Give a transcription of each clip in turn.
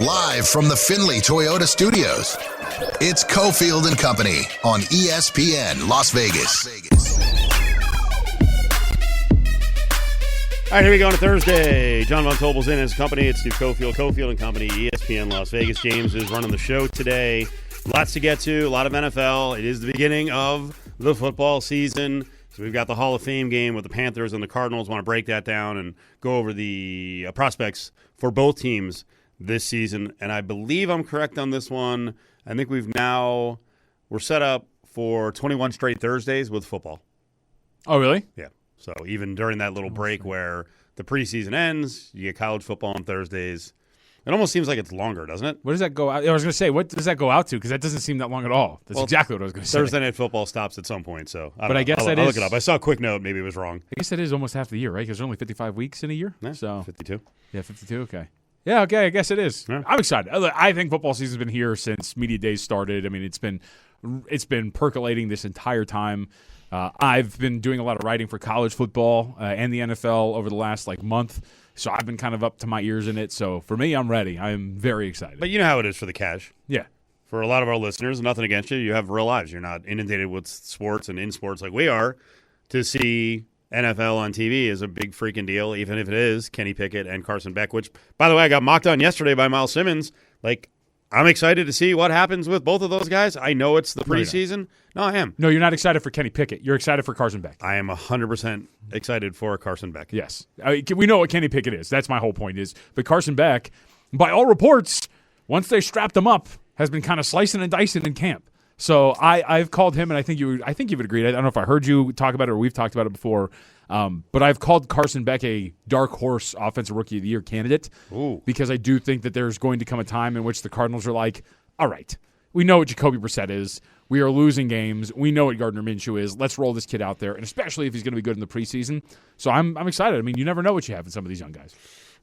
Live from the Findlay Toyota Studios, it's Cofield and Company on ESPN Las Vegas. All right, here we go on a Thursday. John Von Tobel's in his company. It's Steve Cofield and Company, ESPN Las Vegas. James is running the show today. Lots to get to, a lot of NFL. It is the beginning of the football season. So we've got the Hall of Fame game with the Panthers and the Cardinals. Want to break that down and go over the prospects for both teams this season. And I believe I'm correct on this one. I think we're set up for 21 straight Thursdays with football. Oh, really? Yeah. So even during that little break where the preseason ends, you get college football on Thursdays. It almost seems like it's longer, doesn't it? What does that go out? I was going to say, what does that go out to? Because that doesn't seem that long at all. That's exactly what I was going to say. Thursday Night Football stops at some point, so I guess I'll look it up. I saw a quick note. Maybe it was wrong. I guess that is almost half the year, right? Because there's only 55 weeks in a year. Yeah, so 52. Yeah, 52. Okay. Yeah, okay. I guess it is. Yeah. I'm excited. I think football season's been here since media days started. I mean, it's been percolating this entire time. I've been doing a lot of writing for college football and the NFL over the last month, so I've been kind of up to my ears in it. So for me, I'm ready. I'm very excited. But you know how it is for the cash. Yeah. For a lot of our listeners, nothing against you. You have real lives. You're not inundated with sports and in sports like we are. To see NFL on TV is a big freaking deal, even if it is Kenny Pickett and Carson Beck, which, by the way, I got mocked on yesterday by Miles Simmons. I'm excited to see what happens with both of those guys. I know it's the preseason. No, I am. No, you're not excited for Kenny Pickett. You're excited for Carson Beck. I am 100% excited for Carson Beck. Yes. We know what Kenny Pickett is. That's my whole point is. But Carson Beck, by all reports, once they strapped him up, has been kind of slicing and dicing in camp. So I've called him, and I think you would agree. I don't know if I heard you talk about it or we've talked about it before, but I've called Carson Beck a dark horse offensive rookie of the year candidate. Ooh. Because I do think that there's going to come a time in which the Cardinals are like, all right, we know what Jacoby Brissett is. We are losing games. We know what Gardner Minshew is. Let's roll this kid out there, and especially if he's going to be good in the preseason. So I'm excited. I mean, you never know what you have in some of these young guys.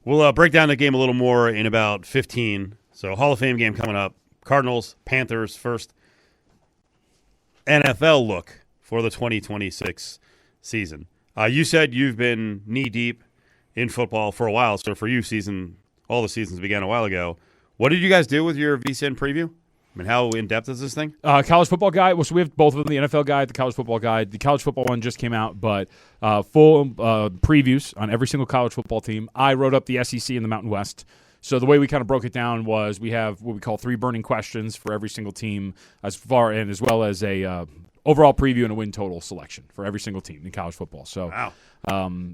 We'll break down the game a little more in about 15. So Hall of Fame game coming up. Cardinals, Panthers first. NFL look for the 2026 season. You said you've been knee-deep in football for a while, so for you, all the seasons began a while ago. What did you guys do with your VSiN preview? I mean, how in-depth is this thing? College Football Guide. Well, so we have both of them, the NFL Guide, the College Football Guide. The College Football one just came out, but full previews on every single college football team. I wrote up the SEC and the Mountain West. So the way we kind of broke it down was we have what we call 3 burning questions for every single team, as well as a overall preview and a win total selection for every single team in college football. So wow.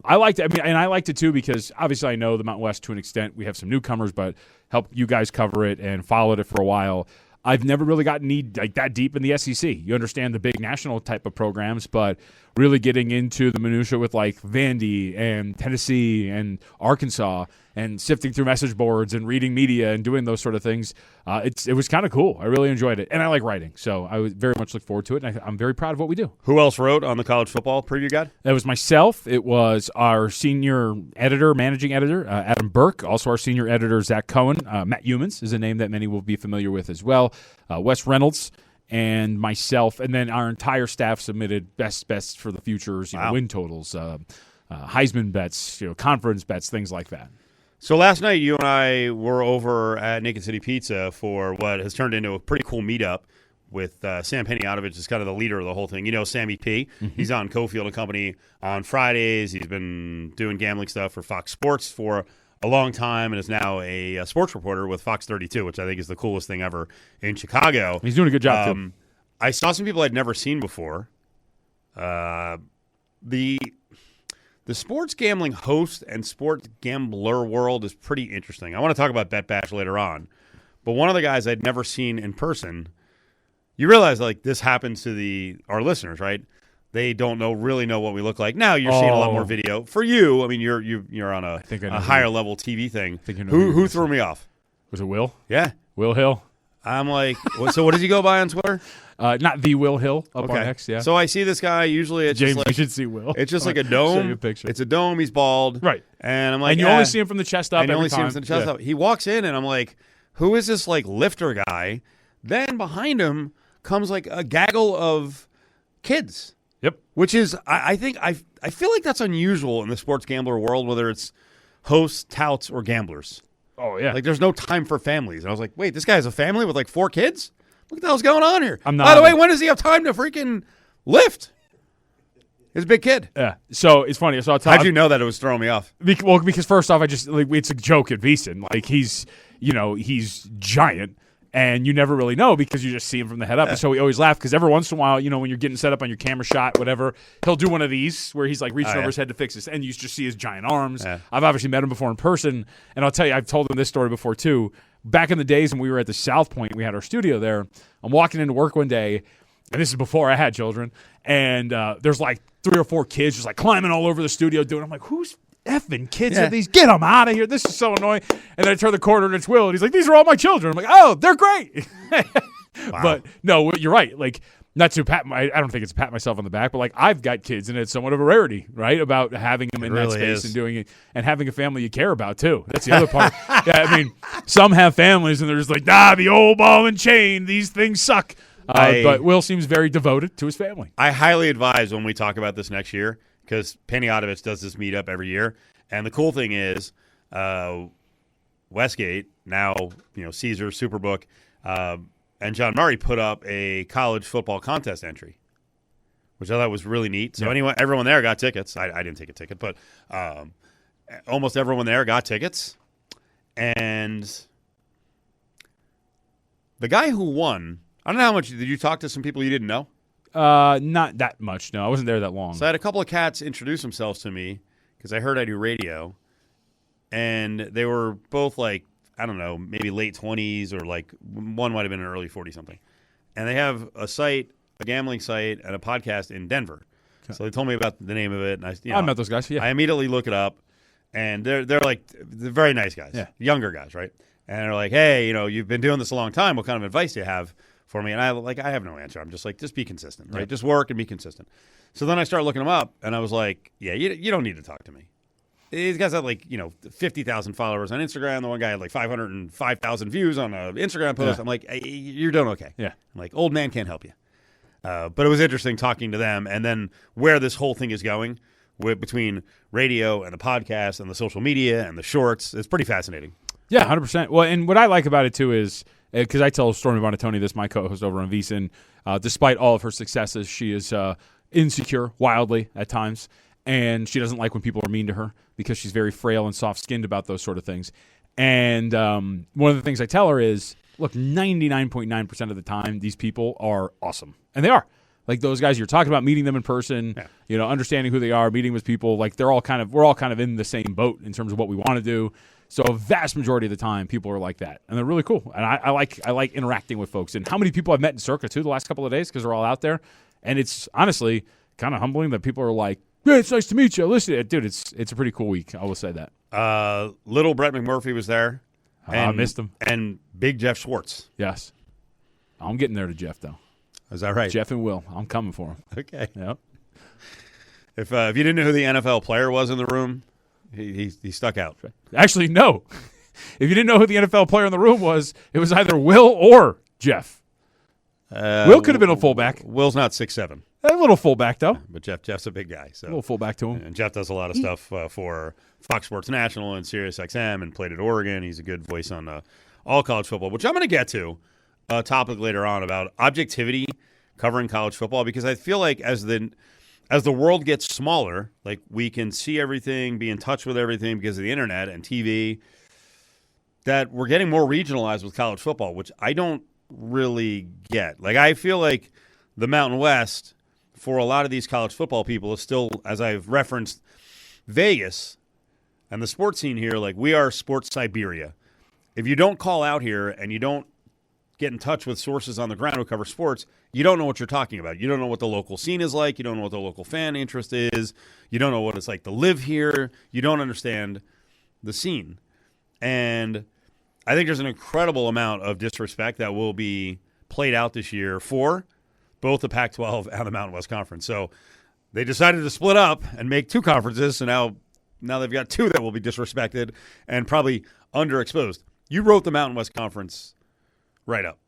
I liked it. I mean, and I liked it too because obviously I know the Mountain West to an extent. We have some newcomers, but help you guys cover it and followed it for a while. I've never really gotten that deep in the SEC. You understand the big national type of programs, but really getting into the minutia with Vandy and Tennessee and Arkansas and sifting through message boards and reading media and doing those sort of things, it was kind of cool. I really enjoyed it, and I like writing, so I would very much look forward to it, and I'm very proud of what we do. Who else wrote on the college football preview guide? It was myself. It was our senior editor, managing editor, Adam Burke, also our senior editor, Zach Cohen. Matt Humans is a name that many will be familiar with as well. Wes Reynolds and myself, and then our entire staff submitted best for the futures, wow. Win totals, Heisman bets, conference bets, things like that. So last night, you and I were over at Naked City Pizza for what has turned into a pretty cool meetup with Sam Peniotovich is kind of the leader of the whole thing. You know Sammy P. Mm-hmm. He's on Cofield and Company on Fridays. He's been doing gambling stuff for Fox Sports for a long time and is now a sports reporter with Fox 32, which I think is the coolest thing ever in Chicago. He's doing a good job, too. I saw some people I'd never seen before. The sports gambling host and sports gambler world is pretty interesting. I want to talk about Bet Bash later on. But one of the guys I'd never seen in person, you realize this happens to our listeners, right? They don't really know what we look like. Now you're seeing a lot more video. For you, I mean, you're on a higher level TV thing. Who threw me off? Was it Will? Yeah. Will Hill. I'm like, so what does he go by on Twitter? Not the Will Hill up on X, yeah. So I see this guy, usually it's James, just you should see Will. It's just like a dome. Show you a picture. It's a dome, he's bald. Right. And I'm like, and you only see him from the chest up every time. And you only see him from the chest up. He walks in and I'm like, who is this lifter guy? Then behind him comes a gaggle of kids. Yep. Which is, I think, I feel like that's unusual in the sports gambler world, whether it's hosts, touts, or gamblers. Oh, yeah. Like, there's no time for families. And I was like, wait, this guy has a family with like 4 kids? What the hell's going on here? By the way, when does he have time to freaking lift? He's a big kid. Yeah. So it's funny. So I'll tell. How'd you know that it was throwing me off? Because first off, it's a joke at VEASAN. Like he's giant, and you never really know because you just see him from the head up. And so we always laugh because every once in a while, when you're getting set up on your camera shot, whatever, he'll do one of these where he's like reaching over his head to fix this, and you just see his giant arms. Yeah. I've obviously met him before in person, and I'll tell you, I've told him this story before too. Back in the days when we were at the South Point, we had our studio there. I'm walking into work one day, and this is before I had children, and there's like 3 or 4 kids just like climbing all over the studio doing. I'm like, who's effing kids are these? Get them out of here! This is so annoying. And then I turn the corner and it's Will, and he's like, "These are all my children." I'm like, "Oh, they're great." Wow. But no, you're right. Like, not to I don't think it's pat myself on the back, but like I've got kids, and it's somewhat of a rarity, right? About having them in that space and doing it, and having a family you care about too. That's the other part. Yeah, I mean, some have families and they're just like, the old ball and chain. These things suck. But Will seems very devoted to his family. I highly advise when we talk about this next year, because Penny Otovich does this meetup every year. And the cool thing is Westgate, now Caesar, Superbook, and John Murray put up a college football contest entry, which I thought was really neat. So everyone there got tickets. I didn't take a ticket, but almost everyone there got tickets. And the guy who won, I don't know how much. Did you talk to some people you didn't know? Not that much. No, I wasn't there that long. So I had a couple of cats introduce themselves to me because I heard I do radio, and they were both like, I don't know, maybe late 20s, or like one might have been an early 40-something. And they have a site, a gambling site, and a podcast in Denver. Okay. So they told me about the name of it, and I met those guys. Yeah, I immediately look it up, and they're very nice guys, younger guys, right? And they're like, "Hey, you've been doing this a long time. What kind of advice do you have for me?" And I have no answer. I'm just like, just be consistent, right? Just work and be consistent. So then I started looking them up, and I was like, yeah, you don't need to talk to me. These guys have 50,000 followers on Instagram. The one guy had 505,000 views on an Instagram post. Yeah. I'm like, hey, you're doing okay. Yeah. I'm like, old man can't help you. But it was interesting talking to them, and then where this whole thing is going between radio and the podcast and the social media and the shorts. It's pretty fascinating. Yeah, 100%. Well, and what I like about it too is, because I tell Stormy Bonatoni this, my co-host over on VEASAN, despite all of her successes, she is insecure wildly at times, and she doesn't like when people are mean to her because she's very frail and soft-skinned about those sort of things. And one of the things I tell her is, look, 99.9% of the time, these people are awesome. And they are. Like those guys you're talking about, meeting them in person, understanding who they are, meeting with people, like we're all kind of in the same boat in terms of what we want to do. So a vast majority of the time, people are like that, and they're really cool. And I like interacting with folks. And how many people I've met in Circa too the last couple of days, because they're all out there, and it's honestly kind of humbling that people are like, "Yeah, it's nice to meet you. Listen, dude, it's a pretty cool week. I will say that." Little Brett McMurphy was there. I missed him. And Big Jeff Schwartz. Yes, I'm getting there to Jeff though. Is that right? Jeff and Will, I'm coming for him. Okay. Yep. If you didn't know who the NFL player was in the room, he stuck out. Actually, no. If you didn't know who the NFL player in the room was, it was either Will or Jeff. Will could have been a fullback. Will's not 6'7". A little fullback, though. But Jeff's a big guy. So. A little fullback to him. And Jeff does a lot of stuff for Fox Sports National and Sirius XM, and played at Oregon. He's a good voice on all college football, which I'm going to get to a topic later on about objectivity covering college football, because I feel like as the world gets smaller, like we can see everything, be in touch with everything because of the internet and TV, that we're getting more regionalized with college football, which I don't really get. Like, I feel like the Mountain West, for a lot of these college football people, is still, as I've referenced, Vegas and the sports scene here, like we are sports Siberia. If you don't call out here and you don't get in touch with sources on the ground who cover sports, you don't know what you're talking about. You don't know what the local scene is like. You don't know what the local fan interest is. You don't know what it's like to live here. You don't understand the scene. And I think there's an incredible amount of disrespect that will be played out this year for both the Pac-12 and the Mountain West Conference. So they decided to split up and make 2 conferences, so now they've got 2 that will be disrespected and probably underexposed. You wrote the Mountain West Conference right up.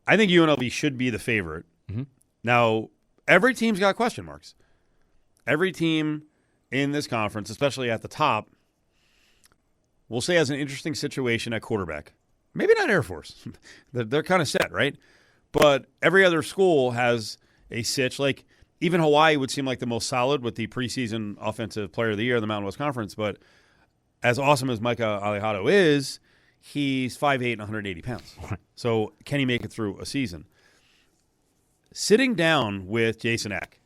I think UNLV should be the favorite. Mm-hmm. Now, every team's got question marks. Every team in this conference, especially at the top, we'll say, has an interesting situation at quarterback. Maybe not Air Force. They're kind of set, right? But every other school has a sitch. Like, even Hawaii would seem like the most solid with the preseason Offensive Player of the Year in the Mountain West Conference. But as awesome as Micah Alejado is, he's 5'8" and 180 pounds. So can he make it through a season? Sitting down with Jason Eck,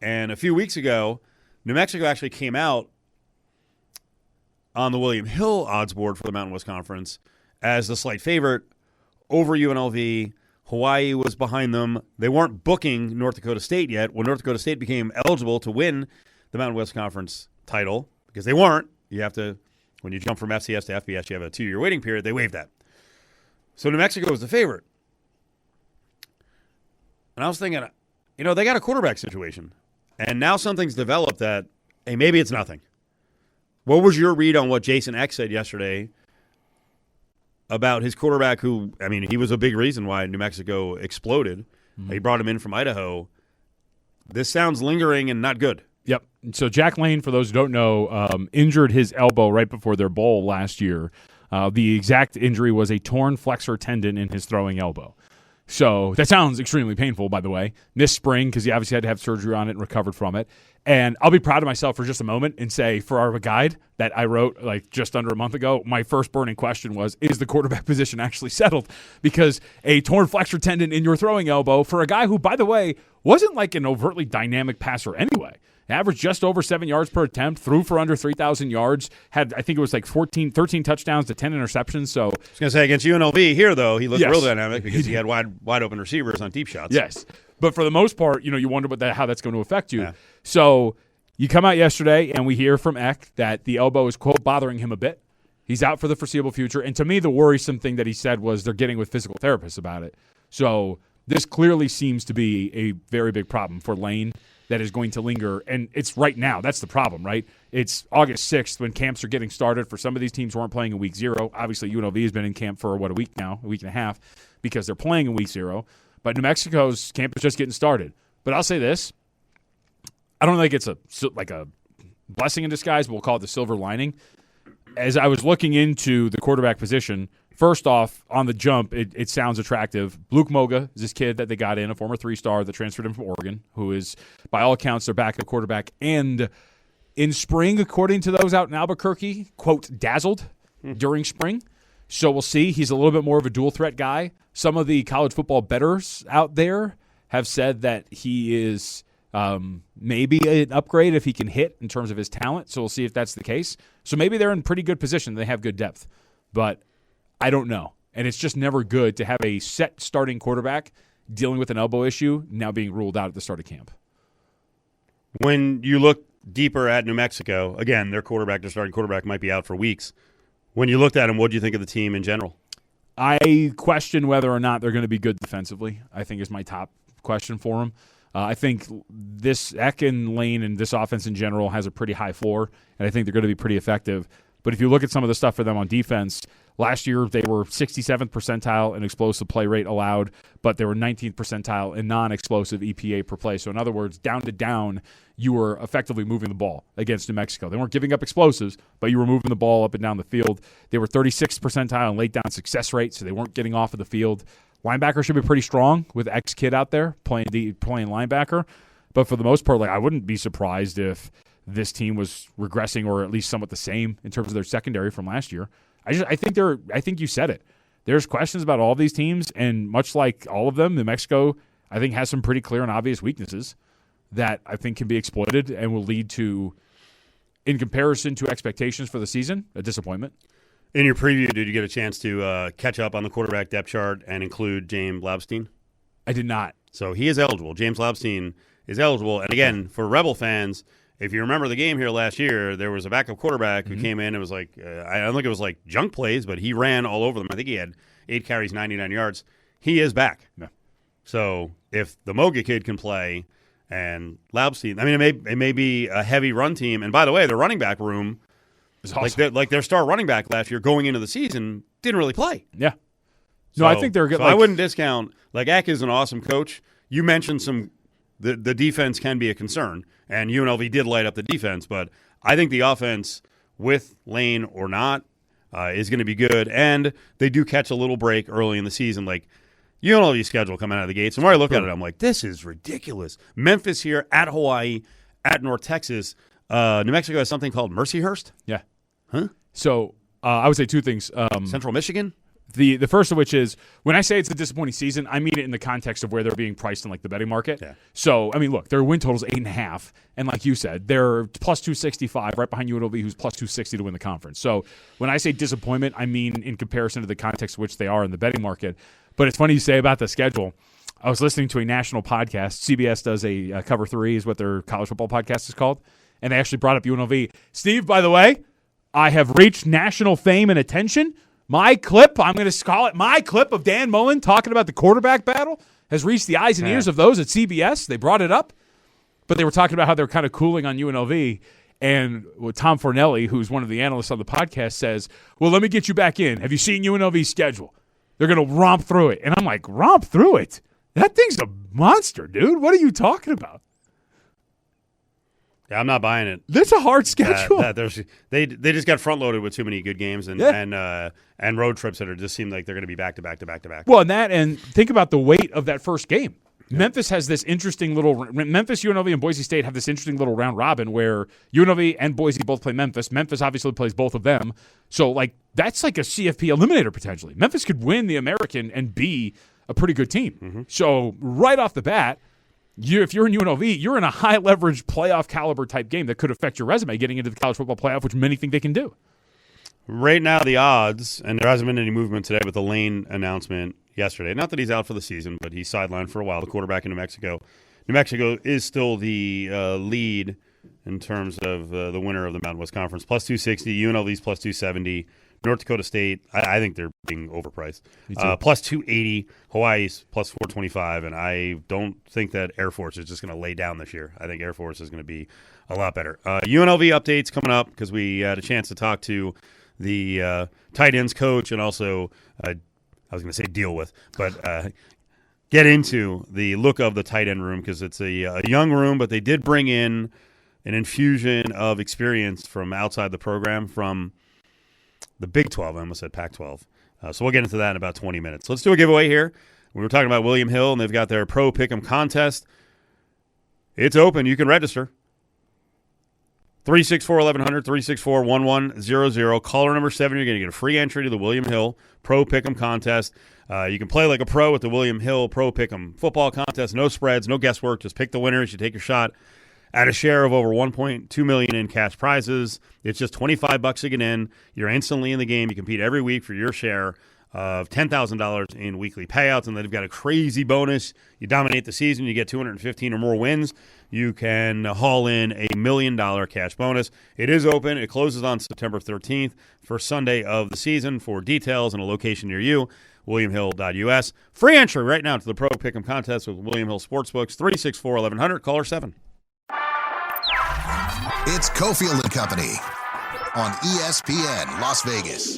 and a few weeks ago, New Mexico actually came out on the William Hill odds board for the Mountain West Conference as the slight favorite over UNLV. Hawaii was behind them. They weren't booking North Dakota State yet. When North Dakota State became eligible to win the Mountain West Conference title, because they weren't, you have to, when you jump from FCS to FBS, you have a 2-year waiting period. They waived that. So New Mexico was the favorite. And I was thinking, they got a quarterback situation. And now something's developed that, hey, maybe it's nothing. What was your read on what Jason Eck said yesterday about his quarterback who, he was a big reason why New Mexico exploded. Mm-hmm. He brought him in from Idaho. This sounds lingering and not good. Yep. So Jack Lane, for those who don't know, injured his elbow right before their bowl last year. The exact injury was a torn flexor tendon in his throwing elbow. So that sounds extremely painful, by the way. Missed spring because he obviously had to have surgery on it and recovered from it. And I'll be proud of myself for just a moment and say, for our guide that I wrote just under a month ago, my first burning question was, is the quarterback position actually settled? Because a torn flexor tendon in your throwing elbow for a guy who, by the way, wasn't like an overtly dynamic passer anyway. Averaged just over 7 yards per attempt, threw for under 3,000 yards, had, I think it was 13 touchdowns to 10 interceptions. So I was going to say, against UNLV here, though, he looked real dynamic because he had wide open receivers on deep shots. Yes. But for the most part, you wonder how that's going to affect you. Yeah. So you come out yesterday, and we hear from Eck that the elbow is, quote, bothering him a bit. He's out for the foreseeable future. And to me, the worrisome thing that he said was they're getting with physical therapists about it. So this clearly seems to be a very big problem for Lane that is going to linger. And it's right now. That's the problem, right? It's August 6th when camps are getting started. For some of these teams who aren't playing in week 0. Obviously, UNLV has been in camp for, a week now, a week and a half, because they're playing in week 0. But New Mexico's camp is just getting started. But I'll say this. I don't think it's a blessing in disguise, but we'll call it the silver lining. As I was looking into the quarterback position, first off, on the jump, it sounds attractive. Luke Moga is this kid that they got in, a former 3-star that transferred in from Oregon, who is, by all accounts, their backup quarterback. And in spring, according to those out in Albuquerque, quote, dazzled during spring. So we'll see. He's a little bit more of a dual-threat guy. Some of the college football bettors out there have said that he is maybe an upgrade if he can hit in terms of his talent. So we'll see if that's the case. So maybe they're in pretty good position. They have good depth. But I don't know. And it's just never good to have a set starting quarterback dealing with an elbow issue now being ruled out at the start of camp. When you look deeper at New Mexico, again, their starting quarterback might be out for weeks. When you looked at him, what do you think of the team in general? I question whether or not they're going to be good defensively, I think is my top question for them. I think this Eck and Lane and this offense in general has a pretty high floor, and I think they're going to be pretty effective. But if you look at some of the stuff for them on defense, last year they were 67th percentile in explosive play rate allowed, but they were 19th percentile in non-explosive EPA per play. So in other words, down to down, you were effectively moving the ball against New Mexico. They weren't giving up explosives, but you were moving the ball up and down the field. They were 36th percentile in late down success rate, so they weren't getting off of the field. Linebacker should be pretty strong with X-Kid out there playing linebacker. But for the most part, I wouldn't be surprised if this team was regressing or at least somewhat the same in terms of their secondary from last year. I think you said it. There's questions about all of these teams, and much like all of them, New Mexico, I think, has some pretty clear and obvious weaknesses that I think can be exploited and will lead to, in comparison to expectations for the season, a disappointment. In your preview, did you get a chance to catch up on the quarterback depth chart and include James Laubstein? I did not. So he is eligible. James Laubstein is eligible. And again, for Rebel fans, if you remember the game here last year, there was a backup quarterback who came in. It was I don't think it was junk plays, but he ran all over them. I think he had 8 carries, 99 yards. He is back. Yeah. So if the Moga kid can play and Laubstein, it may be a heavy run team. And by the way, the running back room, awesome. their star running back last year going into the season didn't really play. Yeah. No, I think they're good. So I wouldn't discount. Eck is an awesome coach. You mentioned the defense can be a concern, and UNLV did light up the defense, but I think the offense, with Lane or not, is going to be good. And they do catch a little break early in the season. Like, UNLV's schedule coming out of the gates. And when I look at it, I'm like, this is ridiculous. Memphis here, at Hawaii, at North Texas. New Mexico has something called Mercyhurst. Yeah. Huh? So I would say two things. Central Michigan? The first of which is, when I say it's a disappointing season, I mean it in the context of where they're being priced in like the betting market. Yeah. So, I mean, look, their win total is 8.5, and like you said, they're plus 265 right behind UNLV, who's plus 260 to win the conference. So when I say disappointment, I mean in comparison to the context in which they are in the betting market. But it's funny you say about the schedule. I was listening to a national podcast. CBS does a Cover 3 is what their college football podcast is called, and they actually brought up UNLV. Steve, by the way, I have reached national fame and attention. My clip, I'm going to call it my clip of Dan Mullen talking about the quarterback battle, has reached the eyes and ears of those at CBS. They brought it up, but they were talking about how they're kind of cooling on UNLV. And Tom Fornelli, who's one of the analysts on the podcast, says, well, let me get you back in. Have you seen UNLV's schedule? They're going to romp through it. And I'm like, romp through it? That thing's a monster, dude. What are you talking about? Yeah, I'm not buying it. That's a hard schedule. They just got front loaded with too many good games and road trips that just seem like they're going to be back to back to back to back. Well, and think about the weight of that first game. Yeah. Memphis has this interesting Memphis, UNLV, and Boise State have this interesting little round robin where UNLV and Boise both play Memphis. Memphis obviously plays both of them. So, like, that's like a CFP eliminator potentially. Memphis could win the American and be a pretty good team. Mm-hmm. So, right off the bat, if you're in UNLV, you're in a high-leverage playoff caliber type game that could affect your resume getting into the college football playoff, which many think they can do. Right now, the odds, and there hasn't been any movement today with the Lane announcement yesterday. Not that he's out for the season, but he's sidelined for a while, the quarterback in New Mexico. New Mexico is still the lead in terms of the winner of the Mountain West Conference. Plus 260, UNLV's plus 270. North Dakota State, I think they're being overpriced. Plus 280, Hawaii's plus 425, and I don't think that Air Force is just going to lay down this year. I think Air Force is going to be a lot better. UNLV updates coming up because we had a chance to talk to the tight ends coach and also, I was going to say deal with, but get into the look of the tight end room because it's a young room, but they did bring in an infusion of experience from outside the program from the Big 12. I almost said Pac-12. So we'll get into that in about 20 minutes. Let's do a giveaway here. We were talking about William Hill, and they've got their Pro Pick'em contest. It's open. You can register. 364-1100, 364-1100. Caller number 7, you're going to get a free entry to the William Hill Pro Pick'em contest. You can play like a pro with the William Hill Pro Pick'em football contest. No spreads, no guesswork. Just pick the winners. You take your shot at a share of over $1.2 million in cash prizes. It's just $25 to get in. You're instantly in the game. You compete every week for your share of $10,000 in weekly payouts, and they've got a crazy bonus. You dominate the season, you get 215 or more wins. You can haul in a $1 million cash bonus. It is open. It closes on September 13th, first Sunday of the season. For details and a location near you, williamhill.us. Free entry right now to the Pro Pick'em contest with William Hill Sportsbooks, 364-1100, caller 7. It's Cofield and Company on ESPN Las Vegas.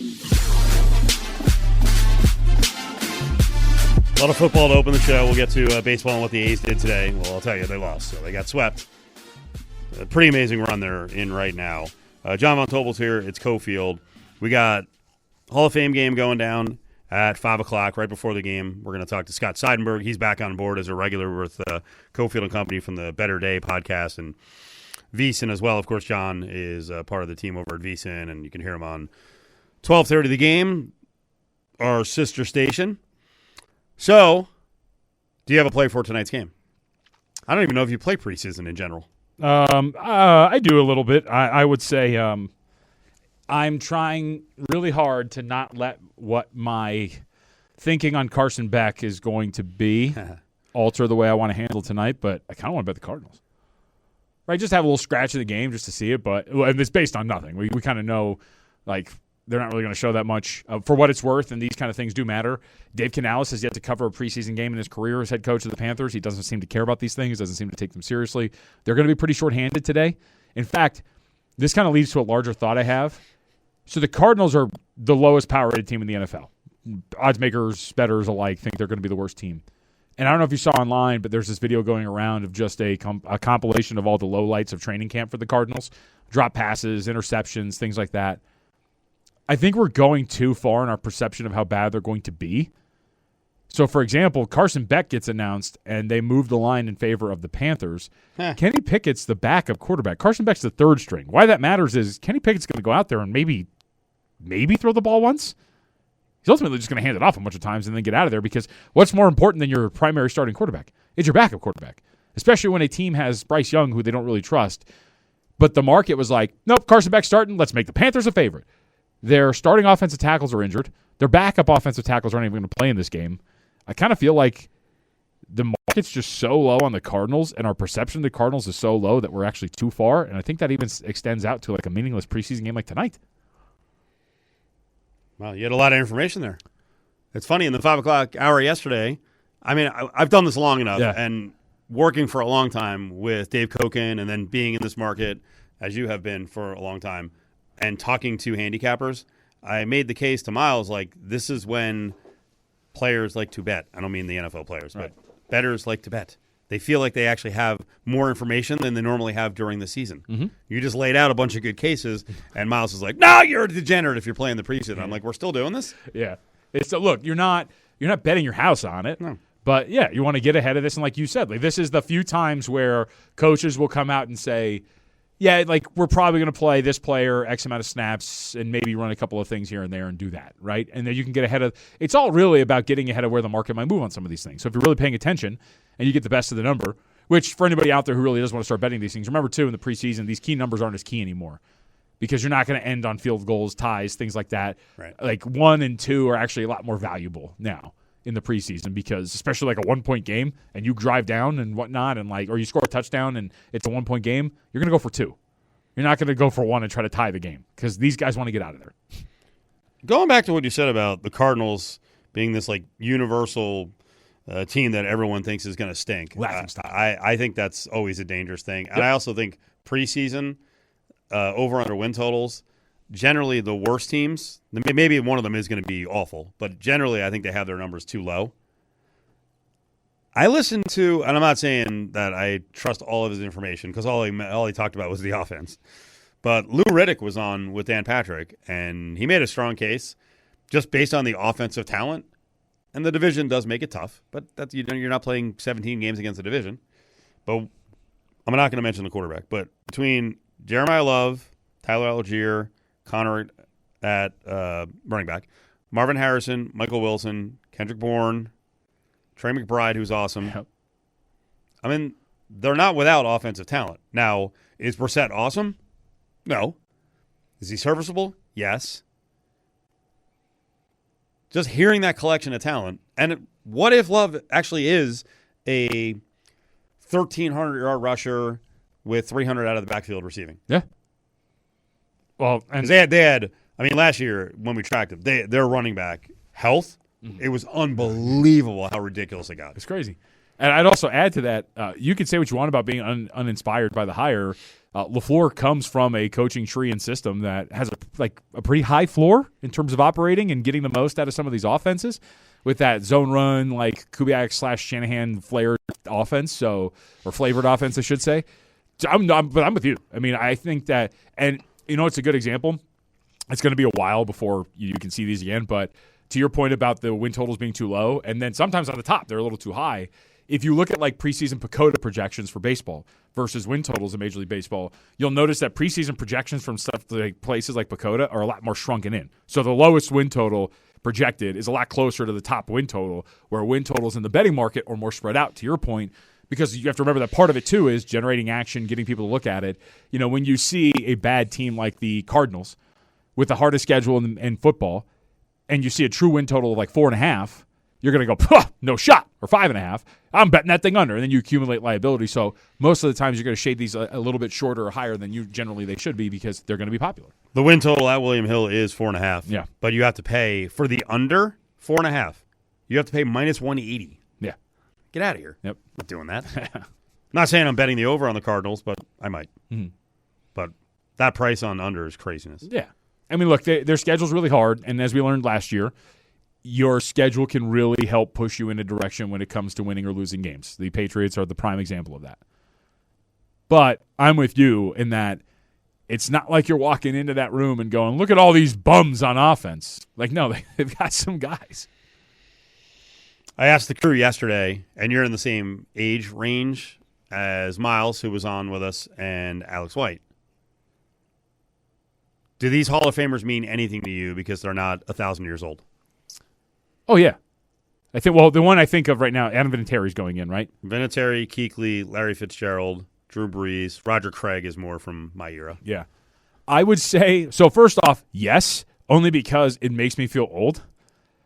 A lot of football to open the show. We'll get to baseball and what the A's did today. Well, I'll tell you, they lost, so they got swept. A pretty amazing run they're in right now. John Von Tobel's here. It's Cofield. We got Hall of Fame game going down at 5 o'clock, right before the game. We're going to talk to Scott Seidenberg. He's back on board as a regular with Cofield and Company from the Better Day podcast, and VSiN as well. Of course, John is part of the team over at VSiN, and you can hear him on 12:30 The Game, our sister station. So, do you have a play for tonight's game? I don't even know if you play preseason in general. I do a little bit. I would say I'm trying really hard to not let what my thinking on Carson Beck is going to be alter the way I want to handle tonight, but I kind of want to bet the Cardinals. Right, just have a little scratch of the game just to see it, but it's based on nothing. We kind of know, like, they're not really going to show that much for what it's worth, and these kind of things do matter. Dave Canales has yet to cover a preseason game in his career as head coach of the Panthers. He doesn't seem to care about these things, doesn't seem to take them seriously. They're going to be pretty shorthanded today. In fact, this kind of leads to a larger thought I have. So the Cardinals are the lowest power-rated team in the NFL. Odds makers, bettors alike think they're going to be the worst team. And I don't know if you saw online, but there's this video going around of just a compilation of all the lowlights of training camp for the Cardinals. Drop passes, interceptions, things like that. I think we're going too far in our perception of how bad they're going to be. So, for example, Carson Beck gets announced, and they move the line in favor of the Panthers. Kenny Pickett's the backup quarterback. Carson Beck's the third string. Why that matters is Kenny Pickett's going to go out there and maybe throw the ball once. He's ultimately just going to hand it off a bunch of times and then get out of there, because what's more important than your primary starting quarterback? It's your backup quarterback, especially when a team has Bryce Young, who they don't really trust. But the market was like, nope, Carson Beck's starting. Let's make the Panthers a favorite. Their starting offensive tackles are injured. Their backup offensive tackles aren't even going to play in this game. I kind of feel like the market's just so low on the Cardinals, and our perception of the Cardinals is so low that we're actually too far, and I think that even extends out to like a meaningless preseason game like tonight. Well, you had a lot of information there. It's funny, in the 5 o'clock hour yesterday, I mean, I've done this long enough, and working for a long time with Dave Koken and then being in this market, as you have been for a long time, and talking to handicappers, I made the case to Miles, like, this is when players like to bet. I don't mean the NFL players, but bettors like to bet. They feel like they actually have more information than they normally have during the season. Mm-hmm. You just laid out a bunch of good cases, and Miles is like, no, you're a degenerate if you're playing the preseason. I'm like, we're still doing this? Yeah. So look, you're not betting your house on it. No. But, yeah, you want to get ahead of this. And like you said, like, this is the few times where coaches will come out and say, yeah, like, we're probably going to play this player X amount of snaps and maybe run a couple of things here and there and do that, right? And then you can get ahead of – it's all really about getting ahead of where the market might move on some of these things. So if you're really paying attention and you get the best of the number, which for anybody out there who really doesn't want to start betting these things, remember, too, in the preseason, these key numbers aren't as key anymore because you're not going to end on field goals, ties, things like that. Right. Like 1 and 2 are actually a lot more valuable now in the preseason, because especially like a 1-point game and you drive down and whatnot, and like, or you score a touchdown and it's a 1-point game, you're going to go for 2. You're not going to go for 1 and try to tie the game because these guys want to get out of there. Going back to what you said about the Cardinals being this like universal team that everyone thinks is going to stink, I think that's always a dangerous thing. And I also think preseason over-under win totals, generally the worst teams, maybe one of them is going to be awful, but generally I think they have their numbers too low. I listened to, and I'm not saying that I trust all of his information because all he talked about was the offense. But Lou Riddick was on with Dan Patrick, and he made a strong case just based on the offensive talent. And the division does make it tough, but that's, you're not playing 17 games against the division. But I'm not going to mention the quarterback. But between Jeremiah Love, Tyler Algier, Connor at running back, Marvin Harrison, Michael Wilson, Kendrick Bourne, Trey McBride, who's awesome. Yep. I mean, they're not without offensive talent. Now, is Brissett awesome? No. Is he serviceable? Yes. Just hearing that collection of talent, and what if Love actually is a 1,300-yard rusher with 300 out of the backfield receiving? Yeah. Well, and they had. I mean, last year when we tracked them, their running back health. It was unbelievable how ridiculous it got. It's crazy. And I'd also add to that, you can say what you want about being uninspired by the hire. LaFleur comes from a coaching tree and system that has a pretty high floor in terms of operating and getting the most out of some of these offenses with that zone run, like Kubiak/Shanahan flavored offense, or flavored offense, I should say. But I'm with you. I mean, I think that, and it's a good example. It's going to be a while before you can see these again, but to your point about the win totals being too low, and then sometimes on the top they're a little too high. If you look at like preseason PECOTA projections for baseball versus win totals in Major League Baseball, you'll notice that preseason projections from stuff like places like PECOTA are a lot more shrunken in. So the lowest win total projected is a lot closer to the top win total, where win totals in the betting market are more spread out, to your point, because you have to remember that part of it too is generating action, getting people to look at it. When you see a bad team like the Cardinals with the hardest schedule in football, and you see a true win total of like 4.5, you're going to go, no shot, or 5.5. I'm betting that thing under, and then you accumulate liability. So most of the times you're going to shade these a little bit shorter or higher than they should be because they're going to be popular. The win total at William Hill is 4.5. Yeah, but you have to pay for the under 4.5. You have to pay minus 180. Yeah, get out of here. Yep, not doing that. Not saying I'm betting the over on the Cardinals, but I might. Mm-hmm. But that price on under is craziness. Yeah. I mean, look, their schedule's really hard, and as we learned last year, your schedule can really help push you in a direction when it comes to winning or losing games. The Patriots are the prime example of that. But I'm with you in that it's not like you're walking into that room and going, look at all these bums on offense. Like, no, they've got some guys. I asked the crew yesterday, and you're in the same age range as Miles, who was on with us, and Alex White. Do these Hall of Famers mean anything to you because they're not 1,000 years old? Oh, yeah. I think, well, the one I think of right now, Adam Vinatieri's going in, right? Vinatieri, Kuechly, Larry Fitzgerald, Drew Brees, Roger Craig is more from my era. Yeah. I would say, so first off, yes, only because it makes me feel old.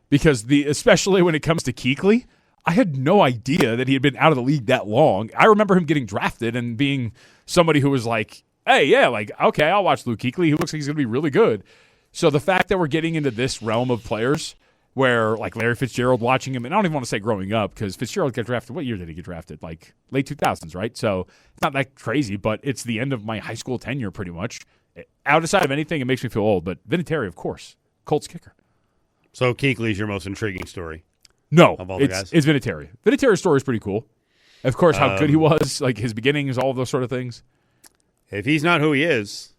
Because especially when it comes to Kuechly, I had no idea that he had been out of the league that long. I remember him getting drafted and being somebody who was like, hey, yeah, like, okay, I'll watch Luke Kuechly. He looks like he's going to be really good. So the fact that we're getting into this realm of players where, like, Larry Fitzgerald watching him, and I don't even want to say growing up because Fitzgerald got drafted. What year did he get drafted? Like, late 2000s, right? So it's not that crazy, but it's the end of my high school tenure pretty much. Outside of anything, it makes me feel old. But Vinatieri, of course, Colts kicker. So Kuechly's your most intriguing story? No, of all the guys? It's Vinatieri. Vinatieri's story is pretty cool. Of course, how good he was, like his beginnings, all of those sort of things. If he's not who he is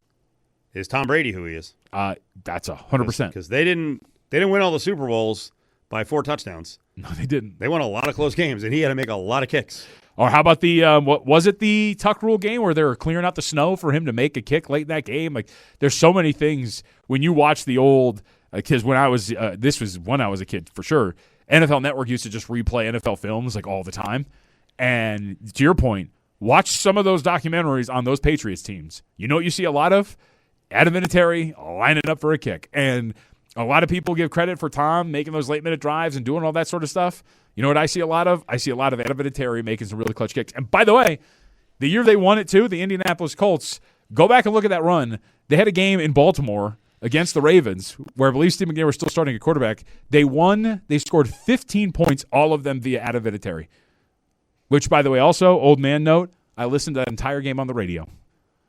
Tom Brady who he is? That's 100%. Because they didn't win all the Super Bowls by 4 touchdowns. No, they didn't. They won a lot of close games, and he had to make a lot of kicks. Or how about the what was it, the Tuck Rule game where they were clearing out the snow for him to make a kick late in that game? Like, there's so many things when you watch the old. Because when I was this was when I was a kid for sure. NFL Network used to just replay NFL films like all the time. And to your point, watch some of those documentaries on those Patriots teams. You know what you see a lot of? Adam Vinatieri lining up for a kick. And a lot of people give credit for Tom making those late-minute drives and doing all that sort of stuff. You know what I see a lot of? I see a lot of Adam Vinatieri making some really clutch kicks. And by the way, the year they won it too, the Indianapolis Colts, go back and look at that run. They had a game in Baltimore against the Ravens, where I believe Steve McNair was still starting at quarterback. They won. They scored 15 points, all of them via Adam Vinatieri. Which, by the way, also, old man note, I listened to that entire game on the radio.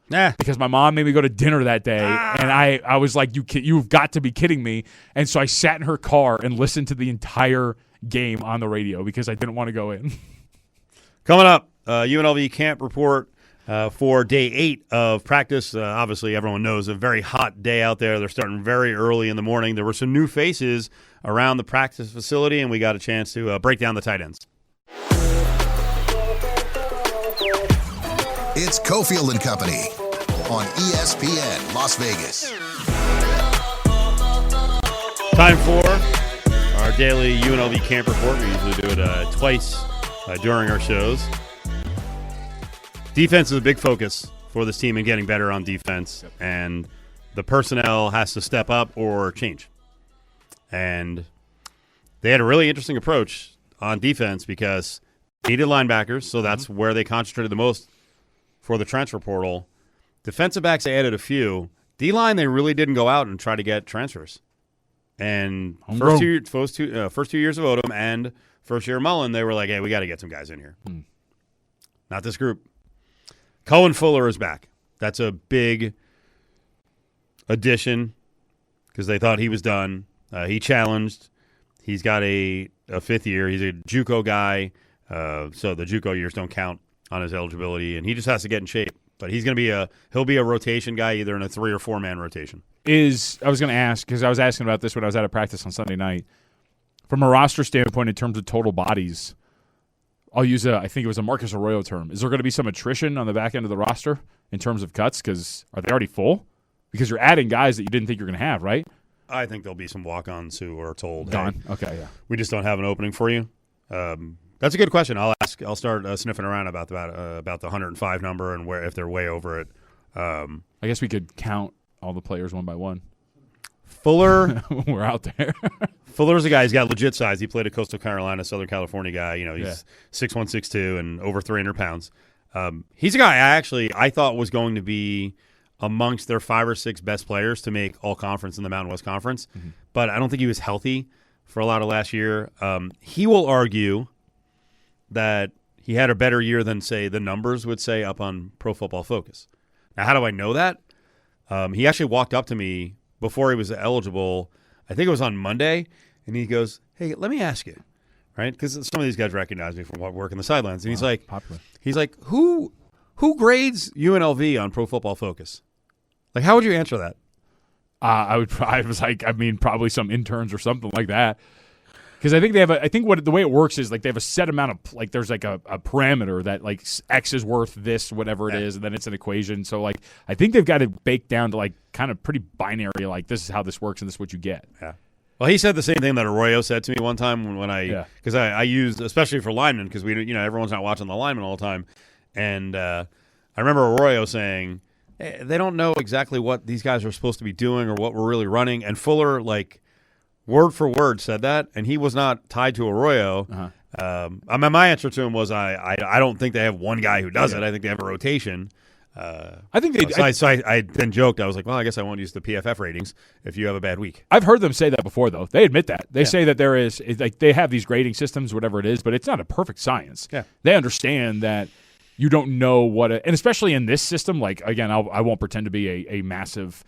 Because my mom made me go to dinner that day, and I was like, you've got to be kidding me. And so I sat in her car and listened to the entire game on the radio because I didn't want to go in. Coming up, UNLV camp report for day 8 of practice. Obviously, everyone knows a very hot day out there. They're starting very early in the morning. There were some new faces around the practice facility, and we got a chance to break down the tight ends. It's Cofield and Company on ESPN Las Vegas. Time for our daily UNLV camp report. We usually do it twice during our shows. Defense is a big focus for this team in getting better on defense, and the personnel has to step up or change. And they had a really interesting approach on defense because they needed linebackers, so that's where they concentrated the most for the transfer portal. Defensive backs, they added a few. D-line, they really didn't go out and try to get transfers. And first two years of Odom and first year of Mullen, they were like, hey, we got to get some guys in here. Not this group. Cohen Fuller is back. That's a big addition because they thought he was done. He challenged. He's got a 5th year. He's a JUCO guy, so the JUCO years don't count on his eligibility, and he just has to get in shape. But he'll be a rotation guy, either in a 3 or 4-man rotation. I was going to ask, because I was asking about this when I was out of practice on Sunday night. From a roster standpoint, in terms of total bodies, I'll use I think it was a Marcus Arroyo term. Is there going to be some attrition on the back end of the roster in terms of cuts? Because are they already full? Because you're adding guys that you didn't think you're going to have, right? I think there'll be some walk-ons who are told, Gone. Hey, okay, yeah. We just don't have an opening for you. That's a good question. I'll start sniffing around about the 105 number and where if they're way over it. I guess we could count all the players one by one. Fuller, we're out there. Fuller's a guy. He's got legit size. He played at Coastal Carolina, Southern California guy. You know, he's 6'1", 6'2", and over 300 pounds. He's a guy I thought was going to be amongst their 5 or 6 best players to make all conference in the Mountain West Conference, but I don't think he was healthy for a lot of last year. He will argue that he had a better year than, say, the numbers would say up on Pro Football Focus. Now, how do I know that? He actually walked up to me before he was eligible. I think it was on Monday, and he goes, hey, let me ask you, right? Because some of these guys recognize me from working the sidelines. And Popular. he's like, who grades UNLV on Pro Football Focus? Like, how would you answer that? Probably some interns or something like that. Because I think the way it works is like they have a set amount of like there's like a parameter that like X is worth this, whatever it is, and then it's an equation. So like I think they've got it baked down to like kind of pretty binary. Like this is how this works and this is what you get. Yeah. Well, he said the same thing that Arroyo said to me one time when I used, especially for linemen, because everyone's not watching the linemen all the time, and I remember Arroyo saying they don't know exactly what these guys are supposed to be doing or what we're really running, and Fuller like word for word said that, and he was not tied to Arroyo. My answer to him was I don't think they have one guy who does it. I think they have a rotation. I think they. I then joked. I was like, well, I guess I won't use the PFF ratings if you have a bad week. I've heard them say that before, though. They admit that. They say that there is like they have these grading systems, whatever it is, but it's not a perfect science. Yeah. They understand that you don't know what, and especially in this system. Like again, I won't pretend to be a massive.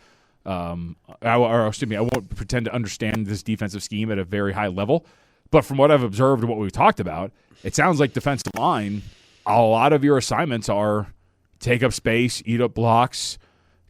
I won't pretend to understand this defensive scheme at a very high level. But from what I've observed and what we've talked about, it sounds like defensive line. A lot of your assignments are take up space, eat up blocks,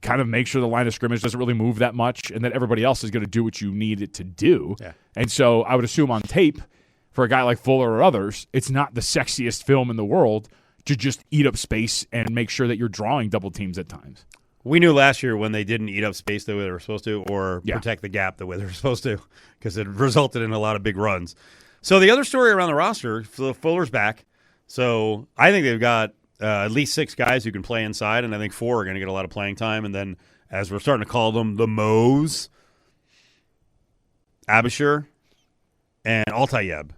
kind of make sure the line of scrimmage doesn't really move that much, and that everybody else is going to do what you need it to do. Yeah. And so I would assume on tape, for a guy like Fuller or others, it's not the sexiest film in the world to just eat up space and make sure that you're drawing double teams at times. We knew last year when they didn't eat up space the way they were supposed to or protect the gap the way they were supposed to because it resulted in a lot of big runs. So the other story around the roster, Fuller's back. So I think they've got at least 6 guys who can play inside, and I think 4 are going to get a lot of playing time. And then, as we're starting to call them, the Moes, Abishur, and Altayeb.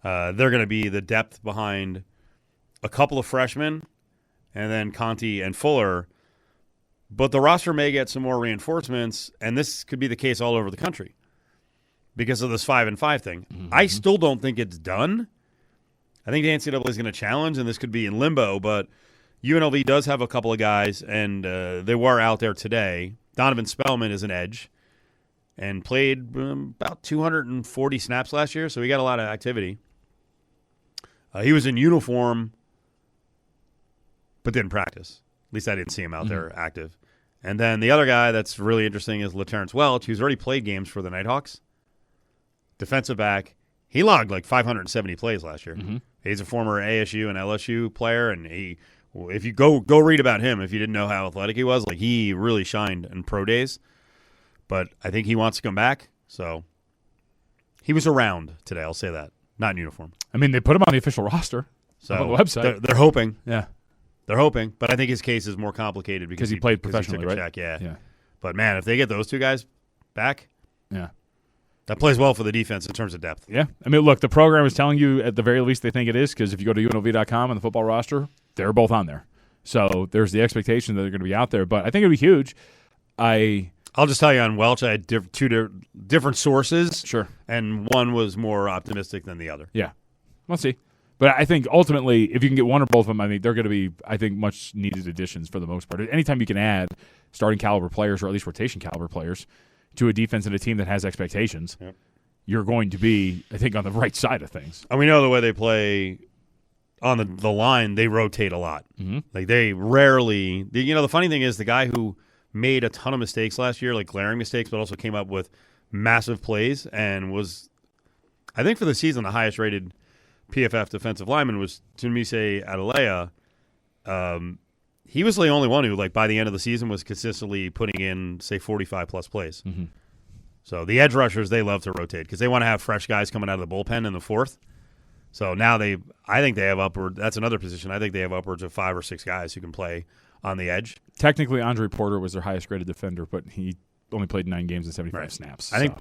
They're going to be the depth behind a couple of freshmen, and then Conti and Fuller. But the roster may get some more reinforcements, and this could be the case all over the country because of this 5-5 thing. Mm-hmm. I still don't think it's done. I think the NCAA is going to challenge, and this could be in limbo, but UNLV does have a couple of guys, and they were out there today. Donovan Spellman is an edge and played about 240 snaps last year, so he got a lot of activity. He was in uniform but didn't practice. At least I didn't see him out there active. And then the other guy that's really interesting is LaTerrence Welch, who's already played games for the Nighthawks. Defensive back. He logged like 570 plays last year. Mm-hmm. He's a former ASU and LSU player, and if you go read about him, if you didn't know how athletic he was, like he really shined in pro days. But I think he wants to come back, so he was around today. I'll say that, not in uniform. I mean, they put him on the official roster, so on the website. They're hoping, yeah, they're hoping. But I think his case is more complicated because he played professionally, he took a right? check, yeah. But man, if they get those 2 guys back, yeah. That plays well for the defense in terms of depth. Yeah. I mean, look, the program is telling you at the very least they think it is because if you go to UNLV.com and the football roster, they're both on there. So there's the expectation that they're going to be out there. But I think it would be huge. I'll just tell you on Welch, I had 2 different sources. Sure. And one was more optimistic than the other. Yeah. We'll see. But I think ultimately, if you can get one or both of them, I mean, they're going to be, I think, much needed additions for the most part. Anytime you can add starting caliber players or at least rotation caliber players to a defense and a team that has expectations, you're going to be, I think, on the right side of things. And we know the way they play on the line, they rotate a lot. Mm-hmm. Like they rarely, the funny thing is the guy who made a ton of mistakes last year, like glaring mistakes, but also came up with massive plays and was, I think for the season, the highest rated PFF defensive lineman was Tunmise Adelea. He was the only one who, like, by the end of the season was consistently putting in, say, 45-plus plays. Mm-hmm. So the edge rushers, they love to rotate because they want to have fresh guys coming out of the bullpen in the 4th. So now I think they have that's another position. I think they have upwards of 5 or 6 guys who can play on the edge. Technically, Andre Porter was their highest graded defender, but he only played 9 games and 75 snaps. I think,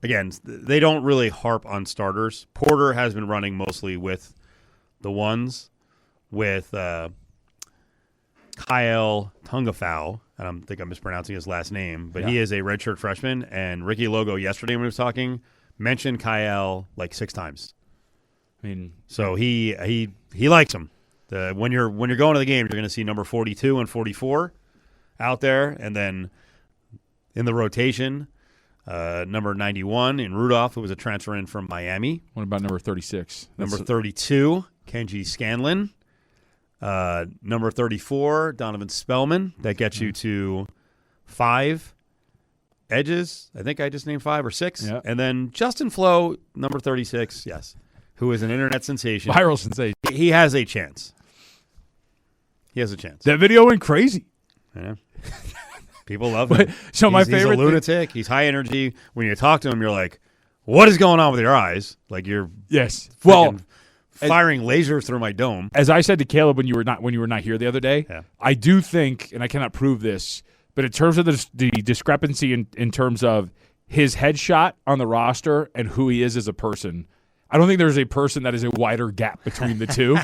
again, they don't really harp on starters. Porter has been running mostly with the ones with Kyle Tungafau, and I think I'm mispronouncing his last name, but he is a redshirt freshman, and Ricky Logo yesterday when he was talking mentioned Kyle like 6 times. I mean, so he likes him. When you're going to the game, you're going to see number 42 and 44 out there, and then in the rotation, number 91 in Rudolph, who was a transfer in from Miami. What about number 36? Number 32, Kenji Scanlon. Number 34, Donovan Spellman. That gets you to 5 edges. I think I just named 5 or 6. Yeah. And then Justin Flo, number 36, yes, who is an internet sensation. Viral sensation. He has a chance. He has a chance. That video went crazy. Yeah. People love him. So my he's favorite a lunatic. He's high energy. When you talk to him, you're like, what is going on with your eyes? Like you're firing lasers through my dome. As I said to Caleb when you were not here the other day, I do think, and I cannot prove this, but in terms of the discrepancy in terms of his headshot on the roster and who he is as a person, I don't think there's a person that is a wider gap between the two.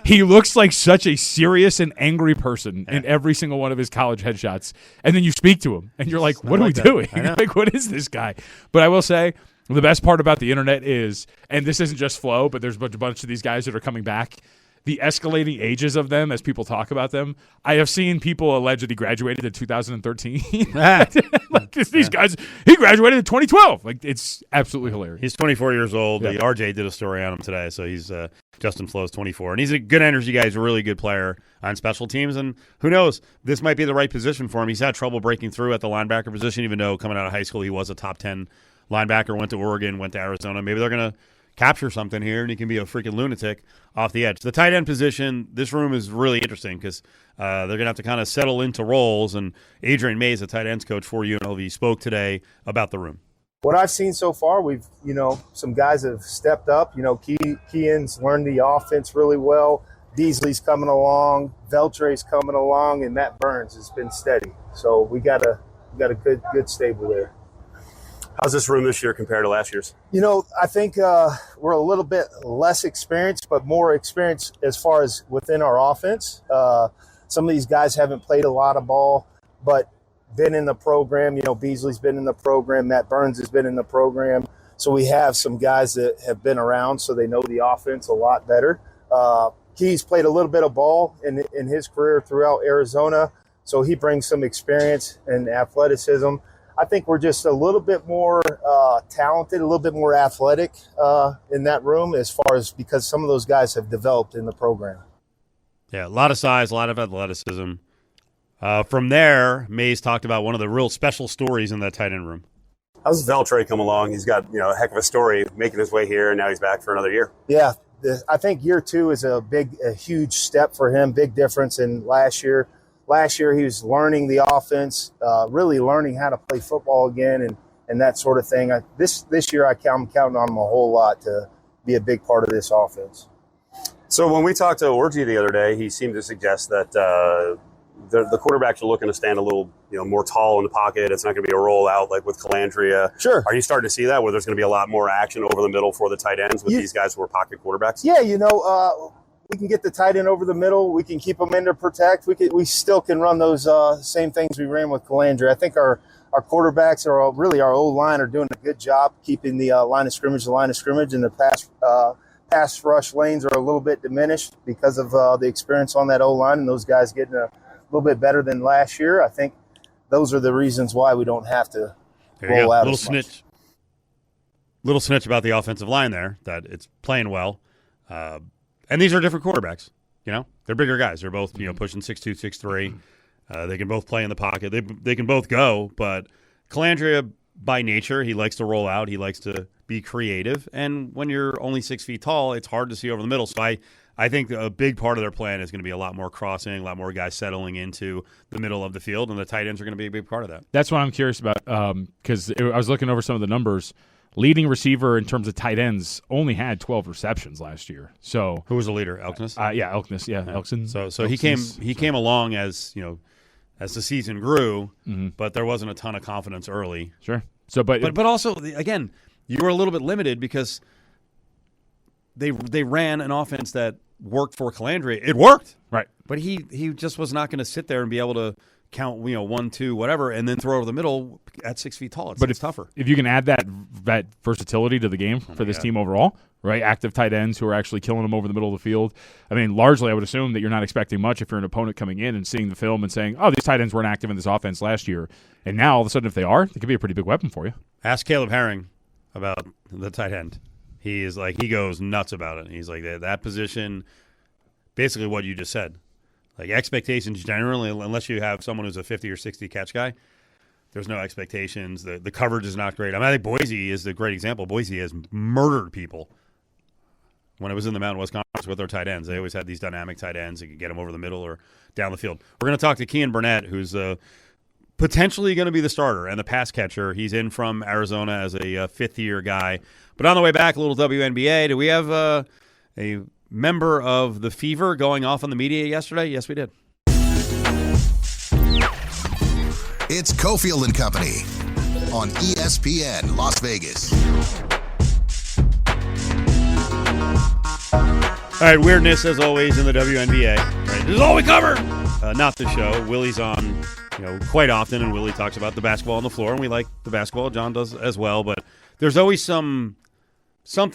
He looks like such a serious and angry person in every single one of his college headshots. And then you speak to him, and you're like, what are we doing? Like, what is this guy? But I will say, the best part about the internet is, and this isn't just Flo, but there's a bunch of these guys that are coming back, the escalating ages of them as people talk about them. I have seen people allege that he graduated in 2013. Like these guys, he graduated in 2012. Like, it's absolutely hilarious. He's 24 years old. Yeah. RJ did a story on him today, so he's Justin Flo's 24, and he's a good energy guy. He's a really good player on special teams, and who knows, this might be the right position for him. He's had trouble breaking through at the linebacker position, even though coming out of high school he was a top 10 linebacker, went to Oregon, went to Arizona. Maybe they're going to capture something here, and he can be a freaking lunatic off the edge. The tight end position, this room is really interesting because they're going to have to kind of settle into roles, and Adrian Mays, the tight ends coach for UNLV, spoke today about the room. What I've seen so far, some guys have stepped up. Kean's learned the offense really well. Beasley's coming along, Veltre's coming along, and Matt Burns has been steady. So we got a good stable there. How's this room this year compared to last year's? I think we're a little bit less experienced, but more experienced as far as within our offense. Some of these guys haven't played a lot of ball, but been in the program. Beasley's been in the program. Matt Burns has been in the program. So we have some guys that have been around, so they know the offense a lot better. Key's played a little bit of ball in his career throughout Arizona, so he brings some experience and athleticism. I think we're just a little bit more talented, a little bit more athletic in that room because some of those guys have developed in the program. Yeah, a lot of size, a lot of athleticism. From there, Mays talked about one of the real special stories in that tight end room. How's Veltre come along? He's got a heck of a story making his way here, and now he's back for another year. Yeah, I think year 2 is a huge step for him, big difference in last year. Last year, he was learning the offense, really learning how to play football again and that sort of thing. This year, I'm counting on him a whole lot to be a big part of this offense. So when we talked to Orji the other day, he seemed to suggest that the quarterbacks are looking to stand a little more tall in the pocket. It's not going to be a rollout like with Calandria. Sure. Are you starting to see that, where there's going to be a lot more action over the middle for the tight ends with these guys who are pocket quarterbacks? Yeah, we can get the tight end over the middle. We can keep them in to protect. We still can run those same things we ran with Calandria. I think our quarterbacks our O-line are doing a good job keeping the line of scrimmage, and the pass rush lanes are a little bit diminished because of the experience on that O-line and those guys getting a little bit better than last year. I think those are the reasons why we don't have to roll out as much. Little snitch about the offensive line there, that it's playing well. And these are different quarterbacks. They're bigger guys. They're both pushing 6'2", 6'3". They can both play in the pocket. They can both go. But Calandria, by nature, he likes to roll out. He likes to be creative. And when you're only 6 feet tall, it's hard to see over the middle. So I think a big part of their plan is going to be a lot more crossing, a lot more guys settling into the middle of the field, and the tight ends are going to be a big part of that. That's what I'm curious about because I was looking over some of the numbers. Leading receiver in terms of tight ends only had 12 receptions last year. So who was the leader? Elkness? Elkness. Yeah, Elkson. So Elkson's, he came along as the season grew, mm-hmm. but there wasn't a ton of confidence early. Sure. So, but also again, you were a little bit limited because they ran an offense that worked for Calandria. It worked, right? But he just was not going to sit there and be able to count 1, 2, whatever, and then throw over the middle at 6 feet tall. It's tougher. If you can add that versatility to the game for this team overall, right? Active tight ends who are actually killing them over the middle of the field. I mean, largely I would assume that you're not expecting much if you're an opponent coming in and seeing the film and saying, oh, these tight ends weren't active in this offense last year. And now all of a sudden if they are, they could be a pretty big weapon for you. Ask Caleb Herring about the tight end. He goes nuts about it. He's like, that position basically what you just said. Like expectations generally, unless you have someone who's a 50 or 60 catch guy, there's no expectations. The coverage is not great. I mean, I think Boise is the great example. Boise has murdered people. When I was in the Mountain West Conference with our tight ends, they always had these dynamic tight ends. You could get them over the middle or down the field. We're going to talk to Kean Burnett, who's potentially going to be the starter and the pass catcher. He's in from Arizona as a fifth-year guy. But on the way back, a little WNBA. Do we have a member of the Fever going off on the media yesterday? Yes, we did. It's Cofield and Company on ESPN Las Vegas. All right, weirdness as always in the WNBA. Right, this is all we cover. Not the show. Willie's on, quite often, and Willie talks about the basketball on the floor, and we like the basketball. John does as well, but there's always something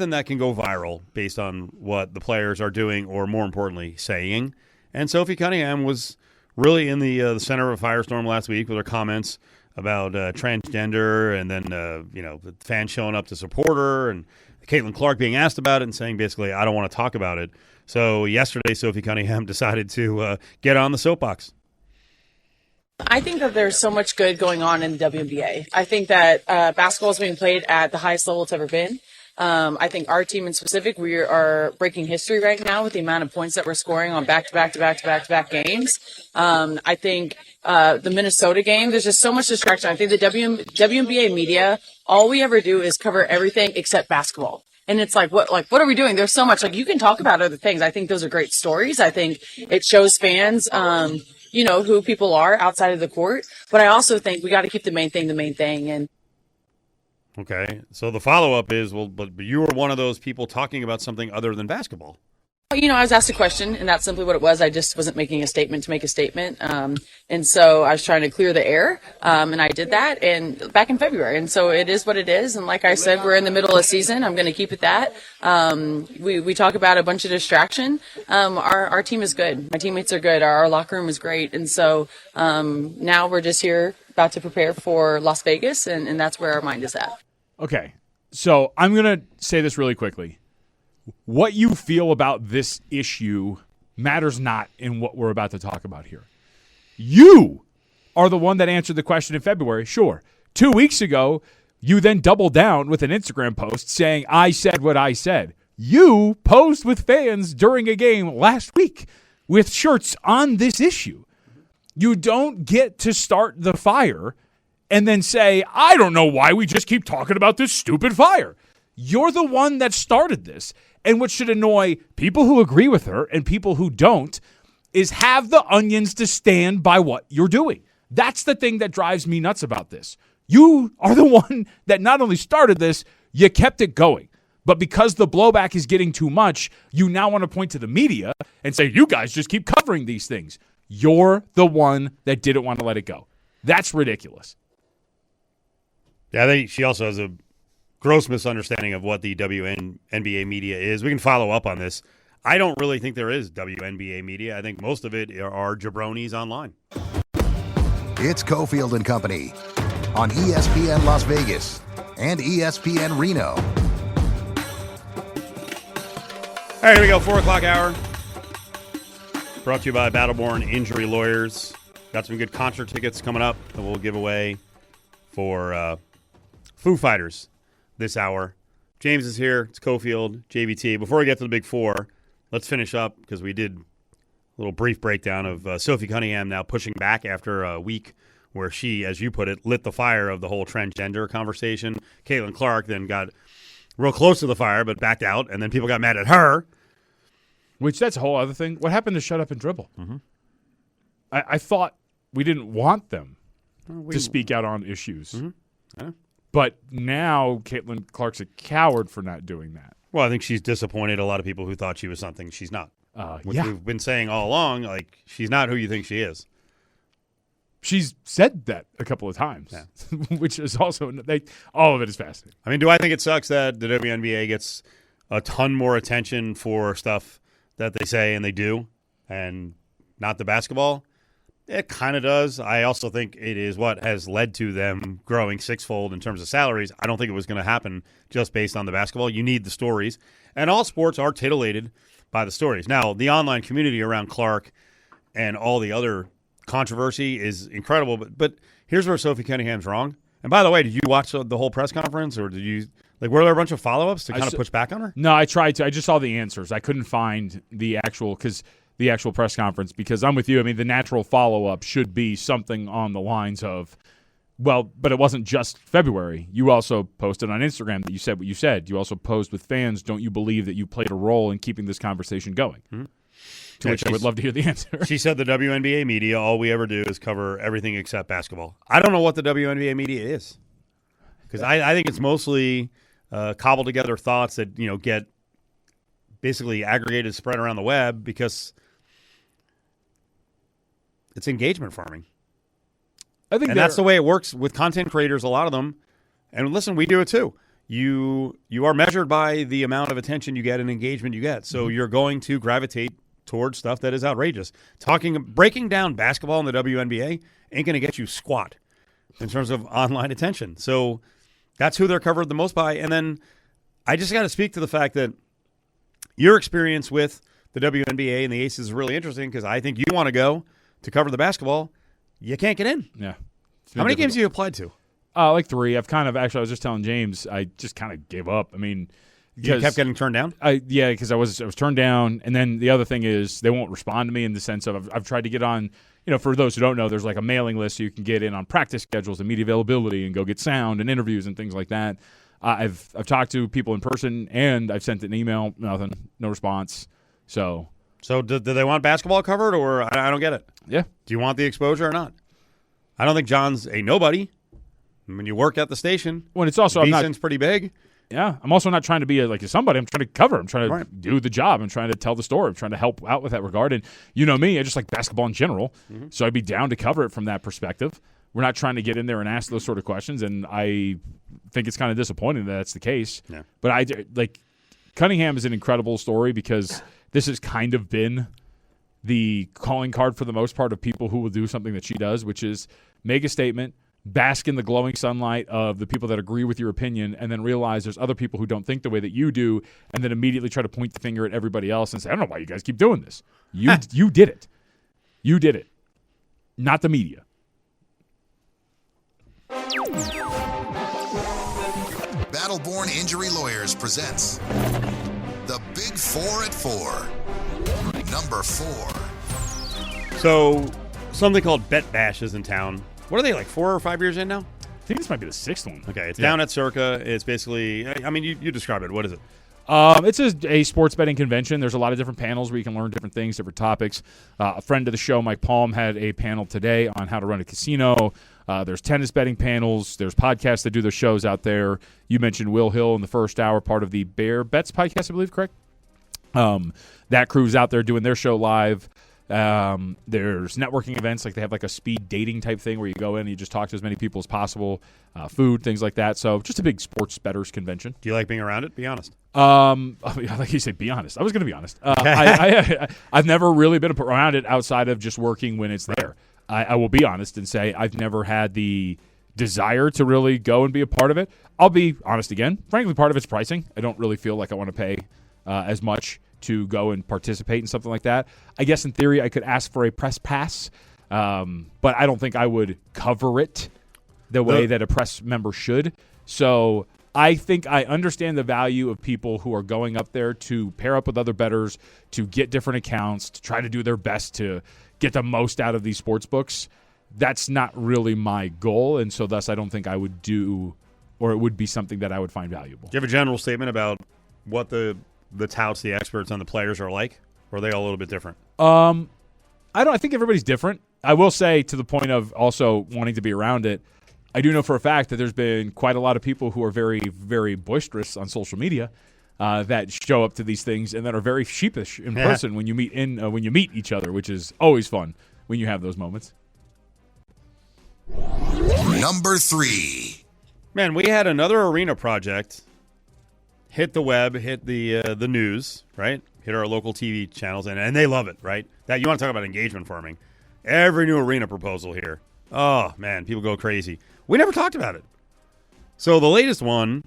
that can go viral based on what the players are doing, or more importantly, saying. And Sophie Cunningham was really in the center of a firestorm last week with her comments about transgender, and then the fans showing up to support her, and Caitlin Clark being asked about it and saying basically, I don't want to talk about it. So yesterday, Sophie Cunningham decided to get on the soapbox. I think that there's so much good going on in the WNBA. I think that basketball is being played at the highest level it's ever been. I think our team in specific, we are breaking history right now with the amount of points that we're scoring on back-to-back games. I think the Minnesota game, there's just so much distraction. I think the WNBA media, all we ever do is cover everything except basketball. And it's like, what are we doing? There's so much. Like, you can talk about other things. I think those are great stories. I think it shows fans, who people are outside of the court. But I also think we got to keep the main thing. And okay, so the follow-up is, well, but you were one of those people talking about something other than basketball. I was asked a question, and that's simply what it was. I just wasn't making a statement to make a statement. And so I was trying to clear the air, and I did that and back in February. And so it is what it is. And like I said, we're in the middle of season. I'm going to keep it that. We talk about a bunch of distraction. Our team is good. My teammates are good. Our locker room is great. And so now we're just here about to prepare for Las Vegas, and that's where our mind is at. Okay, so I'm going to say this really quickly. What you feel about this issue matters not in what we're about to talk about here. You are the one that answered the question in February, sure. 2 weeks ago, you then doubled down with an Instagram post saying, I said what I said. You posed with fans during a game last week with shirts on this issue. You don't get to start the fire and then say, I don't know why we just keep talking about this stupid fire. You're the one that started this. And what should annoy people who agree with her and people who don't is have the onions to stand by what you're doing. That's the thing that drives me nuts about this. You are the one that not only started this, you kept it going. But because the blowback is getting too much, you now want to point to the media and say, you guys just keep covering these things. You're the one that didn't want to let it go. That's ridiculous. Yeah, I think she also has a gross misunderstanding of what the WNBA media is. We can follow up on this. I don't really think there is WNBA media. I think most of it are jabronis online. It's Cofield and Company on ESPN Las Vegas and ESPN Reno. All right, here we go. 4 o'clock hour. Brought to you by Battleborn Injury Lawyers. Got some good concert tickets coming up that we'll give away for Foo Fighters this hour. James is here. It's Cofield, JVT. Before we get to the Big Four, let's finish up because we did a little brief breakdown of Sophie Cunningham now pushing back after a week where she, as you put it, lit the fire of the whole transgender conversation. Caitlin Clark then got real close to the fire but backed out, and then people got mad at her. Which, that's a whole other thing. What happened to shut up and dribble? Mm-hmm. I thought we didn't want them to speak out on issues. Mm-hmm. Yeah. But now Caitlin Clark's a coward for not doing that. Well, I think she's disappointed a lot of people who thought she was something she's not. Which we've been saying all along, like, she's not who you think she is. She's said that a couple of times, which is also all of it is fascinating. I mean, do I think it sucks that the WNBA gets a ton more attention for stuff that they say and they do and not the basketball? It kind of does. I also think it is what has led to them growing sixfold in terms of salaries. I don't think it was going to happen just based on the basketball. You need the stories. And all sports are titillated by the stories. Now, the online community around Clark and all the other controversy is incredible. But here's where Sophie Cunningham's wrong. And by the way, did you watch the whole press conference, or did you were there a bunch of follow-ups to kind of push back on her? No, I tried to. I just saw the answers. I couldn't find the actual press conference because I'm with you. I mean, the natural follow-up should be something on the lines of, well, but it wasn't just February. You also posted on Instagram that you said what you said. You also posed with fans. Don't you believe that you played a role in keeping this conversation going? Mm-hmm. To which I would love to hear the answer. She said the WNBA media, all we ever do is cover everything except basketball. I don't know what the WNBA media is, because I think it's mostly cobbled together thoughts that get basically aggregated, spread around the web, because it's engagement farming. I think that's the way it works with content creators, a lot of them. And listen, we do it too. You are measured by the amount of attention you get and engagement you get. So you're going to gravitate towards stuff that is outrageous. Breaking down basketball in the WNBA ain't going to get you squat in terms of online attention. So that's who they're covered the most by. And then I just got to speak to the fact that your experience with the WNBA and the Aces is really interesting, because I think you want to go to cover the basketball. You can't get in. Yeah. How many games have you applied to? Like 3. I was just telling James, I just kind of gave up. I mean, you kept getting turned down? Yeah, because I was turned down. And then the other thing is they won't respond to me in the sense of I've tried to get on, for those who don't know, there's like a mailing list so you can get in on practice schedules and media availability and go get sound and interviews and things like that. I've talked to people in person, and I've sent an email, nothing, no response. So do they want basketball covered, or I don't get it? Yeah. Do you want the exposure or not? I don't think John's a nobody. When you work at the station, when it's also VSiN's pretty big. Yeah, I'm also not trying to be a somebody. I'm trying to cover. I'm trying to do the job. I'm trying to tell the story. I'm trying to help out with that regard. And you know me, I just like basketball in general, so I'd be down to cover it from that perspective. We're not trying to get in there and ask those sort of questions, and I think it's kind of disappointing that that's the case. Yeah. But Cunningham is an incredible story, because this has kind of been the calling card for the most part of people who will do something that she does, which is make a statement, bask in the glowing sunlight of the people that agree with your opinion, and then realize there's other people who don't think the way that you do, and then immediately try to point the finger at everybody else and say, I don't know why you guys keep doing this. You did it. You did it. Not the media. Battleborn Injury Lawyers presents The Big 4 at 4. Number 4. So, something called Bet Bash is in town. What are they, like 4 or 5 years in now? I think this might be the 6th one. Okay, it's down at Circa. It's basically, I mean, you describe it. What is it? It's a sports betting convention. There's a lot of different panels where you can learn different things, different topics. A friend of the show, Mike Palm, had a panel today on how to run a casino. There's tennis betting panels. There's podcasts that do their shows out there. You mentioned Will Hill in the first hour, part of the Bear Bets podcast, I believe, correct? That crew's out there doing their show live. There's networking events, like they have like a speed dating type thing where you go in and you just talk to as many people as possible, food, things like that. So just a big sports bettors convention. Do you like being around it? Be honest. Like you say, be honest. I was going to be honest. I've never really been around it outside of just working when it's there. I will be honest and say I've never had the desire to really go and be a part of it. I'll be honest again. Frankly, part of it's pricing. I don't really feel like I want to pay as much to go and participate in something like that. I guess in theory I could ask for a press pass, but I don't think I would cover it the way that a press member should. So I think I understand the value of people who are going up there to pair up with other bettors, to get different accounts, to try to do their best to get the most out of these sports books. That's not really my goal, and so thus I don't think I would do, or it would be something that I would find valuable. Do you have a general statement about what the touts, the experts, and the players are like? Or are they all a little bit different? I think everybody's different. I will say, to the point of also wanting to be around it, I do know for a fact that there's been quite a lot of people who are very, very boisterous on social media that show up to these things and that are very sheepish in person when you meet each other, which is always fun when you have those moments. Number 3. Man, we had another arena project hit the web, hit the news, right? Hit our local TV channels, and they love it, right? That you want to talk about engagement farming. Every new arena proposal here. Oh, man, people go crazy. We never talked about it. So the latest one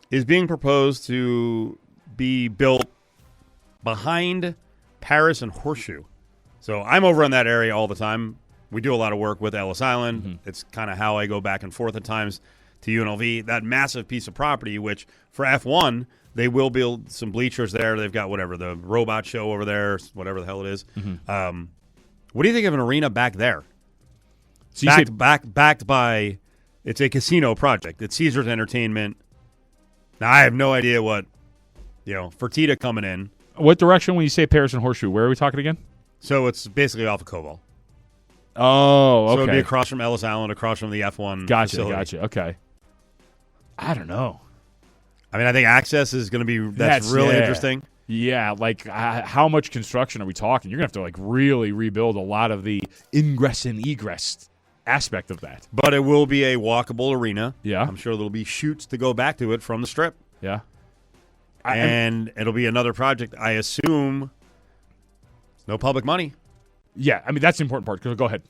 is being proposed to be built behind Paris and Horseshoe. So I'm over in that area all the time. We do a lot of work with Ellis Island. Mm-hmm. It's kind of how I go back and forth at times to UNLV. That massive piece of property, which for F1, they will build some bleachers there. They've got whatever, the robot show over there, whatever the hell it is. Mm-hmm. What do you think of an arena back there? So backed by, it's a casino project. It's Caesars Entertainment. Now, I have no idea what, Fertitta coming in. What direction when you say Paris and Horseshoe? Where are we talking again? So it's basically off of Cofield. Oh, okay. So it'd be across from Ellis Island, across from the F1 facility. Gotcha. Okay. I don't know. I mean, I think access is going to be that's really interesting. Yeah, like how much construction are we talking? You're going to have to really rebuild a lot of the ingress and egress aspect of that. But it will be a walkable arena. Yeah. I'm sure there'll be chutes to go back to it from the Strip. Yeah. And it'll be another project, I assume, no public money. Yeah, I mean, that's the important part. Go ahead.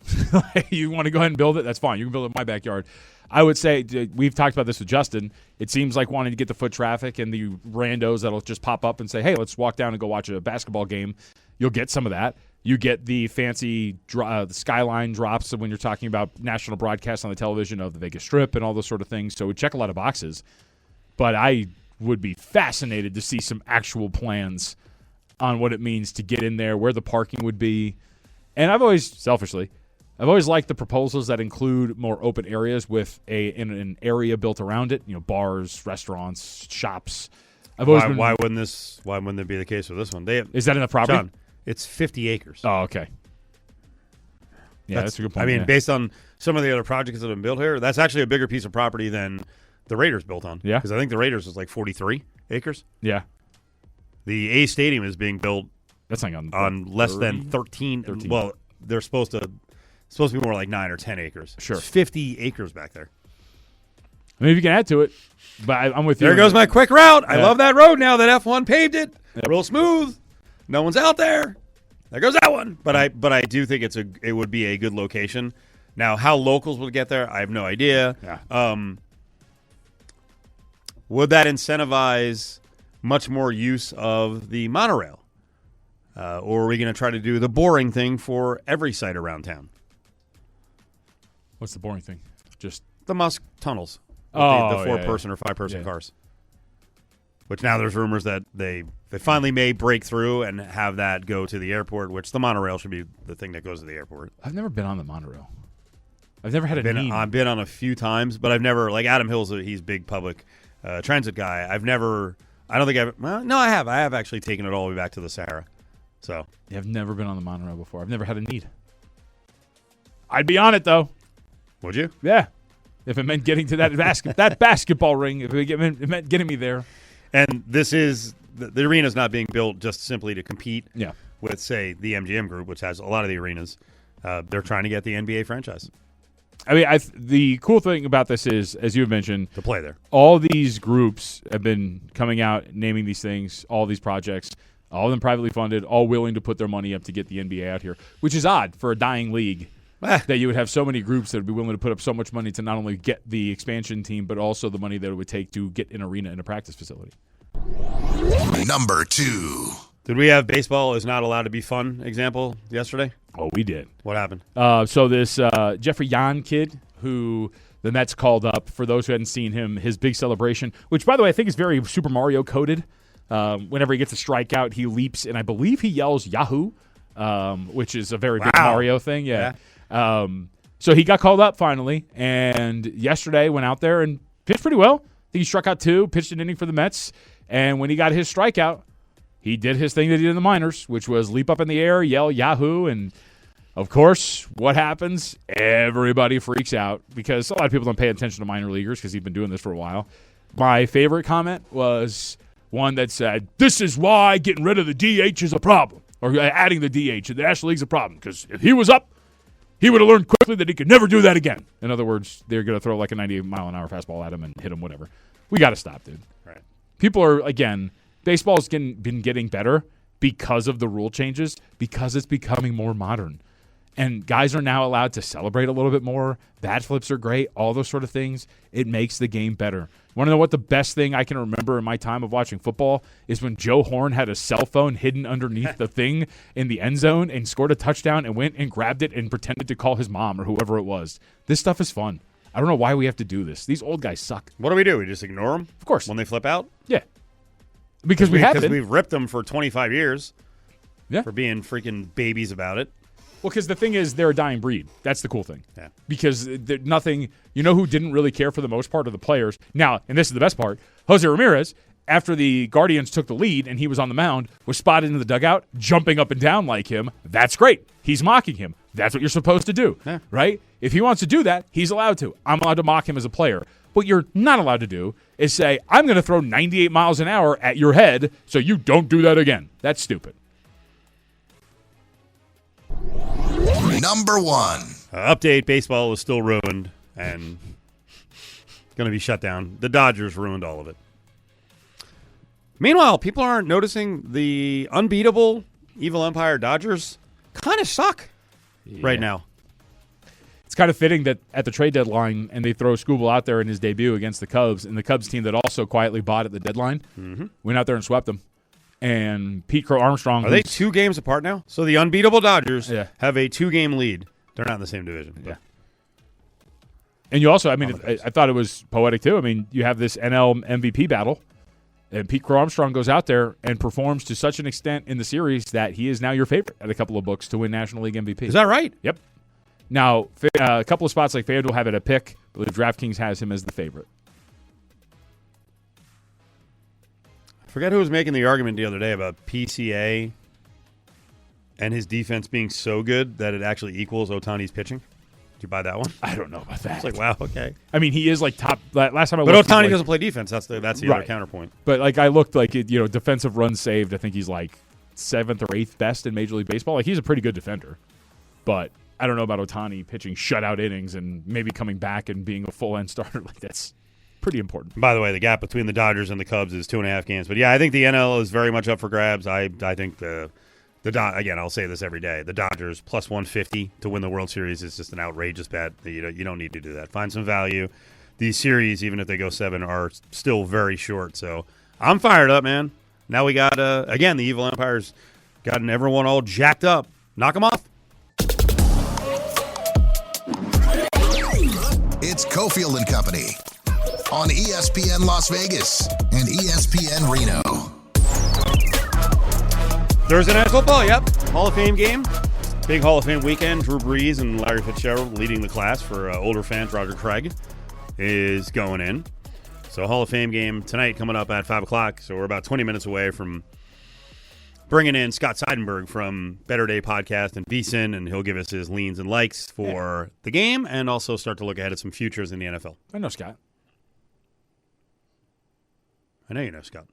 You want to go ahead and build it? That's fine. You can build it in my backyard. I would say, we've talked about this with Justin, it seems like wanting to get the foot traffic and the randos that'll just pop up and say, hey, let's walk down and go watch a basketball game. You'll get some of that. You get the fancy the skyline drops when you're talking about national broadcasts on the television of the Vegas Strip and all those sort of things. So we check a lot of boxes. But I would be fascinated to see some actual plans on what it means to get in there, where the parking would be. And I've always liked the proposals that include more open areas with an area built around it. Bars, restaurants, shops. Why wouldn't it be the case with this one? Is that enough property? John, it's 50 acres. Oh, okay. Yeah, that's a good point. I mean, based on some of the other projects that have been built here, that's actually a bigger piece of property than the Raiders built on. Yeah, because I think the Raiders was like 43 acres. Yeah. The A Stadium is being built. That's not on less than 13. Well, they're supposed to be more like 9 or 10 acres. Sure. It's 50 acres back there. I mean, if you can add to it, but I'm with you. There goes my quick route. Yeah. I love that road now that F1 paved it. Yep. Real smooth. No one's out there. There goes that one. But I do think it would be a good location. Now, how locals would get there, I have no idea. Yeah. Would that incentivize much more use of the monorail? Or are we going to try to do the boring thing for every site around town? What's the boring thing? Just the Musk tunnels. The 4-person or 5-person cars. Which now there's rumors that they finally may break through and have that go to the airport, which the monorail should be the thing that goes to the airport. I've never been on the monorail. I've never had a need. I've been on a few times, but I've never, like Adam Hill's he's a big public transit guy. I have actually taken it all the way back to the Sahara. So I've never been on the monorail before. I've never had a need. I'd be on it, though. Would you? Yeah. If it meant getting to that basketball ring, if it meant getting me there. And this is the arena's not being built just simply to compete with, say, the MGM Group, which has a lot of the arenas. They're trying to get the NBA franchise. I mean, the cool thing about this is, as you have mentioned, to play there. All these groups have been coming out, naming these things, all these projects, all of them privately funded, all willing to put their money up to get the NBA out here, which is odd for a dying league. That you would have so many groups that would be willing to put up so much money to not only get the expansion team, but also the money that it would take to get an arena and a practice facility. Number 2. Did we have baseball is not allowed to be fun example yesterday? Oh, we did. What happened? So this Jeffrey Yan kid who the Mets called up, for those who hadn't seen him, his big celebration, which, by the way, I think is very Super Mario coded. Whenever he gets a strikeout, he leaps, and I believe he yells Yahoo, which is a very big Mario thing. Yeah. So he got called up finally, and yesterday went out there and pitched pretty well. I think he struck out 2, pitched an inning for the Mets, and when he got his strikeout, he did his thing that he did in the minors, which was leap up in the air, yell Yahoo, and of course, what happens? Everybody freaks out because a lot of people don't pay attention to minor leaguers because he's been doing this for a while. My favorite comment was one that said, "This is why getting rid of the DH is a problem, or adding the DH in the National League is a problem, because if he was up, he would have learned quickly that he could never do that again." In other words, they're going to throw like a 98-mile-an-hour fastball at him and hit him, whatever. We got to stop, dude. Right. People are, again, baseball's been getting better because of the rule changes, because it's becoming more modern. And guys are now allowed to celebrate a little bit more. Bat flips are great, all those sort of things. It makes the game better. Want to know what the best thing I can remember in my time of watching football is when Joe Horn had a cell phone hidden underneath the thing in the end zone and scored a touchdown and went and grabbed it and pretended to call his mom or whoever it was. This stuff is fun. I don't know why we have to do this. These old guys suck. What do? We just ignore them? Of course. When they flip out? Yeah. Because we've ripped them for 25 years. Yeah. For being freaking babies about it. Well, because the thing is, they're a dying breed. That's the cool thing. Yeah. Because nothing, you know who didn't really care for the most part of the players? Now, and this is the best part, Jose Ramirez, after the Guardians took the lead and he was on the mound, was spotted in the dugout, jumping up and down like him. That's great. He's mocking him. That's what you're supposed to do, right? If he wants to do that, he's allowed to. I'm allowed to mock him as a player. What you're not allowed to do is say, I'm going to throw 98 miles an hour at your head so you don't do that again. That's stupid. Number 1. Update, baseball is still ruined and going to be shut down. The Dodgers ruined all of it. Meanwhile, people aren't noticing the unbeatable Evil Empire Dodgers kind of suck right now. It's kind of fitting that at the trade deadline and they throw Skubal out there in his debut against the Cubs, and the Cubs team that also quietly bought at the deadline went out there and swept them. And Pete Crow Armstrong. Are they 2 games apart now? So the unbeatable Dodgers have a 2-game lead. They're not in the same division. Yeah. And you also, I mean, I thought it was poetic too. I mean, you have this NL MVP battle, and Pete Crow Armstrong goes out there and performs to such an extent in the series that he is now your favorite at a couple of books to win National League MVP. Is that right? Yep. Now, a couple of spots like FanDuel have it a pick. I believe DraftKings has him as the favorite. I forget who was making the argument the other day about PCA and his defense being so good that it actually equals Ohtani's pitching. Did you buy that one? I don't know about that. It's like, wow, okay. I mean, he is like top. Last time I but looked, Ohtani doesn't play defense. That's the other counterpoint. But like I looked, like defensive runs saved. I think he's like 7th or 8th best in Major League Baseball. Like he's a pretty good defender. But I don't know about Ohtani pitching shutout innings and maybe coming back and being a full end starter. Like that's pretty important. By the way, the gap between the Dodgers and the Cubs is 2.5 games. But yeah, I think the NL is very much up for grabs. I think again, I'll say this every day. The Dodgers plus 150 to win the World Series is just an outrageous bet. You don't need to do that. Find some value. These series, even if they go 7, are still very short. So I'm fired up, man. Now we got again the Evil Empire's gotten everyone all jacked up. Knock them off. It's Cofield and Company on ESPN Las Vegas and ESPN Reno. Thursday Night Football, yep. Hall of Fame game. Big Hall of Fame weekend. Drew Brees and Larry Fitzgerald leading the class for older fans. Roger Craig is going in. So Hall of Fame game tonight coming up at 5 o'clock. So we're about 20 minutes away from bringing in Scott Seidenberg from Better Day Podcast and VSiN, and he'll give us his leans and likes for the game and also start to look ahead at some futures in the NFL. I know Scott. I know you know Scott.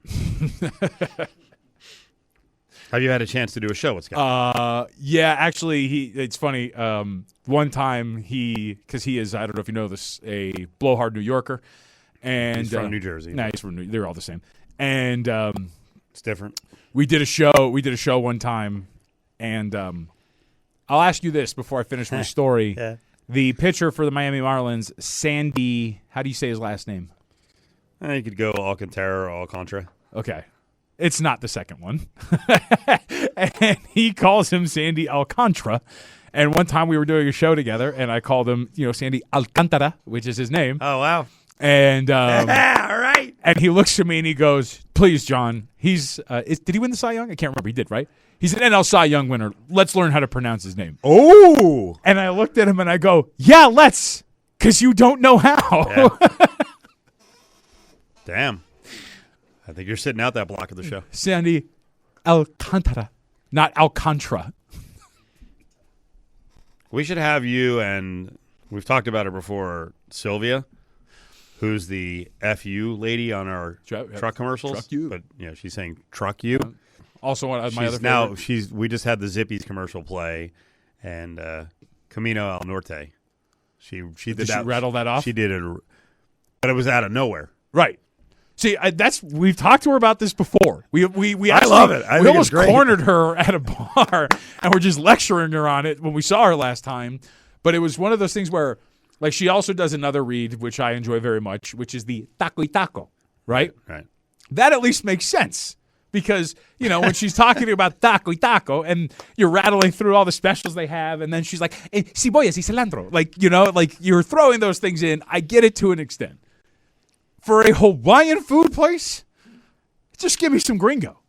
Have you had a chance to do a show with Scott? Yeah, actually, it's funny. One time because he is, I don't know if you know this, a blowhard New Yorker. And he's from New Jersey. No, he's from they're all the same. And it's different. We did a show one time, and I'll ask you this before I finish my story. Yeah. The pitcher for the Miami Marlins, Sandy, how do you say his last name? You could go Alcantara or Alcantara. Okay. It's not the second one. And he calls him Sandy Alcantara. And one time we were doing a show together, and I called him, Sandy Alcantara, which is his name. Oh, wow. And all right. And he looks at me and he goes, "Please, John, he's did he win the Cy Young? I can't remember. He did, right? He's an NL Cy Young winner. Let's learn how to pronounce his name." Oh. And I looked at him and I go, "Yeah, let's, because you don't know how." Yeah. Damn. I think you're sitting out that block of the show. Sandy Alcantara, not Alcantara. We should have you, and we've talked about her before, Sylvia, who's the FU lady on our truck commercials. Truck you. But she's saying truck you. Also, one of my other favorite. We just had the Zippies commercial play, and Camino al Norte. She did that. She rattle that off? She did it, but it was out of nowhere. Right. See, we've talked to her about this before. We actually, I love it. I we think almost it's great. cornered her at a bar, and we're just lecturing her on it when we saw her last time. But it was one of those things where, like, she also does another read, which I enjoy very much, which is the taco y taco, right? Right. That at least makes sense. Because, when she's talking about taco y taco and you're rattling through all the specials they have, and then she's like, cebollas y cilantro. Like you're throwing those things in. I get it to an extent. For a Hawaiian food place, just give me some gringo.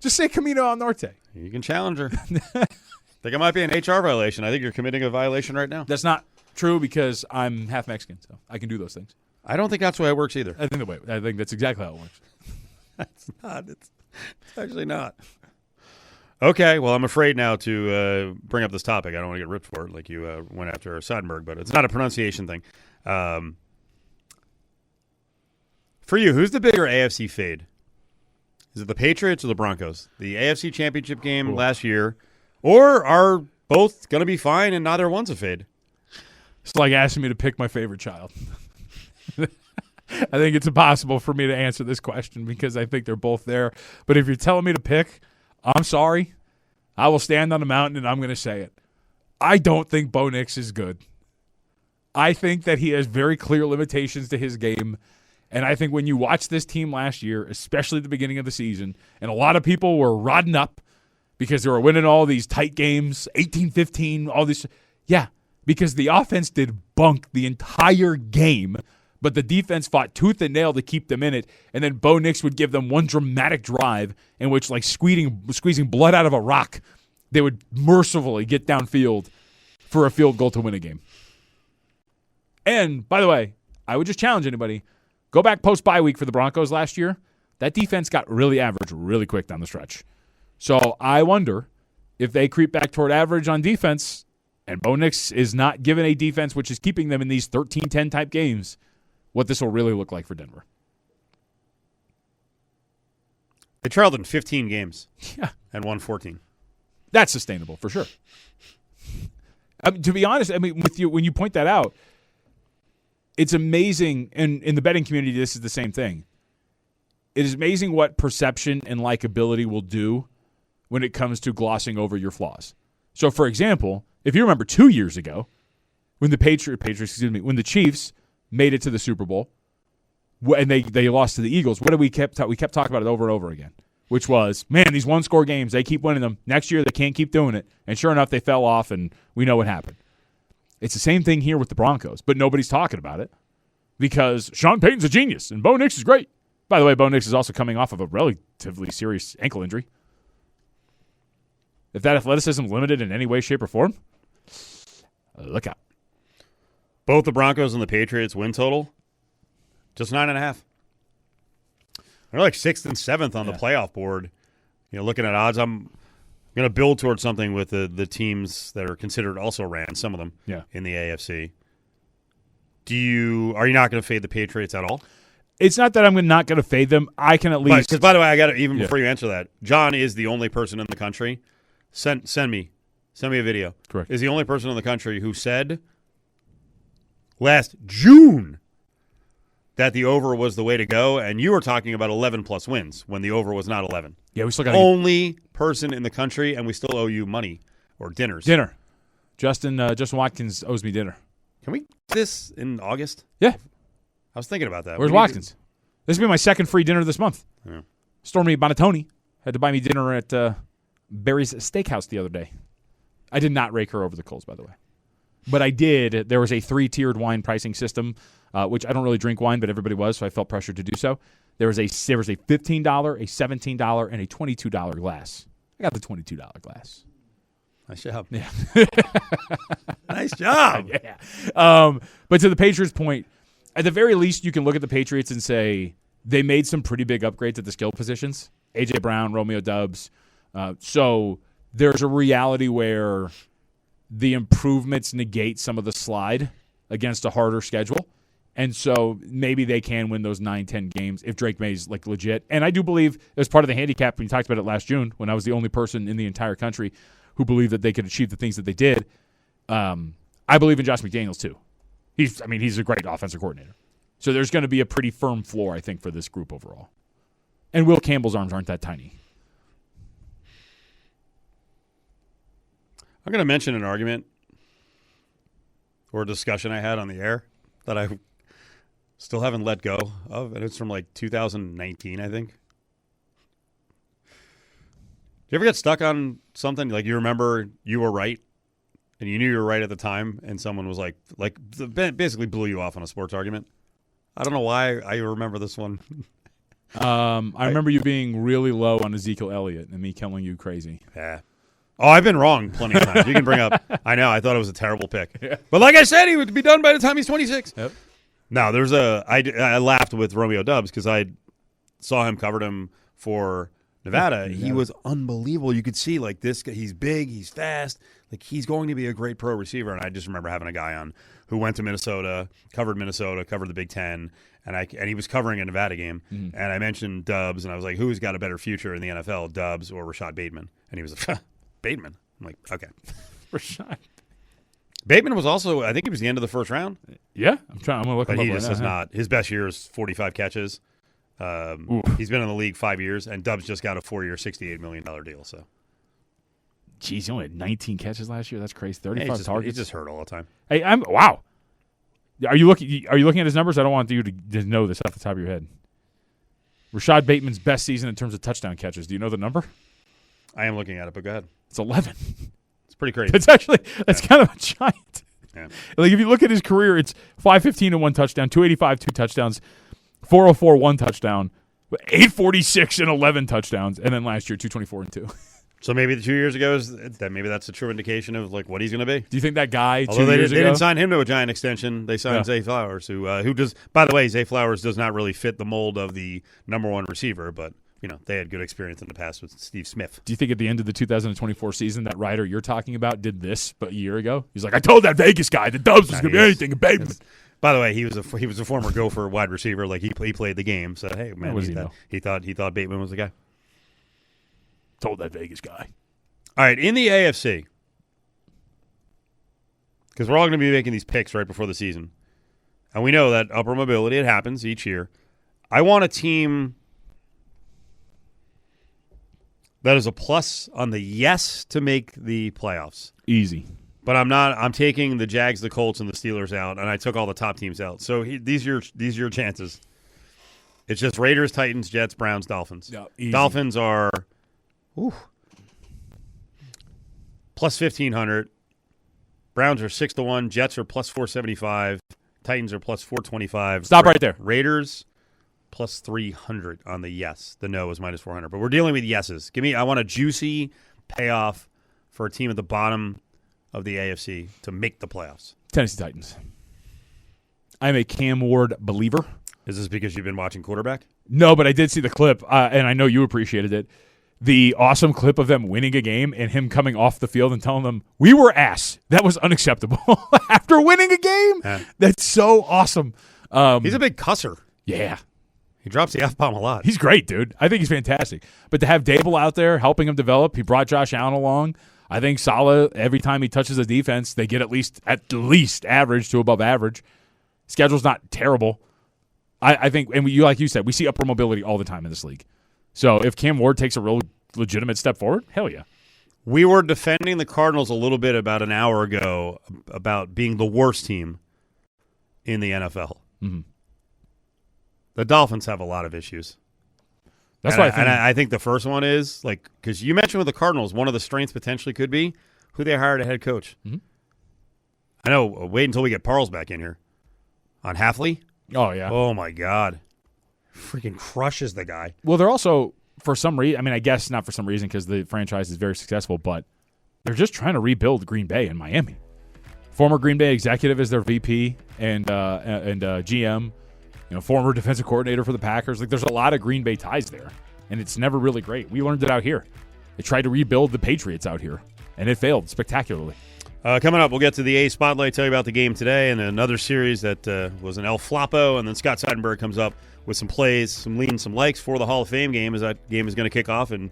Just say Camino al Norte. You can challenge her. Think it might be an HR violation. I think you're committing a violation right now. That's not true because I'm half Mexican, so I can do those things. I don't think that's the way it works either. I think that's exactly how it works. That's not. It's actually not. Okay, well, I'm afraid now to bring up this topic. I don't want to get ripped for it like you went after Seidenberg, but it's not a pronunciation thing. For you, who's the bigger AFC fade? Is it the Patriots or the Broncos? The AFC Championship game last year, or are both going to be fine and neither one's a fade? It's like asking me to pick my favorite child. I think it's impossible for me to answer this question because I think they're both there. But if you're telling me to pick, I'm sorry. I will stand on the mountain and I'm going to say it. I don't think Bo Nix is good. I think that he has very clear limitations to his game. And I think when you watch this team last year, especially at the beginning of the season, and a lot of people were rodding up because they were winning all these tight games, 18-15, all this. Yeah, because the offense did bunk the entire game, but the defense fought tooth and nail to keep them in it, and then Bo Nix would give them one dramatic drive in which, like squeezing blood out of a rock, they would mercifully get downfield for a field goal to win a game. And, by the way, I would just challenge anybody, go back post-bye week for the Broncos last year. That defense got really average really quick down the stretch. So I wonder if they creep back toward average on defense and Bo Nix is not given a defense which is keeping them in these 13-10 type games, what this will really look like for Denver. They trailed in 15 games and won 14. That's sustainable for sure. To be honest, I mean, with you when you point that out, it's amazing, and in the betting community, this is the same thing. It is amazing what perception and likability will do when it comes to glossing over your flaws. So, for example, if you remember 2 years ago, when when the Chiefs made it to the Super Bowl, and they lost to the Eagles, what did we kept talking about it over and over again, which was, man, these one-score games, they keep winning them. Next year, they can't keep doing it. And sure enough, they fell off, and we know what happened. It's the same thing here with the Broncos, but nobody's talking about it because Sean Payton's a genius, and Bo Nix is great. By the way, Bo Nix is also coming off of a relatively serious ankle injury. If that athleticism is limited in any way, shape, or form, look out. Both the Broncos and the Patriots win total, just 9.5. They're like 6th and 7th on the playoff board. Looking at odds, I'm going to build towards something with the teams that are considered also ran, some of them, in the AFC. Are you not going to fade the Patriots at all? It's not that I'm not going to fade them. I can at least. Because, by the way, I got to, even before you answer that, John is the only person in the country. Send me a video. Correct. Is the only person in the country who said last June that the over was the way to go, and you were talking about 11-plus wins when the over was not 11. Yeah, we still got only person in the country, and we still owe you money or dinners. Dinner. Justin Watkins owes me dinner. Can we do this in August? Yeah. I was thinking about that. Where's Watkins? This will be my second free dinner this month. Yeah. Stormy Bonatoni had to buy me dinner at Barry's Steakhouse the other day. I did not rake her over the coals, by the way. But I did. There was a 3-tiered wine pricing system, which I don't really drink wine, but everybody was, so I felt pressured to do so. There was a $15, a $17, and a $22 glass. I got the $22 glass. Nice job. Yeah. Nice job. Yeah. But to the Patriots' point, at the very least, you can look at the Patriots and say they made some pretty big upgrades at the skill positions. A.J. Brown, Romeo Doubs. So there's a reality where the improvements negate some of the slide against a harder schedule. And so maybe they can win those 9-10 games if Drake May's like legit. And I do believe it was part of the handicap when you talked about it last June when I was the only person in the entire country who believed that they could achieve the things that they did. I believe in Josh McDaniels too. He's a great offensive coordinator. So there's going to be a pretty firm floor, I think, for this group overall. And Will Campbell's arms aren't that tiny. I'm going to mention an argument or a discussion I had on the air that I still haven't let go of, and it's from like 2019, I think. Do you ever get stuck on something like you remember you were right and you knew you were right at the time, and someone was like basically blew you off on a sports argument? I don't know why I remember this one. I remember you being really low on Ezekiel Elliott and me killing you crazy. Yeah. Oh, I've been wrong plenty of times. You can bring up. I know. I thought it was a terrible pick, but like I said, he would be done by the time he's 26. Yep. No, there's I laughed with Romeo Doubs because I saw him, covered him for Nevada. Yeah. He was unbelievable. You could see like this guy, he's big, he's fast, like he's going to be a great pro receiver. And I just remember having a guy on who went to Minnesota, covered the Big Ten, and he was covering a Nevada game. Mm-hmm. And I mentioned Doubs, and I was like, who's got a better future in the NFL, Doubs or Rashad Bateman? And he was like, Bateman. I'm like, okay. Rashad. Bateman was also, I think he was the end of the first round. Yeah, I'm going to look him but up. He just has not. His best year is 45 catches. He's been in the league 5 years, and Doubs just got a 4-year, $68 million deal. So, jeez, he only had 19 catches last year. That's crazy. 35 targets. He's just hurt all the time. Hey, wow. Are you looking at his numbers? I don't want you to know this off the top of your head. Rashad Bateman's best season in terms of touchdown catches. Do you know the number? I am looking at it, but go ahead. It's 11. It's pretty crazy. That's kind of a giant. Yeah. Like if you look at his career, it's 515 and 1 touchdown, 285 2 touchdowns, 404 1 touchdown, 846 and 11 touchdowns, and then last year 224 and 2. So maybe 2 years ago maybe that's a true indication of like what he's going to be. Do you think that guy? Although 2 years ago, they didn't sign him to a giant extension, they signed Zay Flowers, who does. By the way, Zay Flowers does not really fit the mold of the number one receiver, but they had good experience in the past with Steve Smith. Do you think at the end of the 2024 season that writer you're talking about did this but a year ago? He's like, I told that Vegas guy that Doubs was going to be anything, Bateman. By the way, he was a former Gopher wide receiver. Like he played the game. So hey, man, he thought Bateman was the guy. Told that Vegas guy. All right, in the AFC, because we're all going to be making these picks right before the season, and we know that upper mobility, it happens each year. I want a team that is a plus on the yes to make the playoffs. Easy. But I'm not. I'm taking the Jags, the Colts, and the Steelers out, and I took all the top teams out. So these are your chances. It's just Raiders, Titans, Jets, Browns, Dolphins. Yeah, easy. Dolphins are plus 1,500. Browns are 6-1. Jets are plus 475. Titans are plus 425. Stop right there. Raiders plus 300 on the yes. The no is minus 400. But we're dealing with yeses. I want a juicy payoff for a team at the bottom of the AFC to make the playoffs. Tennessee Titans. I'm a Cam Ward believer. Is this because you've been watching quarterback? No, but I did see the clip, and I know you appreciated it. The awesome clip of them winning a game and him coming off the field and telling them, we were ass. That was unacceptable. After winning a game? Yeah. That's so awesome. He's a big cusser. Yeah. He drops the F-bomb a lot. He's great, dude. I think he's fantastic. But to have Dable out there helping him develop, he brought Josh Allen along. I think Saleh, every time he touches a defense, they get at least average to above average. Schedule's not terrible. I think, and like you said, we see upper mobility all the time in this league. So if Cam Ward takes a real legitimate step forward, hell yeah. We were defending the Cardinals a little bit about an hour ago about being the worst team in the NFL. Mm-hmm. The Dolphins have a lot of issues. That's why I think the first one is, like, because you mentioned with the Cardinals, one of the strengths potentially could be who they hired a head coach. Mm-hmm. I know, wait until we get Parles back in here. On Halfley? Oh, yeah. Oh, my God. Freaking crushes the guy. Well, they're also, for some reason, I mean, I guess not for some reason because the franchise is very successful, but they're just trying to rebuild Green Bay and Miami. Former Green Bay executive is their VP and GM. Former defensive coordinator for the Packers. Like, there's a lot of Green Bay ties there, and it's never really great. We learned it out here. They tried to rebuild the Patriots out here, and it failed spectacularly. Coming up, we'll get to the A Spotlight, tell you about the game today, and another series that was an El Flapo, and then Scott Seidenberg comes up with some plays, some leans, some likes for the Hall of Fame game, as that game is going to kick off in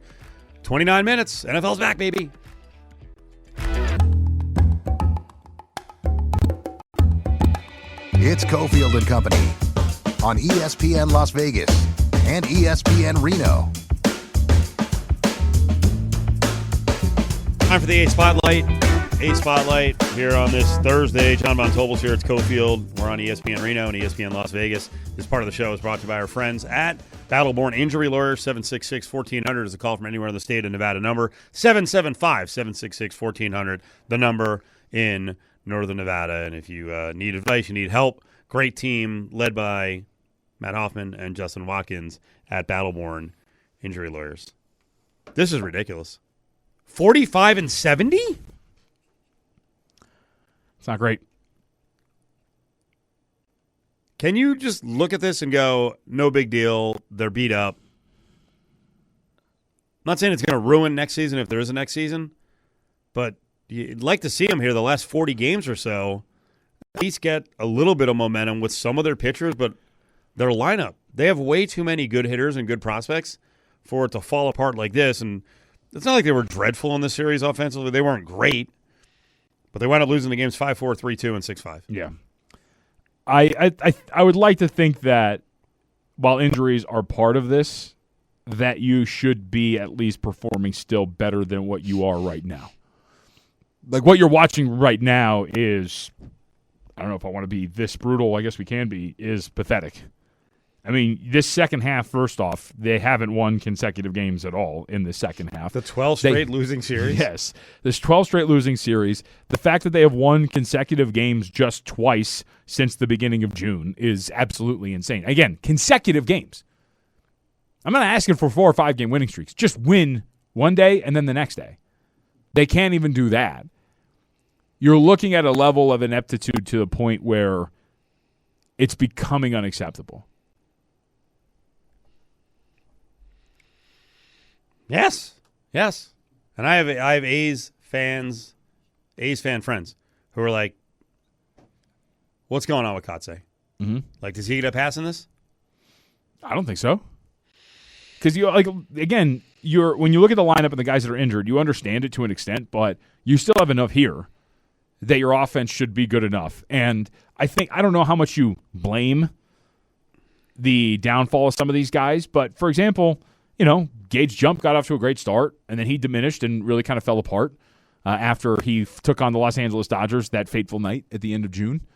29 minutes. NFL's back, baby. It's Cofield and Company on ESPN Las Vegas and ESPN Reno. Time for the A Spotlight. A Spotlight here on this Thursday. John Von Tobel's here. It's Cofield. We're on ESPN Reno and ESPN Las Vegas. This part of the show is brought to you by our friends at Battleborn Injury Lawyers. 766-1400 is a call from anywhere in the state of Nevada. Number 775-766-1400, the number in Northern Nevada. And if you need advice, you need help, great team led by Matt Hoffman and Justin Watkins at Battleborn Injury Lawyers. This is ridiculous. 45-70? It's not great. Can you just look at this and go, no big deal, they're beat up? I'm not saying it's going to ruin next season if there is a next season, but you'd like to see them here the last 40 games or so, at least get a little bit of momentum with some of their pitchers, but their lineup. They have way too many good hitters and good prospects for it to fall apart like this, and it's not like they were dreadful in this series offensively. They weren't great. But they wound up losing the games 5-4, 3-2, and 6-5. Yeah. I would like to think that while injuries are part of this, that you should be at least performing still better than what you are right now. Like what you're watching right now is, I don't know if I want to be this brutal, I guess we can be, is pathetic. I mean, this second half, first off, they haven't won consecutive games at all in the second half. The 12 straight losing series? Yes. This 12 straight losing series. The fact that they have won consecutive games just twice since the beginning of June is absolutely insane. Again, consecutive games. I'm not asking for 4 or 5 game winning streaks. Just win one day and then the next day. They can't even do that. You're looking at a level of ineptitude to the point where it's becoming unacceptable. Yes. And I have A's fan friends who are like, what's going on with Kotsay? Mm-hmm. Like, does he get a pass in this? I don't think so. Because when you look at the lineup and the guys that are injured, you understand it to an extent, but you still have enough here that your offense should be good enough. And I don't know how much you blame the downfall of some of these guys, but for example, Gage Jump got off to a great start, and then he diminished and really kind of fell apart after he took on the Los Angeles Dodgers that fateful night at the end of June.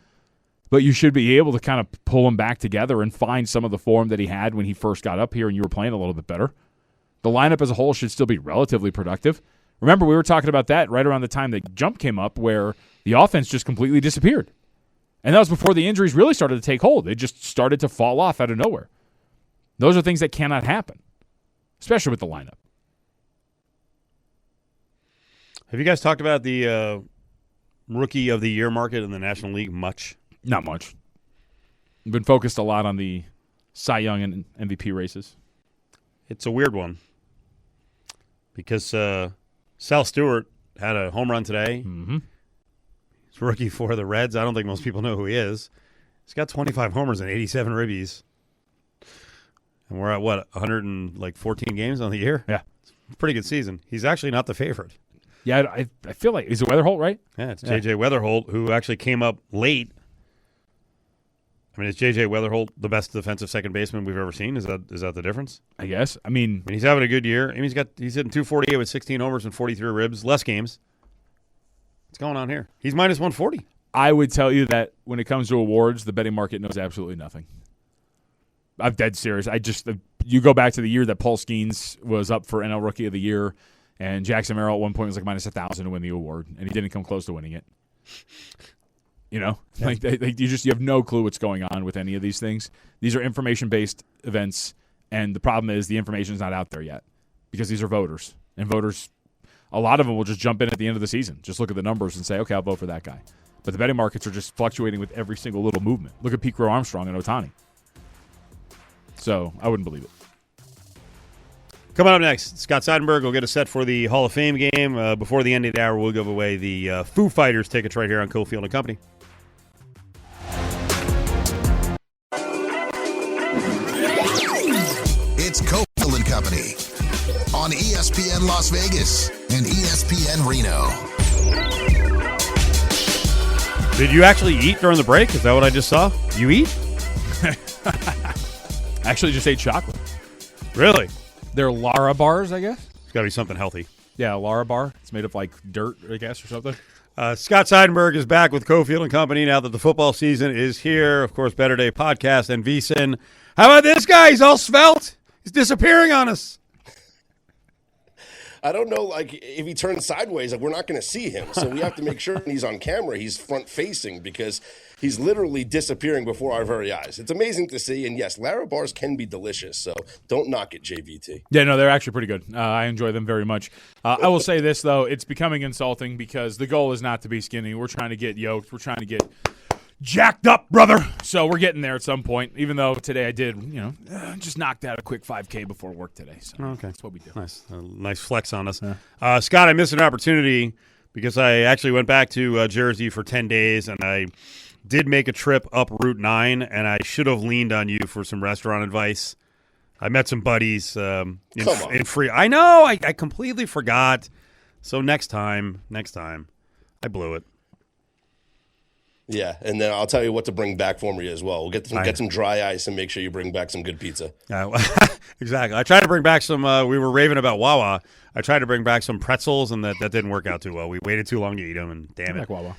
But you should be able to kind of pull him back together and find some of the form that he had when he first got up here and you were playing a little bit better. The lineup as a whole should still be relatively productive. Remember, we were talking about that right around the time that Jump came up where the offense just completely disappeared. And that was before the injuries really started to take hold. They just started to fall off out of nowhere. Those are things that cannot happen, especially with the lineup. Have you guys talked about the Rookie of the Year market in the National League much? Not much. We've been focused a lot on the Cy Young and MVP races. It's a weird one because Sal Stewart had a home run today. Mm-hmm. He's rookie for the Reds. I don't think most people know who he is. He's got 25 homers and 87 ribbies. And we're at, 114 games on the year? Yeah. It's a pretty good season. He's actually not the favorite. Yeah, I feel like, is it Weatherholt, right? Yeah, it's J.J. Weatherholt, who actually came up late. I mean, is J.J. Weatherholt the best defensive second baseman we've ever seen? Is that the difference? I guess. I mean, he's having a good year. I mean, he's hitting 248 with 16 homers and 43 ribs, less games. What's going on here? He's minus 140. I would tell you that when it comes to awards, the betting market knows absolutely nothing. I'm dead serious. You go back to the year that Paul Skeens was up for NL Rookie of the Year, and Jackson Merrill at one point was like minus 1,000 to win the award, and he didn't come close to winning it. You have no clue what's going on with any of these things. These are information-based events, and the problem is the information is not out there yet because these are voters, and voters, a lot of them will just jump in at the end of the season, just look at the numbers and say, okay, I'll vote for that guy. But the betting markets are just fluctuating with every single little movement. Look at Pete Crow Armstrong and Ohtani. So I wouldn't believe it. Coming up next, Scott Seidenberg will get us set for the Hall of Fame game. Before the end of the hour, we'll give away the Foo Fighters tickets right here on Cofield and Company. It's Cofield and Company on ESPN Las Vegas and ESPN Reno. Did you actually eat during the break? Is that what I just saw? You eat? I actually just ate chocolate. Really? They're Lara bars, I guess. It's got to be something healthy. Yeah, a Lara bar. It's made of like dirt, I guess, or something. Scott Seidenberg is back with Cofield and Company now that the football season is here. Of course, Better Day Podcast and VSiN. How about this guy? He's all svelte. He's disappearing on us. I don't know, like, if he turns sideways, like, we're not going to see him. So we have to make sure when he's on camera, he's front-facing because he's literally disappearing before our very eyes. It's amazing to see. And, yes, Lara bars can be delicious, so don't knock it, JVT. Yeah, no, they're actually pretty good. I enjoy them very much. I will say this, though. It's becoming insulting because the goal is not to be skinny. We're trying to get yoked. We're trying to get jacked up, brother. So we're getting there at some point, even though today I did, just knocked out a quick 5K before work today. So okay. That's what we do. Nice. Nice flex on us. Yeah. Scott, I missed an opportunity because I actually went back to Jersey for 10 days, and I did make a trip up Route 9, and I should have leaned on you for some restaurant advice. I met some buddies in free. I know. I completely forgot. So next time, I blew it. Yeah, and then I'll tell you what to bring back for me as well. We'll get some dry ice and make sure you bring back some good pizza. Exactly. I tried to bring back some. We were raving about Wawa. I tried to bring back some pretzels, and that didn't work out too well. We waited too long to eat them, and damn it. Like Wawa.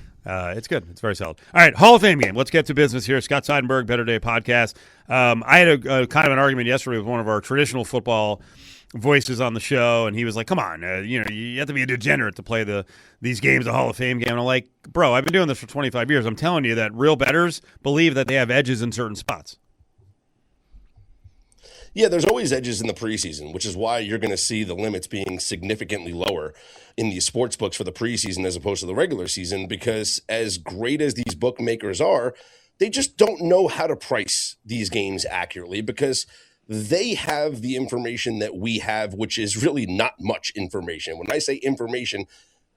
It's good. It's very solid. All right, Hall of Fame game. Let's get to business here. Scott Seidenberg, Better Day Podcast. I had a kind of an argument yesterday with one of our traditional football voices on the show, and he was like, come on, you have to be a degenerate to play these games, the Hall of Fame game. And I'm like, bro, I've been doing this for 25 years. I'm telling you that real bettors believe that they have edges in certain spots. Yeah, there's always edges in the preseason, which is why you're going to see the limits being significantly lower in these sports books for the preseason as opposed to the regular season, because as great as these bookmakers are, they just don't know how to price these games accurately because they have the information that we have, which is really not much information. When I say information,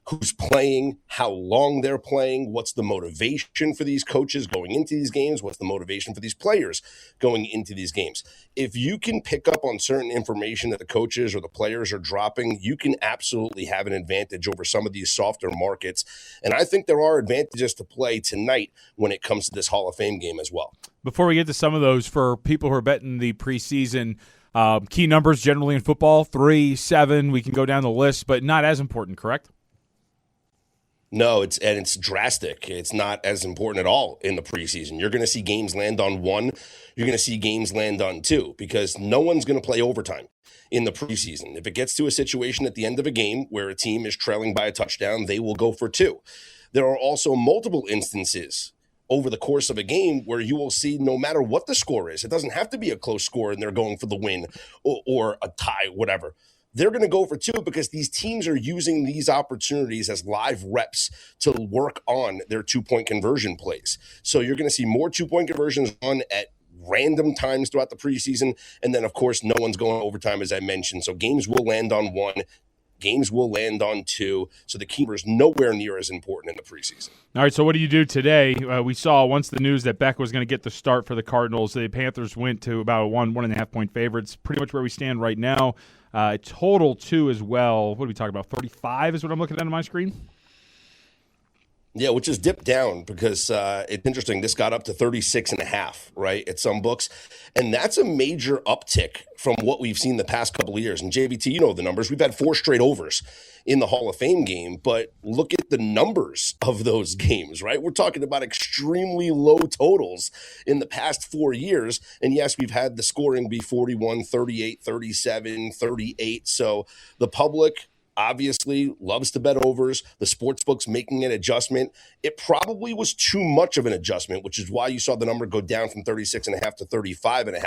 who's playing, how long they're playing, what's the motivation for these coaches going into these games, what's the motivation for these players going into these games. If you can pick up on certain information that the coaches or the players are dropping, you can absolutely have an advantage over some of these softer markets. And I think there are advantages to play tonight when it comes to this Hall of Fame game as well. Before we get to some of those, for people who are betting the preseason, key numbers generally in football, 3, 7, we can go down the list, but not as important, correct? No, it's drastic. It's not as important at all in the preseason. You're going to see games land on 1. You're going to see games land on 2 because no one's going to play overtime in the preseason. If it gets to a situation at the end of a game where a team is trailing by a touchdown, they will go for 2. There are also multiple instances over the course of a game where you will see no matter what the score is, it doesn't have to be a close score and they're going for the win or a tie, whatever. They're going to go for 2 because these teams are using these opportunities as live reps to work on their 2-point conversion plays. So you're going to see more 2-point conversions on at random times throughout the preseason. And then, of course, no one's going overtime, as I mentioned. So games will land on 1. Games will land on 2. So the keeper is nowhere near as important in the preseason. All right, so what do you do today? We saw once the news that Beck was going to get the start for the Cardinals, the Panthers went to about 1.5 point favorites, pretty much where we stand right now. Total 2 as well. What are we talking about? 35 is what I'm looking at on my screen? Yeah, which is dipped down because it's interesting. This got up to 36.5, right, at some books. And that's a major uptick from what we've seen the past couple of years. And JVT, you know the numbers. We've had 4 straight overs in the Hall of Fame game. But look at the numbers of those games, right? We're talking about extremely low totals in the past 4 years. And yes, we've had the scoring be 41, 38, 37, 38. So the public obviously loves to bet overs. The sports books making an adjustment. It probably was too much of an adjustment, which is why you saw the number go down from 36.5 to 35.5.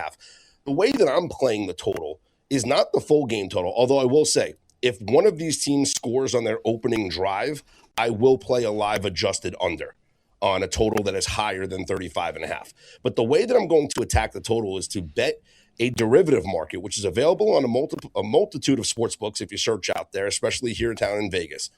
The way that I'm playing the total is not the full game total, although I will say, if one of these teams scores on their opening drive, I will play a live adjusted under on a total that is higher than 35.5. But the way that I'm going to attack the total is to bet a derivative market, which is available on a multitude of sports books if you search out there, especially here in town in Vegas.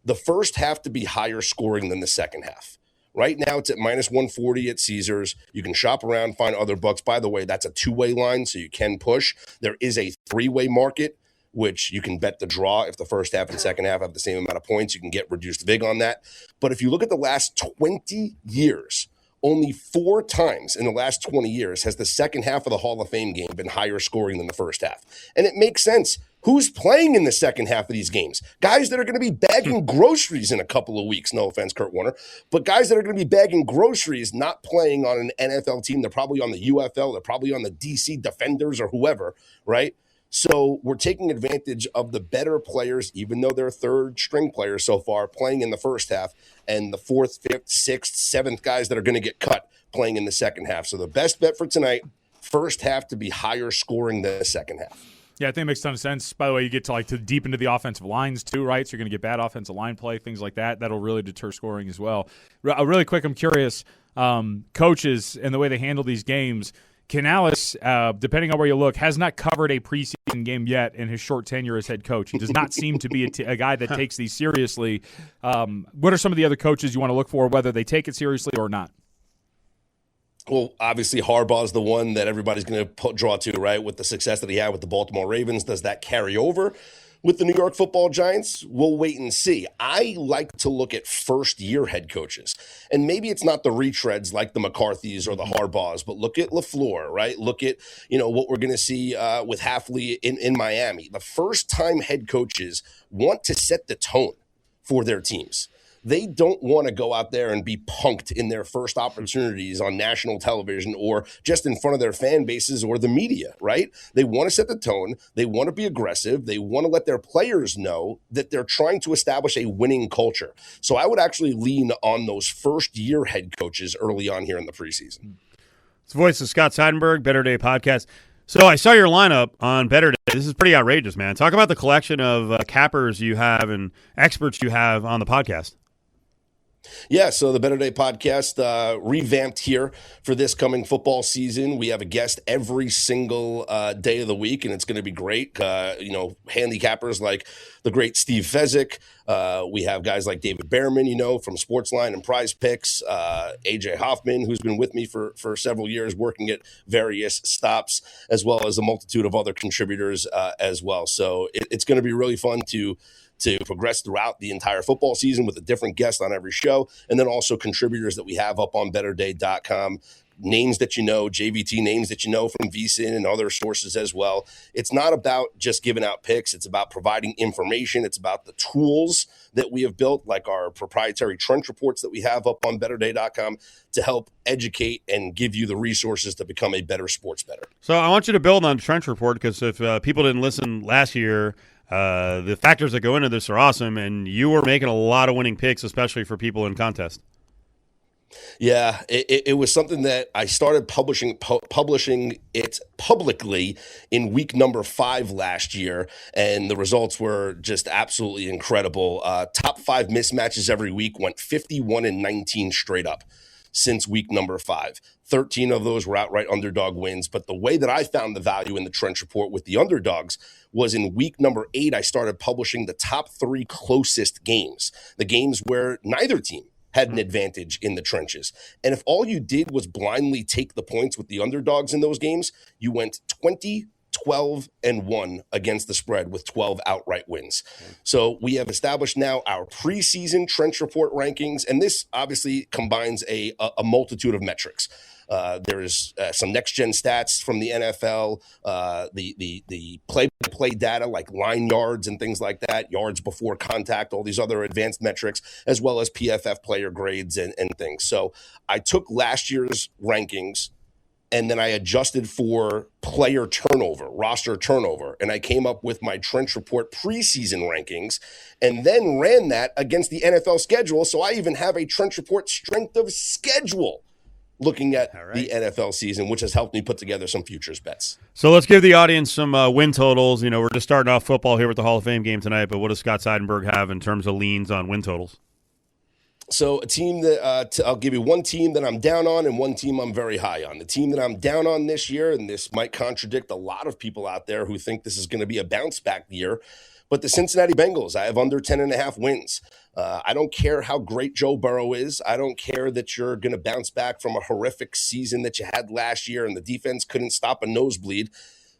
The first half to be higher scoring than the second half. Right now, it's at minus 140 at Caesars. You can shop around, find other books. By the way, that's a 2-way line, so you can push. There is a 3-way market, which you can bet the draw. If the first half and second half have the same amount of points, you can get reduced vig on that. But if you look at the last 20 years only 4 times in the last 20 years has the second half of the Hall of Fame game been higher scoring than the first half. And it makes sense. Who's playing in the second half of these games? Guys that are going to be bagging groceries in a couple of weeks. No offense, Kurt Warner. But guys that are going to be bagging groceries, not playing on an NFL team. They're probably on the UFL. They're probably on the DC Defenders or whoever, right? So we're taking advantage of the better players, even though they're third string players so far, playing in the first half, and the fourth, fifth, sixth, seventh guys that are going to get cut playing in the second half. So the best bet for tonight, first half to be higher scoring than the second half. Yeah, I think it makes a ton of sense. By the way, you get to deep into the offensive lines too, right? So you're going to get bad offensive line play, things like that. That'll really deter scoring as well. Really quick, I'm curious, coaches and the way they handle these games. Canales, depending on where you look, has not covered a preseason game yet in his short tenure as head coach. He does not seem to be a guy that takes these seriously. What are some of the other coaches you want to look for, whether they take it seriously or not? Well, obviously, Harbaugh's the one that everybody's going to draw to, right? With the success that he had with the Baltimore Ravens. Does that carry over with the New York Football Giants? We'll wait and see. I like to look at first-year head coaches. And maybe it's not the retreads like the McCarthys or the Harbaughs, but look at LaFleur, right? Look at, what we're going to see with Hafley in Miami. The first-time head coaches want to set the tone for their teams. They don't want to go out there and be punked in their first opportunities on national television or just in front of their fan bases or the media, right? They want to set the tone. They want to be aggressive. They want to let their players know that they're trying to establish a winning culture. So I would actually lean on those first-year head coaches early on here in the preseason. It's the voice of Scott Seidenberg, Better Day Podcast. So I saw your lineup on Better Day. This is pretty outrageous, man. Talk about the collection of cappers you have and experts you have on the podcast. Yeah, so the Better Day Podcast revamped here for this coming football season. We have a guest every single day of the week, and it's going to be great. Handicappers like the great Steve Fezzik. We have guys like David Behrman, from Sportsline and Prize Picks. AJ Hoffman, who's been with me for several years working at various stops, as well as a multitude of other contributors as well. So it's going to be really fun to progress throughout the entire football season with a different guest on every show, and then also contributors that we have up on betterday.com, names that JVT names that from VSiN and other sources as well. It's not about just giving out picks. It's about providing information. It's about the tools that we have built, like our proprietary trench reports that we have up on betterday.com to help educate and give you the resources to become a better sports bettor. So I want you to build on the trench report, because if people didn't listen last year, the factors that go into this are awesome, and you were making a lot of winning picks, especially for people in contest. Yeah, it was something that I started publishing it publicly in week number 5 last year, and the results were just absolutely incredible. Top 5 mismatches every week went 51-19 straight up since week number 5. 13 of those were outright underdog wins. But the way that I found the value in the trench report with the underdogs was in week number 8, I started publishing the top 3 closest games, the games where neither team had an advantage in the trenches. And if all you did was blindly take the points with the underdogs in those games, you went 20, 12, and 1 against the spread with 12 outright wins. So we have established now our preseason trench report rankings, and this obviously combines a multitude of metrics. There is some next-gen stats from the NFL, the play-by-play data like line yards and things like that, yards before contact, all these other advanced metrics, as well as PFF player grades and things. So I took last year's rankings, and then I adjusted for player turnover, roster turnover, and I came up with my trench report preseason rankings and then ran that against the NFL schedule. So I even have a trench report strength of schedule looking at the NFL season, which has helped me put together some futures bets. So let's give the audience some win totals. We're just starting off football here with the Hall of Fame game tonight, but what does Scott Seidenberg have in terms of leans on win totals? So a team that I'll give you one team that I'm down on and one team I'm very high on. The team that I'm down on this year, and this might contradict a lot of people out there who think this is going to be a bounce back year, but the Cincinnati Bengals, I have under 10.5 wins. I don't care how great Joe Burrow is. I don't care that you're going to bounce back from a horrific season that you had last year and the defense couldn't stop a nosebleed,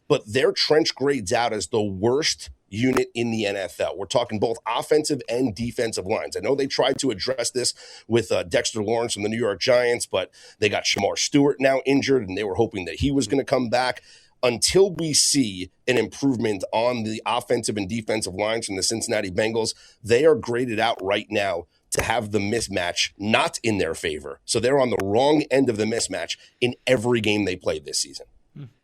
but their trench grades out as the worst unit in the NFL. We're talking both offensive and defensive lines. I know they tried to address this with Dexter Lawrence from the New York Giants, but they got Shamar Stewart now injured, and they were hoping that he was going to come back. Until we see an improvement on the offensive and defensive lines from the Cincinnati Bengals, they are graded out right now to have the mismatch not in their favor. So they're on the wrong end of the mismatch in every game they played this season.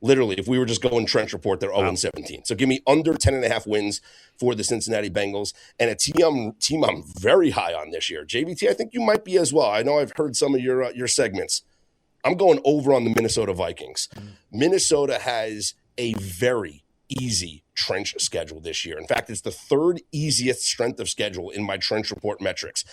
Literally, if we were just going trench report, they're 0-17. So give me under 10.5 wins for the Cincinnati Bengals, and a team I'm very high on this year. JVT, I think you might be as well. I know I've heard some of your segments. I'm going over on the Minnesota Vikings. Minnesota has a very easy trench schedule this year. In fact, it's the third easiest strength of schedule in my trench report metrics.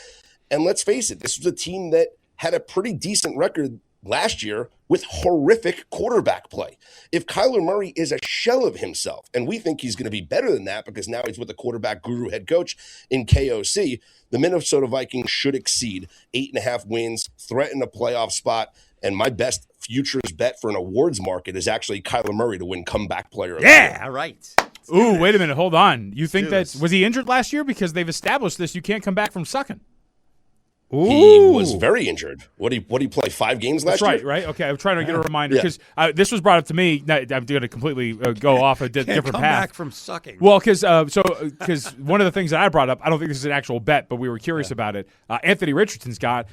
And let's face it, this was a team that had a pretty decent record last year with horrific quarterback play. If Kyler Murray is a shell of himself, and we think he's going to be better than that because now he's with a quarterback guru head coach in KOC, the Minnesota Vikings should exceed 8.5 wins, threaten a playoff spot, and my best futures bet for an awards market is actually Kyler Murray to win comeback player of the year. All right. Ooh, wait a minute. Hold on. You think was he injured last year? Because they've established this. You can't come back from sucking. Ooh. He was very injured. What did he play? 5 games last year? That's right. Okay, I'm trying to get a reminder because this was brought up to me. I'm going to completely go off a different come path. back from sucking. Well, because one of the things that I brought up, I don't think this is an actual bet, but we were curious about it. Anthony Richardson's got,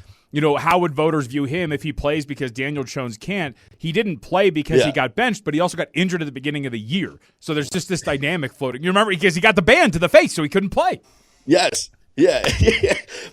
how would voters view him if he plays because Daniel Jones can't? He didn't play because he got benched, but he also got injured at the beginning of the year. So there's just this dynamic floating. You remember, because he got the ban to the face, so he couldn't play. Yes. Yeah.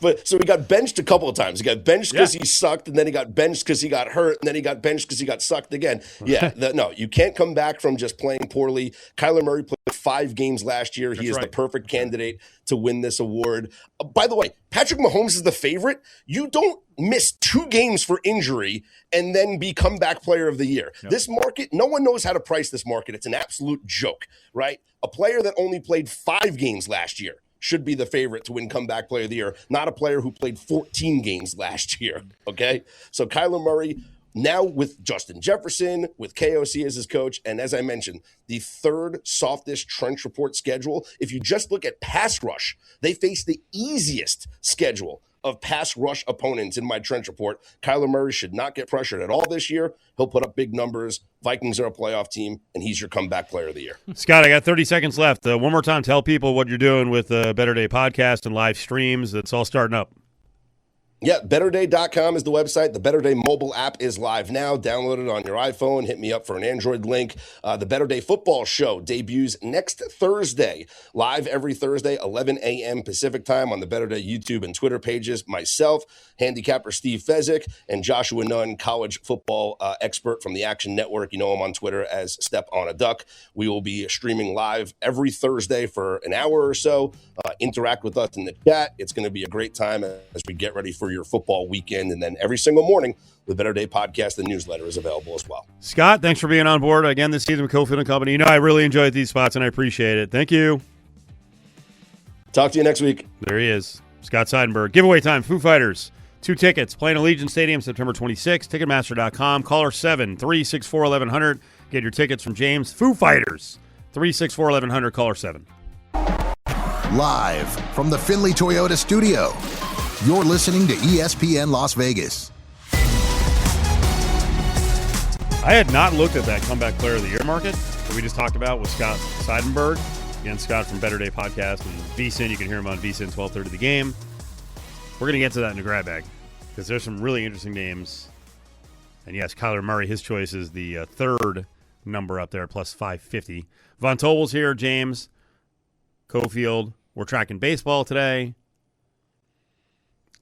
But so he got benched a couple of times. He got benched because he sucked, and then he got benched because he got hurt, and then he got benched because he got sucked again. Yeah, no, you can't come back from just playing poorly. Kyler Murray played 5 games last year. He is the perfect candidate to win this award. By the way, Patrick Mahomes is the favorite. You don't miss 2 games for injury and then be comeback player of the year. Yep. This market, no one knows how to price this market. It's an absolute joke, right? A player that only played 5 games last year should be the favorite to win comeback player of the year, not a player who played 14 games last year, okay? So Kyler Murray, now with Justin Jefferson, with KOC as his coach, and as I mentioned, the third softest trench report schedule. If you just look at pass rush, they face the easiest schedule of pass rush opponents in my trench report. Kyler Murray should not get pressured at all this year. He'll put up big numbers. Vikings are a playoff team, and he's your comeback player of the year. Scott, I got 30 seconds left. One more time, tell people what you're doing with the Better Day podcast and live streams. It's all starting up. Yeah, betterday.com is the website. The Better Day mobile app is live now. Download it on your iPhone. Hit me up for an Android link. The Better Day football show debuts next Thursday. Live every Thursday, 11 a.m. Pacific time on the Better Day YouTube and Twitter pages. Myself, handicapper Steve Fezzik, and Joshua Nunn, college football expert from the Action Network. You know him on Twitter as Step on a Duck. We will be streaming live every Thursday for an hour or so. Interact with us in the chat. It's going to be a great time as we get ready for your football weekend. And then every single morning, the Better Day podcast and newsletter is available as well. Scott, thanks for being on board again this season with Cofield and Company. I really enjoyed these spots, and I appreciate it. Thank you. Talk to you next week. There he is, Scott Seidenberg. Giveaway time, Foo Fighters. 2 tickets, playing Allegiant Stadium September 26th. Ticketmaster.com. Caller 7-364-1100. Get your tickets from James. Foo Fighters. 364-1100. Caller 7. Live from the Findlay Toyota studio, you're listening to ESPN Las Vegas. I had not looked at that comeback player of the year market that we just talked about with Scott Seidenberg. Again, Scott from Better Day Podcast and VSiN. You can hear him on VSiN 12:30 The Game. We're going to get to that in the grab bag because there's some really interesting names. And yes, Kyler Murray, his choice is the third number up there, plus 550. Von Tobel's here, James, Cofield. We're tracking baseball today.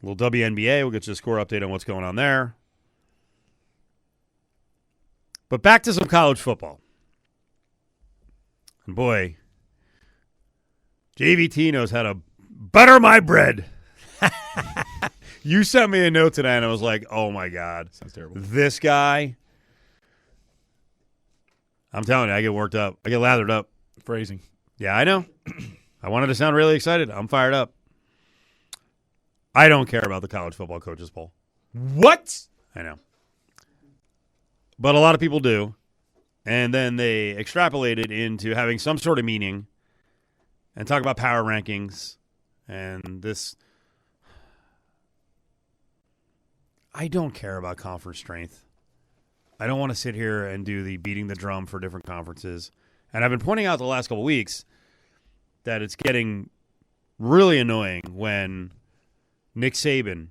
A little WNBA. We'll get you a score update on what's going on there. But back to some college football. And boy, JVT knows how to butter my bread. You sent me a note today, and I was like, oh, my God. Sounds terrible. This guy, I'm telling you, I get worked up. I get lathered up. Phrasing. Yeah, I know. I wanted to sound really excited. I'm fired up. I don't care about the college football coaches poll. What? I know. But a lot of people do. And then they extrapolate it into having some sort of meaning and talk about power rankings and this. I don't care about conference strength. I don't want to sit here and do the beating the drum for different conferences. And I've been pointing out the last couple of weeks that it's getting really annoying when Nick Saban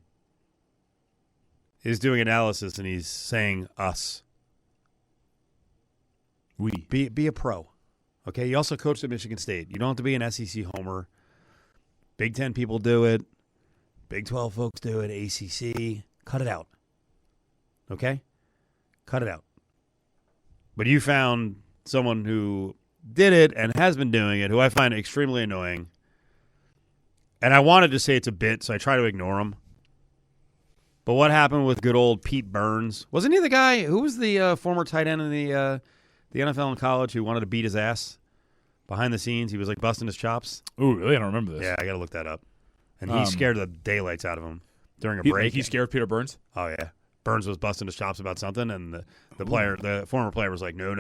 is doing analysis and he's saying us. We. Be a pro. Okay? You also coached at Michigan State. You don't have to be an SEC homer. Big Ten people do it. Big 12 folks do it. ACC. Cut it out. Okay? Cut it out. But you found someone who did it and has been doing it, who I find extremely annoying. And I wanted to say it's a bit, so I try to ignore him. But what happened with good old Pete Burns? Wasn't he the guy who was the former tight end in the NFL in college who wanted to beat his ass behind the scenes? He was like busting his chops. Ooh, really? I don't remember this. Yeah, I got to look that up. And he scared the daylights out of him during a break. He scared Peter Burns? Oh, yeah. Burns was busting his chops about something, and the former player was like, no,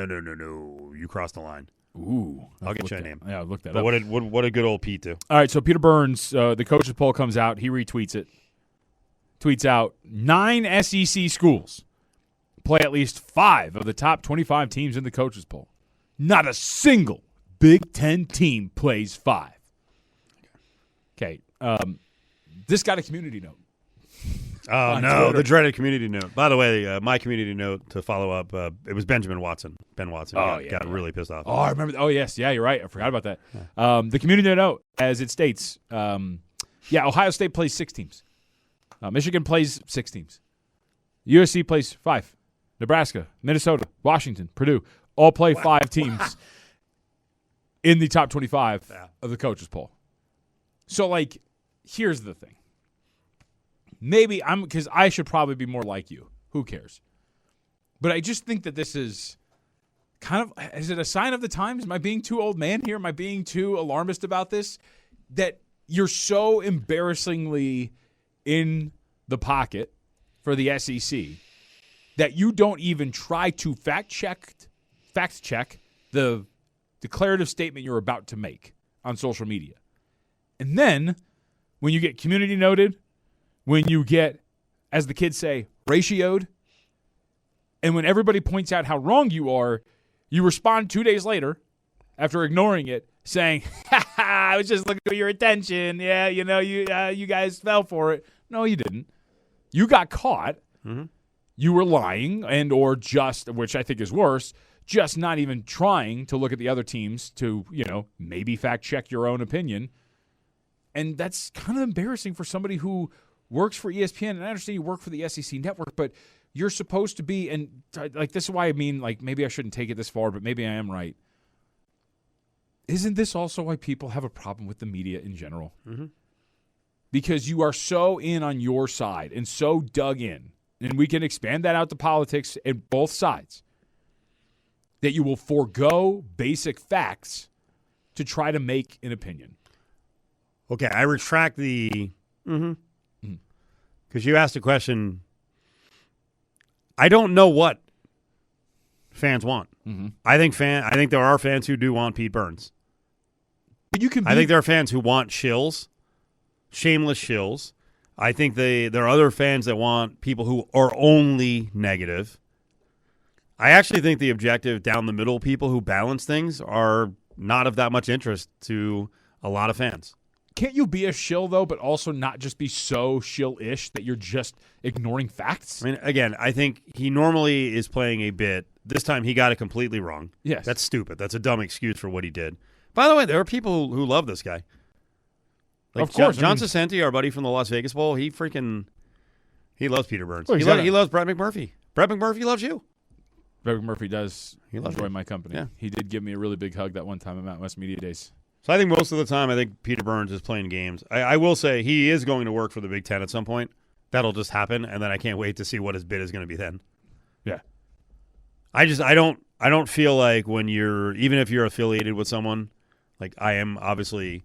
you crossed the line. Ooh. I'll get you a name. Yeah, I'll look that but up. What did good old Pete do? All right, so Peter Burns, the coaches poll comes out. He retweets it. Tweets out 9 SEC schools play at least 5 of the top 25 teams in the coaches poll. Not a single Big Ten team plays 5. Okay. This got a community note. Oh, no, Twitter. The dreaded community note. By the way, my community note to follow up, it was Ben Watson. Ben Watson got really pissed off. Oh, I remember. Oh, yes. Yeah, you're right. I forgot about that. Yeah. The community note, as it states, Ohio State plays 6 teams. Michigan plays 6 teams. USC plays 5. Nebraska, Minnesota, Washington, Purdue all play 5 teams in the top 25 of the coaches poll. So, here's the thing. Maybe because I should probably be more like you. Who cares? But I just think that this is is it a sign of the times? Am I being too old man here? Am I being too alarmist about this? That you're so embarrassingly in the pocket for the SEC that you don't even try to fact check the declarative statement you're about to make on social media. And then when you get community noted, when you get, as the kids say, ratioed, and when everybody points out how wrong you are, you respond 2 days later after ignoring it, saying, I was just looking for your attention. Yeah, you guys fell for it. No, you didn't. You got caught. Mm-hmm. You were lying or just, which I think is worse, just not even trying to look at the other teams to, maybe fact check your own opinion. And that's kind of embarrassing for somebody who works for ESPN. And I understand you work for the SEC network, but you're supposed to be, and this is why I mean, maybe I shouldn't take it this far, but maybe I am right. Isn't this also why people have a problem with the media in general? Mm-hmm. Because you are so in on your side and so dug in, and we can expand that out to politics in both sides, that you will forego basic facts to try to make an opinion. Okay, I retract the because you asked a question. I don't know what fans want. Mm-hmm. I think there are fans who do want Pete Burns. But you can. I think there are fans who want shills. Shameless shills. I think there are other fans that want people who are only negative. I actually think the objective down the middle people who balance things are not of that much interest to a lot of fans. Can't you be a shill, though, but also not just be so shill-ish that you're just ignoring facts? I mean, again, I think he normally is playing a bit. This time he got it completely wrong. Yes. That's stupid. That's a dumb excuse for what he did. By the way, there are people who love this guy. Of course. John Sesenti, our buddy from the Las Vegas Bowl, he loves Peter Burns. Well, he loves Brett McMurphy. Brett McMurphy loves you. Brett McMurphy does enjoy you. my company. Yeah. He did give me a really big hug that one time at Mountain West Media Days. So I think most of the time, I think Peter Burns is playing games. I will say he is going to work for the Big Ten at some point. That'll just happen, and then I can't wait to see what his bid is going to be then. Yeah. I don't feel like when even if you're affiliated with someone, like I am obviously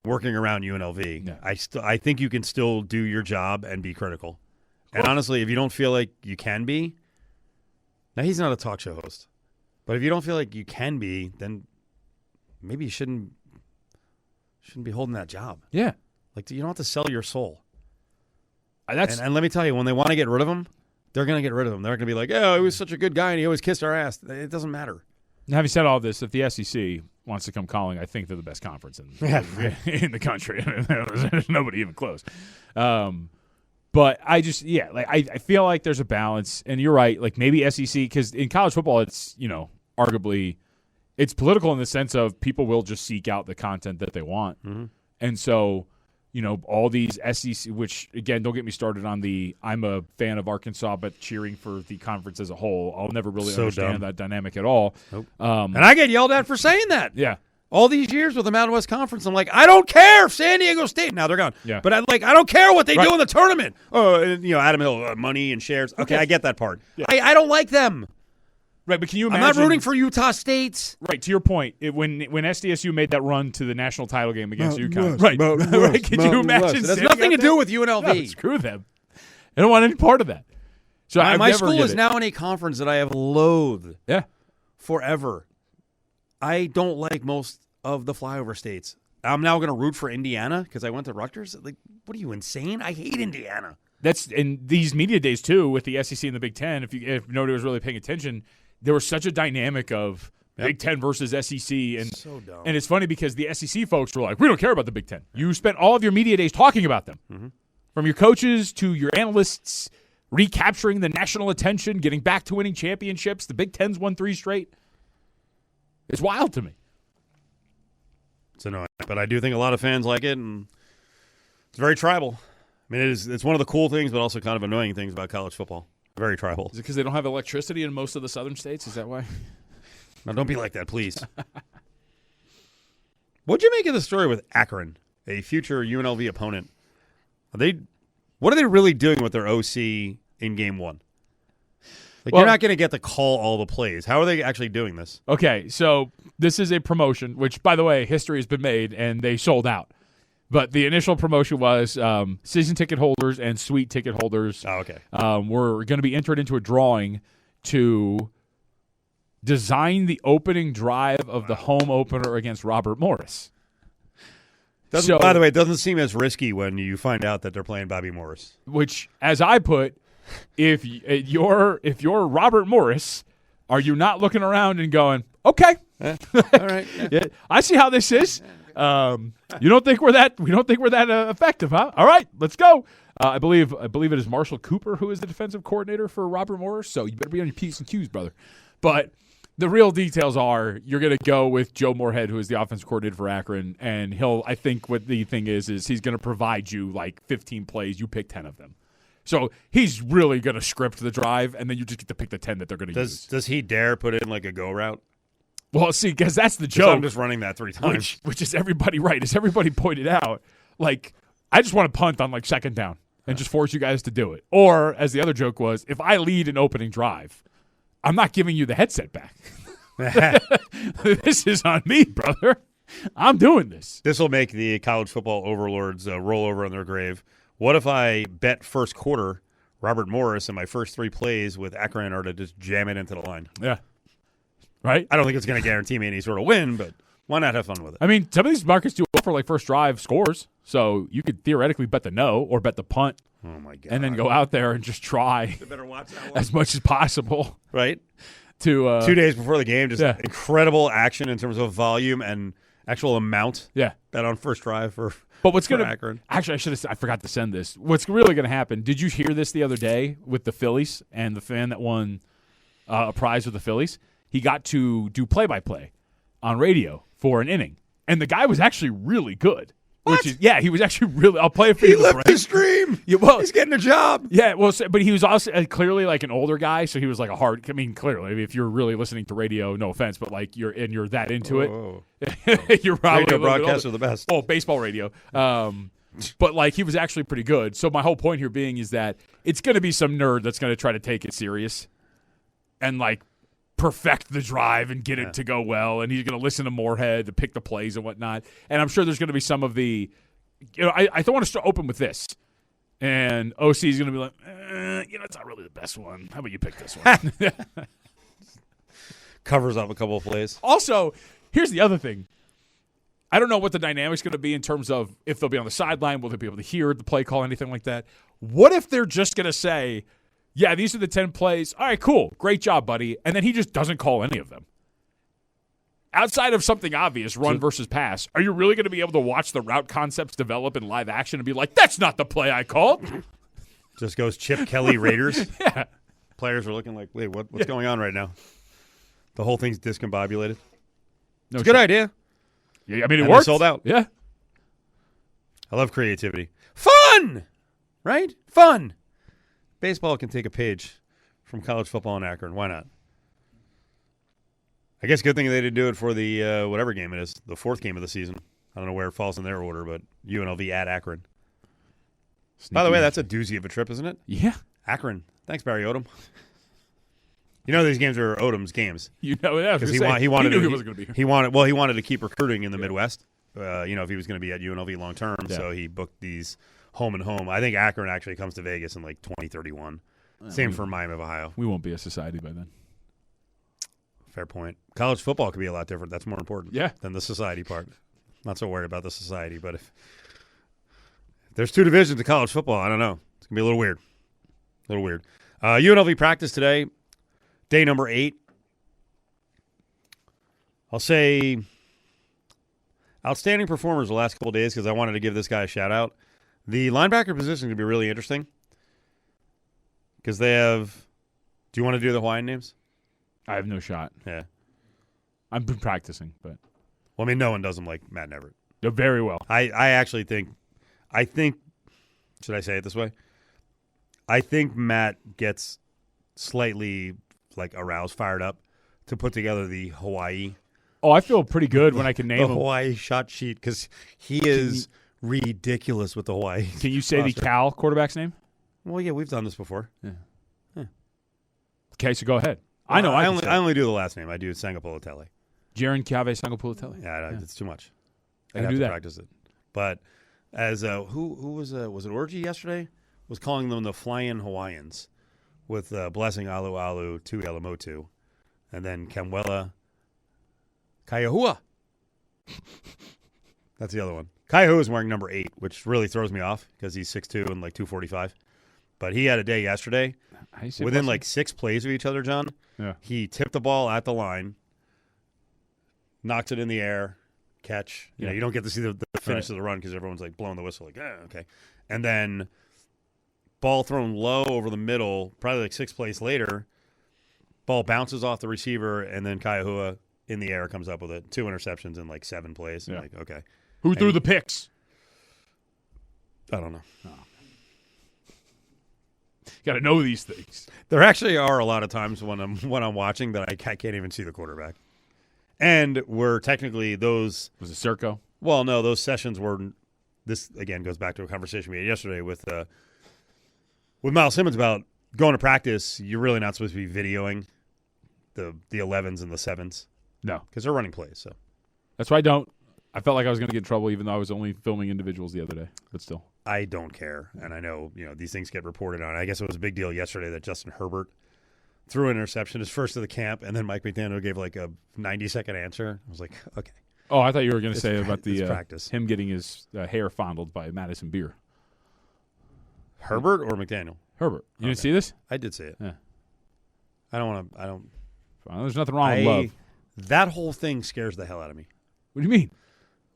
working around UNLV, yeah. I think you can still do your job and be critical. And honestly, if you don't feel like you can be, now he's not a talk show host, but if you don't feel like you can be, then maybe you shouldn't be holding that job. Yeah. Like, you don't have to sell your soul. And let me tell you, when they want to get rid of him, they're going to get rid of him. They're going to be like, oh, he was such a good guy and he always kissed our ass. It doesn't matter. having said all this, if the SEC wants to come calling, I think they're the best conference in the country. There's nobody even close. But I just, I feel like there's a balance. And you're right, like maybe SEC, because in college football, it's, arguably, it's political in the sense of people will just seek out the content that they want. Mm-hmm. And so, all these SEC, which, again, don't get me started on I'm a fan of Arkansas, but cheering for the conference as a whole. I'll never really understand that dynamic at all. Nope. And I get yelled at for saying that. Yeah. All these years with the Mountain West Conference, I'm like, I don't care if San Diego State, now they're gone. Yeah. But I don't care what they do in the tournament. Oh, and, Adam Hill, money and shares. Okay, I get that part. Yeah. I don't like them. Right, but can you imagine? I'm not rooting for Utah State. Right, to your point, when SDSU made that run to the national title game against UConn. Right. Can you imagine? It has nothing to do with UNLV. No, screw them. I don't want any part of that. So my school is now in a conference that I have loathed forever. I don't like most of the flyover states. I'm now going to root for Indiana because I went to Rutgers. Like, what are you, insane? I hate Indiana. That's in these media days, too, with the SEC and the Big Ten. If nobody was really paying attention, there was such a dynamic of Big Ten versus SEC. And, so dumb. And it's funny because the SEC folks were like, we don't care about the Big Ten. You spent all of your media days talking about them. Mm-hmm. From your coaches to your analysts, recapturing the national attention, getting back to winning championships. The Big Ten's won 3 straight. It's wild to me. It's annoying. But I do think a lot of fans like it, and it's very tribal. I mean, it's one of the cool things, but also kind of annoying things about college football. Very tribal. Is it because they don't have electricity in most of the southern states? Is that why? No, don't be like that, please. What'd you make of the story with Akron, a future UNLV opponent? What are they really doing with their OC in game 1? You're not going to get to call all the plays. How are they actually doing this? Okay, so this is a promotion, which, by the way, history has been made, and they sold out. But the initial promotion was season ticket holders and suite ticket holders. Oh, okay. Were going to be entered into a drawing to design the opening drive of the home opener against Robert Morris. By the way, it doesn't seem as risky when you find out that they're playing Bobby Morris. Which, as I put, if you're Robert Morris, are you not looking around and going, okay, all right, yeah, I see how this is. We don't think we're that effective, huh? All right, let's go. I believe it is Marshall Cooper who is the defensive coordinator for Robert Morris. So you better be on your P's and Q's, brother. But the real details are you're going to go with Joe Moorhead, who is the offensive coordinator for Akron, and I think what the thing is he's going to provide you like 15 plays. You pick 10 of them. So he's really going to script the drive, and then you just get to pick the 10 that they're going to use. Does he dare put in like a go route? Well, see, because that's the joke. I'm just running that 3 times. Which is everybody right. As everybody pointed out, like, I just want to punt on, like, second down and just force you guys to do it. Or, as the other joke was, if I lead an opening drive, I'm not giving you the headset back. This is on me, brother. I'm doing this. This will make the college football overlords roll over on their grave. What if I bet first quarter Robert Morris and my first 3 plays with Akron are to just jam it into the line? Yeah. Right? I don't think it's going to guarantee me any sort of win, but why not have fun with it? I mean, some of these markets do offer like first drive scores, so you could theoretically bet the no or bet the punt. Oh, my God. And then go out there and just try better watch that one. as much as possible. Right? To 2 days before the game, just incredible action in terms of volume and actual amount. Yeah. Bet on first drive for But what's going to Akron. Actually, I forgot to send this. What's really going to happen? Did you hear this the other day with the Phillies and the fan that won a prize with the Phillies? He got to do play-by-play on radio for an inning, and the guy was actually really good. What? He was actually really. I'll play it for you. He lived his dream. Yeah, well, he's getting a job. Yeah, well, but he was also clearly like an older guy, so he was like a hard. I mean, clearly, if you're really listening to radio, no offense, but like you're that into it, you're probably radio broadcasts are the best. Oh, baseball radio. But like he was actually pretty good. So my whole point here being is that it's going to be some nerd that's going to try to take it serious, and like perfect the drive and get it to go well, and he's going to listen to Moorhead to pick the plays and whatnot. And I'm sure there's going to be some of the, I don't want to start open with this, and OC is going to be like, it's not really the best one. How about you pick this one? Covers up a couple of plays. Also, here's the other thing. I don't know what the dynamic's going to be in terms of if they'll be on the sideline, will they be able to hear the play call, anything like that. What if they're just going to say, yeah, these are the 10 plays. All right, cool. Great job, buddy. And then he just doesn't call any of them. Outside of something obvious, run versus pass, are you really going to be able to watch the route concepts develop in live action and be like, that's not the play I called? Just goes Chip Kelly Raiders. Yeah. Players are looking like, wait, what's going on right now? The whole thing's discombobulated. No It's a good idea. Yeah, I mean, it And worked. they sold out. Yeah. I love creativity. Fun! Right? Fun. Baseball can take a page from college football in Akron. Why not? I guess good thing they didn't do it for the whatever game it is, the fourth game of the season. I don't know where it falls in their order, but UNLV at Akron. By the way, that's a doozy of a trip, isn't it? Yeah. Akron. Thanks, Barry Odom. You know these games are Odom's games. You know, yeah, Because he he wanted knew to, he wasn't going to be here. he wanted to keep recruiting in the Midwest. If he was going to be at UNLV long term, so he booked these home and home. I think Akron actually comes to Vegas in like 2031. Same for Miami of Ohio. We won't be a society by then. Fair point. College football could be a lot different. That's more important than the society part. Not so worried about the society, but if there's two divisions of college football, I don't know. It's going to be a little weird. UNLV practice today, day number 8. I'll say outstanding performers the last couple of days because I wanted to give this guy a shout-out. The linebacker position is going to be really interesting because they have – do you want to do the Hawaiian names? I have no shot. Yeah. I've been practicing, but. Well, I mean, no one does them like Matt Neverett. Very well. I actually think, should I say it this way? I think Matt gets slightly like aroused, fired up to put together the Hawaii. Oh, I feel pretty good when I can name the him. Hawaii shot sheet because he is ridiculous with the Hawaii. Can you say the Cal quarterback's name? Well, yeah, we've done this before. Yeah. Okay, so go ahead. I know. I only do the last name. I do Sangapolotele. Jaren Cave Sangapolotele. Yeah, it's too much. I I'd can have do to that. practice it. But as who was it Orgy yesterday? Was calling them the Flying Hawaiians with Blessing Alu Alu Tu Yalamotu and then Kamwela Kaiahua. That's the other one. Kaiahua is wearing number 8, which really throws me off because he's 6'2" and like 245. But he had a day yesterday. Within like 6 plays of each other, John. Yeah. He tipped the ball at the line, knocked it in the air, catch. You know, you don't get to see the finish of the run because everyone's like blowing the whistle, like, okay. And then ball thrown low over the middle, probably like 6 plays later. Ball bounces off the receiver, and then Kaiahua in the air comes up with it. 2 interceptions in like 7 plays. Yeah. Like, okay. Who threw the picks? I don't know. Oh. Got to know these things. There actually are a lot of times when I'm watching that I can't even see the quarterback. And we're technically those. Was it Circo? Well, no, those sessions were. This again goes back to a conversation we had yesterday with Miles Simmons about going to practice. You're really not supposed to be videoing the 11s and the 7s. No, because they're running plays. So that's why I don't. I felt like I was going to get in trouble, even though I was only filming individuals the other day. But still, I don't care, and I know these things get reported on. I guess it was a big deal yesterday that Justin Herbert threw an interception, his first of the camp, and then Mike McDaniel gave like a 90-second answer. I was like, okay. Oh, I thought you were going to say about the practice. Him getting his hair fondled by Madison Beer. Herbert or McDaniel? Herbert. You didn't see this? I did see it. Yeah. I don't want to. I don't. Well, there's nothing wrong with love. That whole thing scares the hell out of me. What do you mean?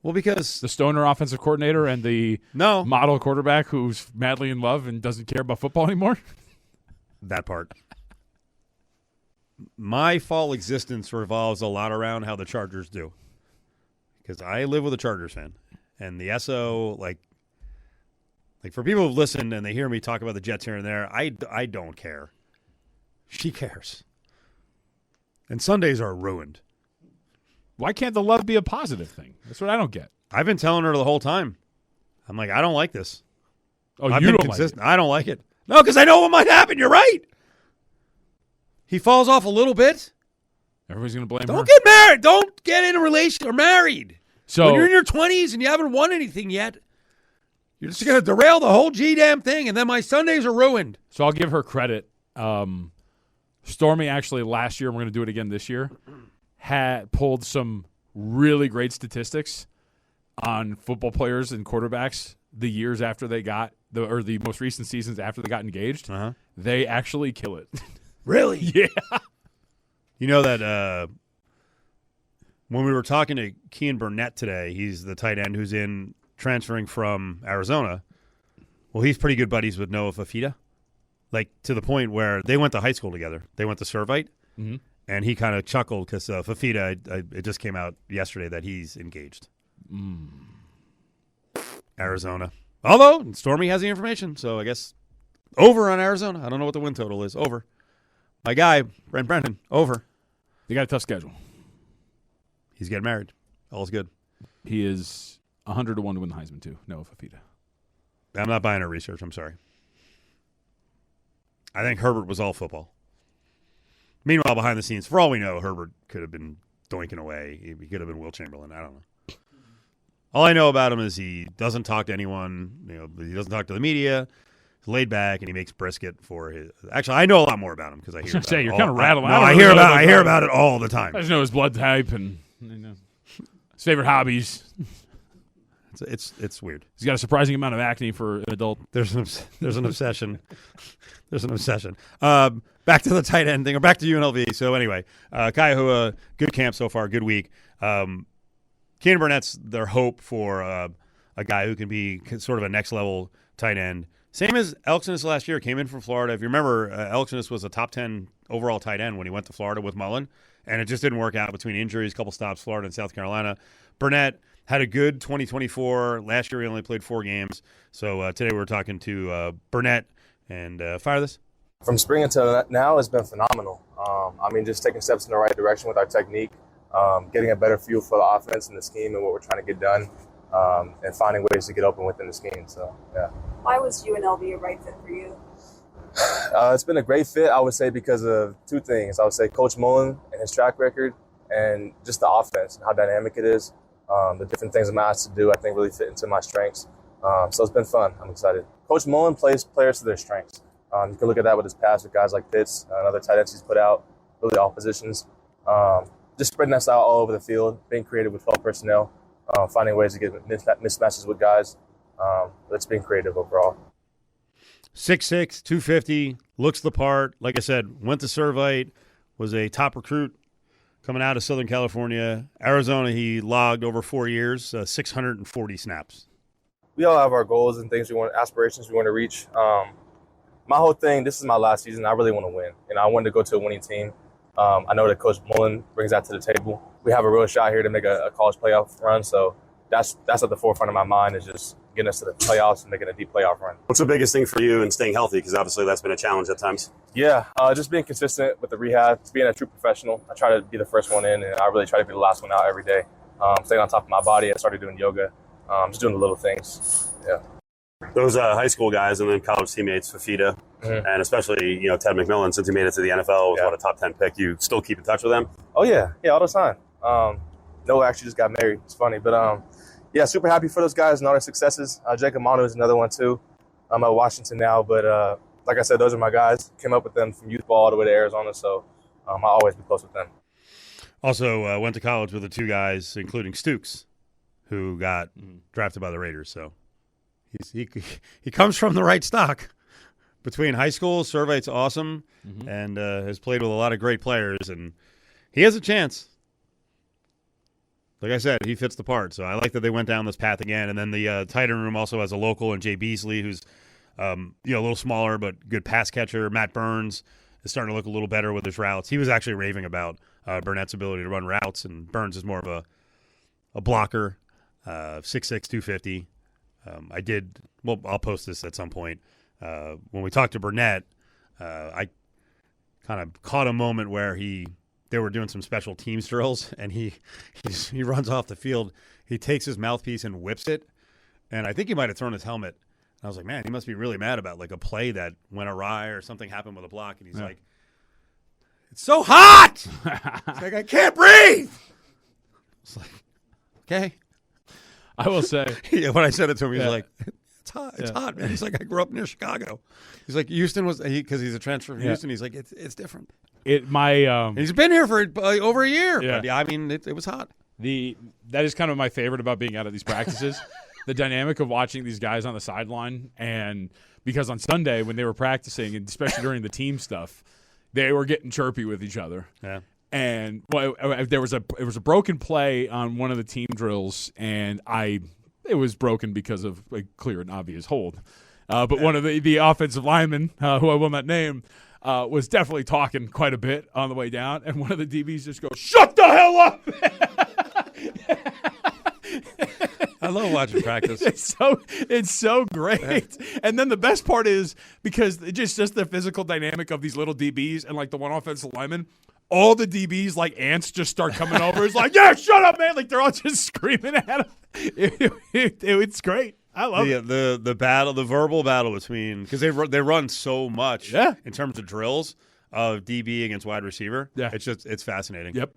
Well, because the stoner offensive coordinator and the model quarterback who's madly in love and doesn't care about football anymore? That part. My fall existence revolves a lot around how the Chargers do. Because I live with a Chargers fan. And the SO, like for people who've listened and they hear me talk about the Jets here and there, I don't care. She cares. And Sundays are ruined. Why can't the love be a positive thing? That's what I don't get. I've been telling her the whole time. I'm like, I don't like this. Oh, I've you been don't consistent. like it? I don't like it. No, because I know what might happen. You're right. He falls off a little bit. Everybody's going to blame her. Don't get married. Don't get in a relationship or married. So when you're in your 20s and you haven't won anything yet, you're just going to derail the whole G-damn thing, and then my Sundays are ruined. So I'll give her credit. Stormy actually last year, and we're going to do it again this year, had pulled some really great statistics on football players and quarterbacks the years after they got the most recent seasons after they got engaged, they actually kill it. Really? Yeah. You know that when we were talking to Kean Burnett today, he's the tight end who's transferring from Arizona. Well, he's pretty good buddies with Noah Fafita, like to the point where they went to high school together. They went to Servite, and he kind of chuckled because Fafita, it just came out yesterday that he's engaged. Arizona. Although, Stormy has the information, so I guess over on Arizona. I don't know what the win total is. Over. My guy, Brent Brennan, over. They got a tough schedule. He's getting married. All's good. He is 100 to 1 to win the Heisman, too. Noah Fafita. I'm not buying her research. I'm sorry. I think Herbert was all football. Meanwhile, behind the scenes, for all we know, Herbert could have been doinking away. He could have been Will Chamberlain. I don't know. All I know about him is he doesn't talk to anyone. He doesn't talk to the media. He's laid back, and he makes brisket for his. Actually, I know a lot more about him because I hear. About you're kind of rattling. I hear about it all the time. I just know his blood type and his favorite hobbies. It's weird. He's got a surprising amount of acne for an adult. There's an obsession. There's an obsession. Back to the tight end thing, or back to UNLV. So anyway, Kaiahua, good camp so far, good week. Keenan Burnett's their hope for a guy who can be sort of a next level tight end. Same as Elksnis last year, came in from Florida. If you remember, Elksnis was a top 10 overall tight end when he went to Florida with Mullen, and it just didn't work out between injuries, a couple stops, Florida and South Carolina. Burnett had a good 2024. Last year he only played 4 games. So today we're talking to Burnett, and fire this. From spring until now, it's been phenomenal. Just taking steps in the right direction with our technique, getting a better feel for the offense and the scheme and what we're trying to get done, and finding ways to get open within the scheme. So, yeah. Why was UNLV a right fit for you? It's been a great fit, I would say, because of 2 things. I would say Coach Mullen and his track record, and just the offense and how dynamic it is. The different things I'm asked to do, I think, really fit into my strengths. So it's been fun. I'm excited. Coach Mullen plays players to their strengths. You can look at that with his past with guys like Pitts and other tight ends he's put out, really all positions. Just spreading us out all over the field, being creative with 12 personnel, finding ways to get mismatches with guys. It's been creative overall. 6'6", 250, looks the part. Like I said, went to Servite, was a top recruit coming out of Southern California. Arizona, he logged over 4 years, 640 snaps. We all have our goals and things aspirations we want to reach. My whole thing, this is my last season. I really want to win. I wanted to go to a winning team. I know that Coach Mullen brings that to the table. We have a real shot here to make a college playoff run. So that's at the forefront of my mind, is just getting us to the playoffs and making a deep playoff run. What's the biggest thing for you in staying healthy? Because obviously that's been a challenge at times. Yeah, just being consistent with the rehab, being a true professional. I try to be the first one in, and I really try to be the last one out every day. Staying on top of my body. I started doing yoga, just doing the little things. Yeah. Those high school guys and then college teammates, Fafita, and especially Ted McMillan, since he made it to the NFL, was a top 10 pick. You still keep in touch with him? Oh yeah, all the time. Noah actually just got married. It's funny, but super happy for those guys and all their successes. Jacob Manu is another one too. I'm at Washington now, but like I said, those are my guys. Came up with them from youth ball all the way to Arizona, so I'll always be close with them. Also went to college with the 2 guys, including Stukes, who got drafted by the Raiders. So he comes from the right stock. Between high school, Servite's awesome, and has played with a lot of great players, and he has a chance. Like I said, he fits the part, so I like that they went down this path again. And then the tight end room also has a local and Jay Beasley, who's a little smaller but good pass catcher. Matt Burns is starting to look a little better with his routes. He was actually raving about Burnett's ability to run routes, and Burns is more of a blocker, 6'6", 250. I'll post this at some point. When we talked to Burnett, I kind of caught a moment where they were doing some special teams drills, and he runs off the field. He takes his mouthpiece and whips it, and I think he might have thrown his helmet. And I was like, man, he must be really mad about like a play that went awry or something happened with a block. And he's like, it's so hot! It's like, I can't breathe! It's like, okay. I will say. When I said it to him, he was like, it's hot. It's hot, man. He's like, I grew up near Chicago. He's like, Houston was, because he's a transfer from Houston. He's like, it's different. He's been here for over a year. Yeah. But I mean, it was hot. That is kind of my favorite about being out at these practices. The dynamic of watching these guys on the sideline, and because on Sunday when they were practicing, and especially during the team stuff, they were getting chirpy with each other. Yeah. And there was a broken play on one of the team drills, and it was broken because of a clear and obvious hold. But one of the offensive linemen, who I will not name, was definitely talking quite a bit on the way down, and one of the DBs just goes, "Shut the hell up!" I love watching practice. It's so great. And then the best part is because just the physical dynamic of these little DBs and like the one offensive lineman, all the DBs like ants just start coming over. It's like, yeah, shut up, man! Like they're all just screaming at him. It's great. I love it. The battle, the verbal battle between, because they run so much in terms of drills of DB against wide receiver. Yeah, it's fascinating. Yep.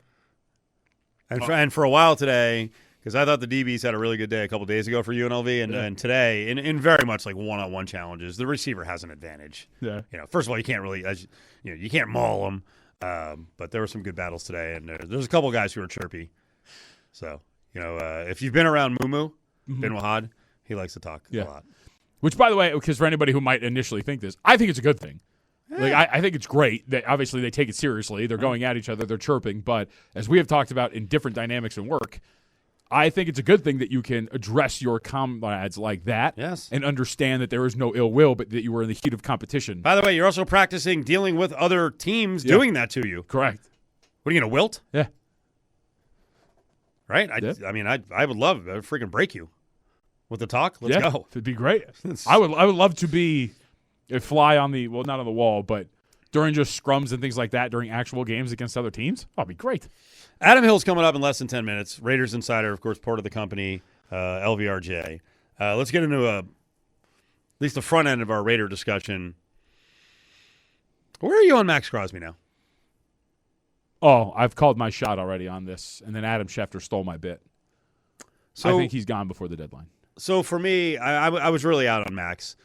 And for a while today, because I thought the DBs had a really good day a couple days ago for UNLV, and today in very much like one-on-one challenges, the receiver has an advantage. Yeah. First of all, you can't really, you can't maul them, but there were some good battles today, and there's a couple guys who were chirpy. So if you've been around Mumu bin Wahad, he likes to talk a lot. Which, by the way, because for anybody who might initially think this, I think it's a good thing. Yeah. Like I think it's great that obviously they take it seriously. They're going at each other. They're chirping. But as we have talked about in different dynamics and work, I think it's a good thing that you can address your comrades like that and understand that there is no ill will, but that you were in the heat of competition. By the way, you're also practicing dealing with other teams doing that to you. Correct. What are you going to wilt? Yeah. Right? I mean, I would love to freaking break you with the talk. Let's go. It'd be great. I would love to be a fly on the, well, not on the wall, but during just scrums and things like that during actual games against other teams. Oh, it'd be great. Adam Hill's coming up in less than 10 minutes. Raiders Insider, of course, part of the company, LVRJ. Let's get into at least the front end of our Raider discussion. Where are you on Max Crosby now? Oh, I've called my shot already on this, and then Adam Schefter stole my bit. So I think he's gone before the deadline. So for me, I was really out on Max,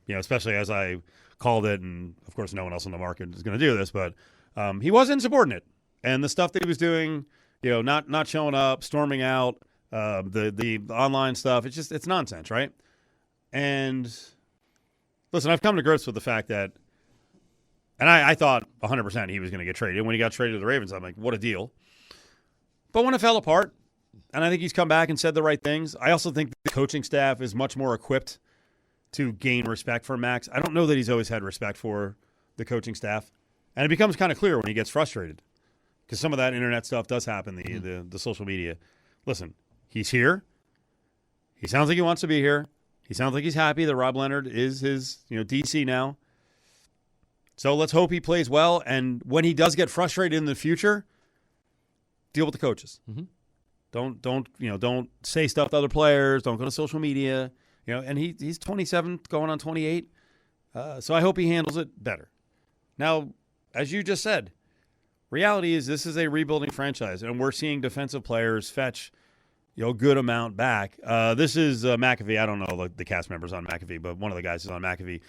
especially as I called it, and of course no one else on the market is going to do this, but he was insubordinate. And the stuff that he was doing, not showing up, storming out, the online stuff, it's nonsense, right? And listen, I've come to grips with the fact that, and I thought 100% he was going to get traded. When he got traded to the Ravens, I'm like, what a deal. But when it fell apart, and I think he's come back and said the right things, I also think the coaching staff is much more equipped to gain respect for Max. I don't know that he's always had respect for the coaching staff. And it becomes kind of clear when he gets frustrated. Because some of that internet stuff does happen, the social media. Listen, he's here. He sounds like he wants to be here. He sounds like he's happy that Rob Leonard is his DC now. So let's hope he plays well. And when he does get frustrated in the future, deal with the coaches. Mm-hmm. Don't say stuff to other players. Don't go to social media. And he's 27, going on 28. So I hope he handles it better. Now, as you just said, reality is this is a rebuilding franchise, and we're seeing defensive players fetch a good amount back. This is McAfee. I don't know the cast members on McAfee, but one of the guys is on McAfee.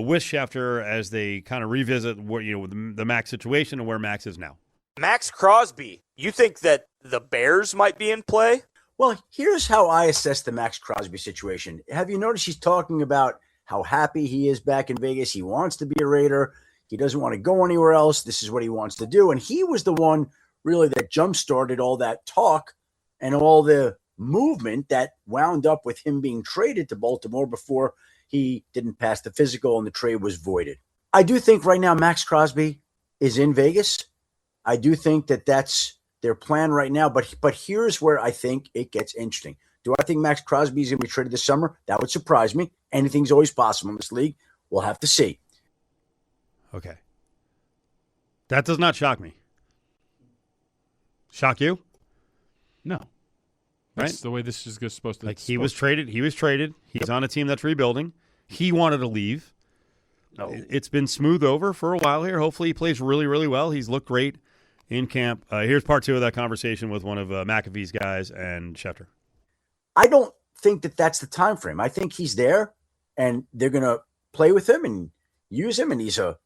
With Schefter as they kind of revisit the Max situation and where Max is now. Max Crosby, you think that the Bears might be in play? Well, here's how I assess the Max Crosby situation. Have you noticed he's talking about how happy he is back in Vegas? He wants to be a Raider. He doesn't want to go anywhere else. This is what he wants to do. And he was the one really that jump-started all that talk and all the movement that wound up with him being traded to Baltimore before he didn't pass the physical and the trade was voided. I do think right now Max Crosby is in Vegas. I do think that that's their plan right now. But here's where I think it gets interesting. Do I think Max Crosby is going to be traded this summer? That would surprise me. Anything's always possible in this league. We'll have to see. Okay. That does not shock me. Shock you? No. That's the way this is supposed to be. He was traded. He's on a team that's rebuilding. He wanted to leave. No. It's been smoothed over for a while here. Hopefully he plays really, really well. He's looked great in camp. Here's part 2 of that conversation with one of McAfee's guys and Schefter. I don't think that that's the time frame. I think he's there, and they're going to play with him and use him, and he's a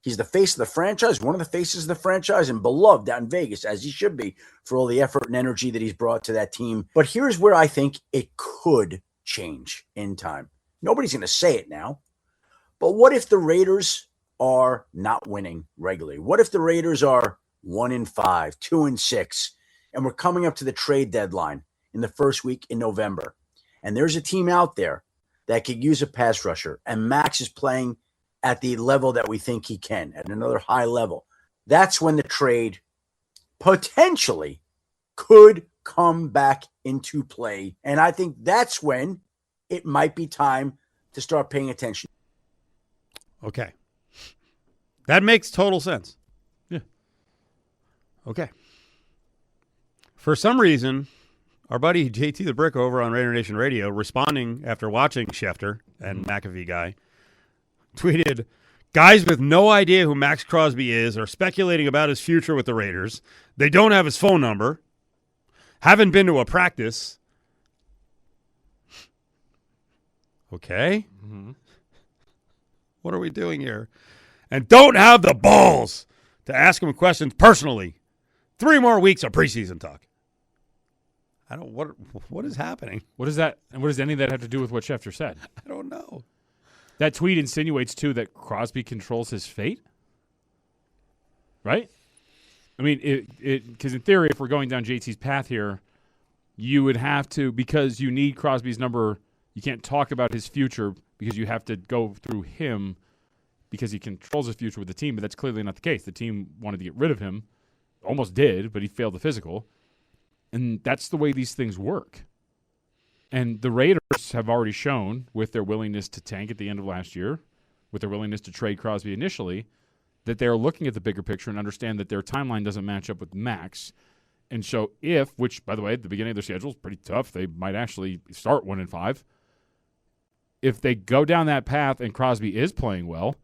He's the face of the franchise, one of the faces of the franchise, and beloved out in Vegas, as he should be, for all the effort and energy that he's brought to that team. But here's where I think it could change in time. Nobody's going to say it now. But what if the Raiders are not winning regularly? What if the Raiders are 1-5, 2-6, and we're coming up to the trade deadline in the first week in November, and there's a team out there that could use a pass rusher, and Max is playing at the level that we think he can, at another high level? That's when the trade potentially could come back into play. And I think that's when it might be time to start paying attention. Okay. That makes total sense. Yeah. Okay. For some reason, our buddy JT the Brick over on Raider Nation Radio, responding after watching Schefter and McAfee guy, tweeted, "Guys with no idea who Max Crosby is are speculating about his future with the Raiders. They don't have his phone number, haven't been to a practice." Okay. Mm-hmm. What are we doing here? And don't have the balls to ask him questions personally. 3 more weeks of preseason talk. What is happening? What is that? And what does any of that have to do with what Schefter said? I don't know. That tweet insinuates, too, that Crosby controls his fate? Right? I mean, because in theory, if we're going down JT's path here, you would have to, because you need Crosby's number, you can't talk about his future because you have to go through him because he controls his future with the team, but that's clearly not the case. The team wanted to get rid of him, almost did, but he failed the physical. And that's the way these things work. And the Raiders have already shown, with their willingness to tank at the end of last year, with their willingness to trade Crosby initially, that they're looking at the bigger picture and understand that their timeline doesn't match up with Max. And so which, by the way, at the beginning of their schedule is pretty tough. They might actually start 1-5. If they go down that path and Crosby is playing well,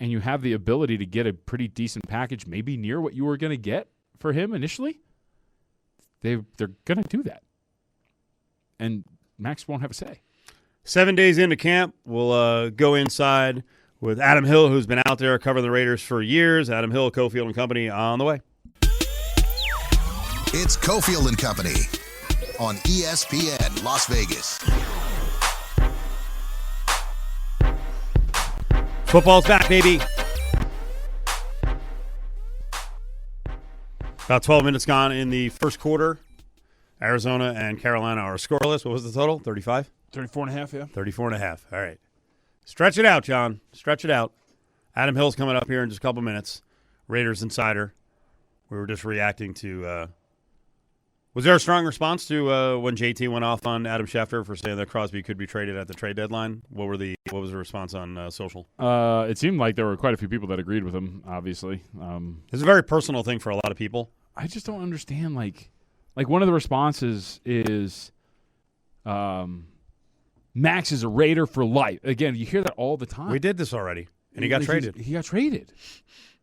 and you have the ability to get a pretty decent package, maybe near what you were going to get for him initially, they're going to do that. And Max won't have a say. 7 days into camp, we'll go inside with Adam Hill, who's been out there covering the Raiders for years. Adam Hill, Cofield and Company on the way. It's Cofield and Company on ESPN Las Vegas. Football's back, baby. About 12 minutes gone in the first quarter. Arizona and Carolina are scoreless. What was the total? 35? 34.5, yeah. 34.5. All right. Stretch it out, John. Stretch it out. Adam Hill's coming up here in just a couple minutes. Raiders Insider. We were just reacting to was there a strong response to when JT went off on Adam Schefter for saying that Crosby could be traded at the trade deadline? What was the response on social? It seemed like there were quite a few people that agreed with him, obviously. It's a very personal thing for a lot of people. I just don't understand, like one of the responses is Max is a Raider for life. Again, you hear that all the time. We did this already, and he got traded. He got traded.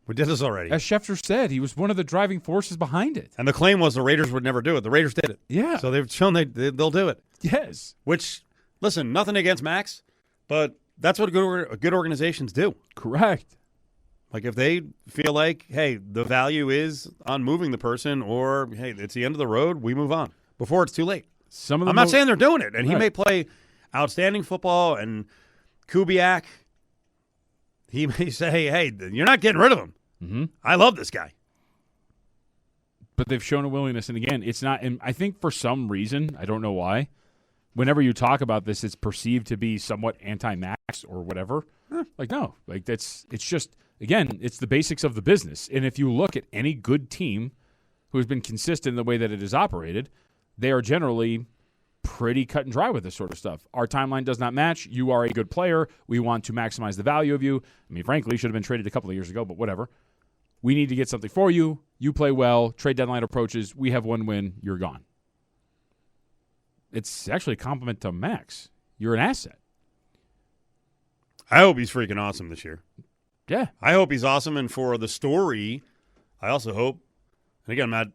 We did this already. As Schefter said, he was one of the driving forces behind it. And the claim was the Raiders would never do it. The Raiders did it. Yeah. So they've shown they'll do it. Yes. Which, listen, nothing against Max, but that's what good organizations do. Correct. Like if they feel like, hey, the value is on moving the person, or, hey, it's the end of the road, we move on before it's too late. I'm not saying they're doing it. And he may play outstanding football, and Kubiak, he may say, hey, you're not getting rid of him. Mm-hmm. I love this guy. But they've shown a willingness. And again, it's not, and I think for some reason, I don't know why, whenever you talk about this, it's perceived to be somewhat anti-Max or whatever. Like, no. Like, it's just, again, it's the basics of the business. And if you look at any good team who has been consistent in the way that it is operated, they are generally pretty cut and dry with this sort of stuff. Our timeline does not match. You are a good player. We want to maximize the value of you. I mean, frankly, you should have been traded a couple of years ago, but whatever. We need to get something for you. You play well. Trade deadline approaches. We have one win. You're gone. It's actually a compliment to Max. You're an asset. I hope he's freaking awesome this year. Yeah. I hope he's awesome. And for the story, I also hope, and again, I'm not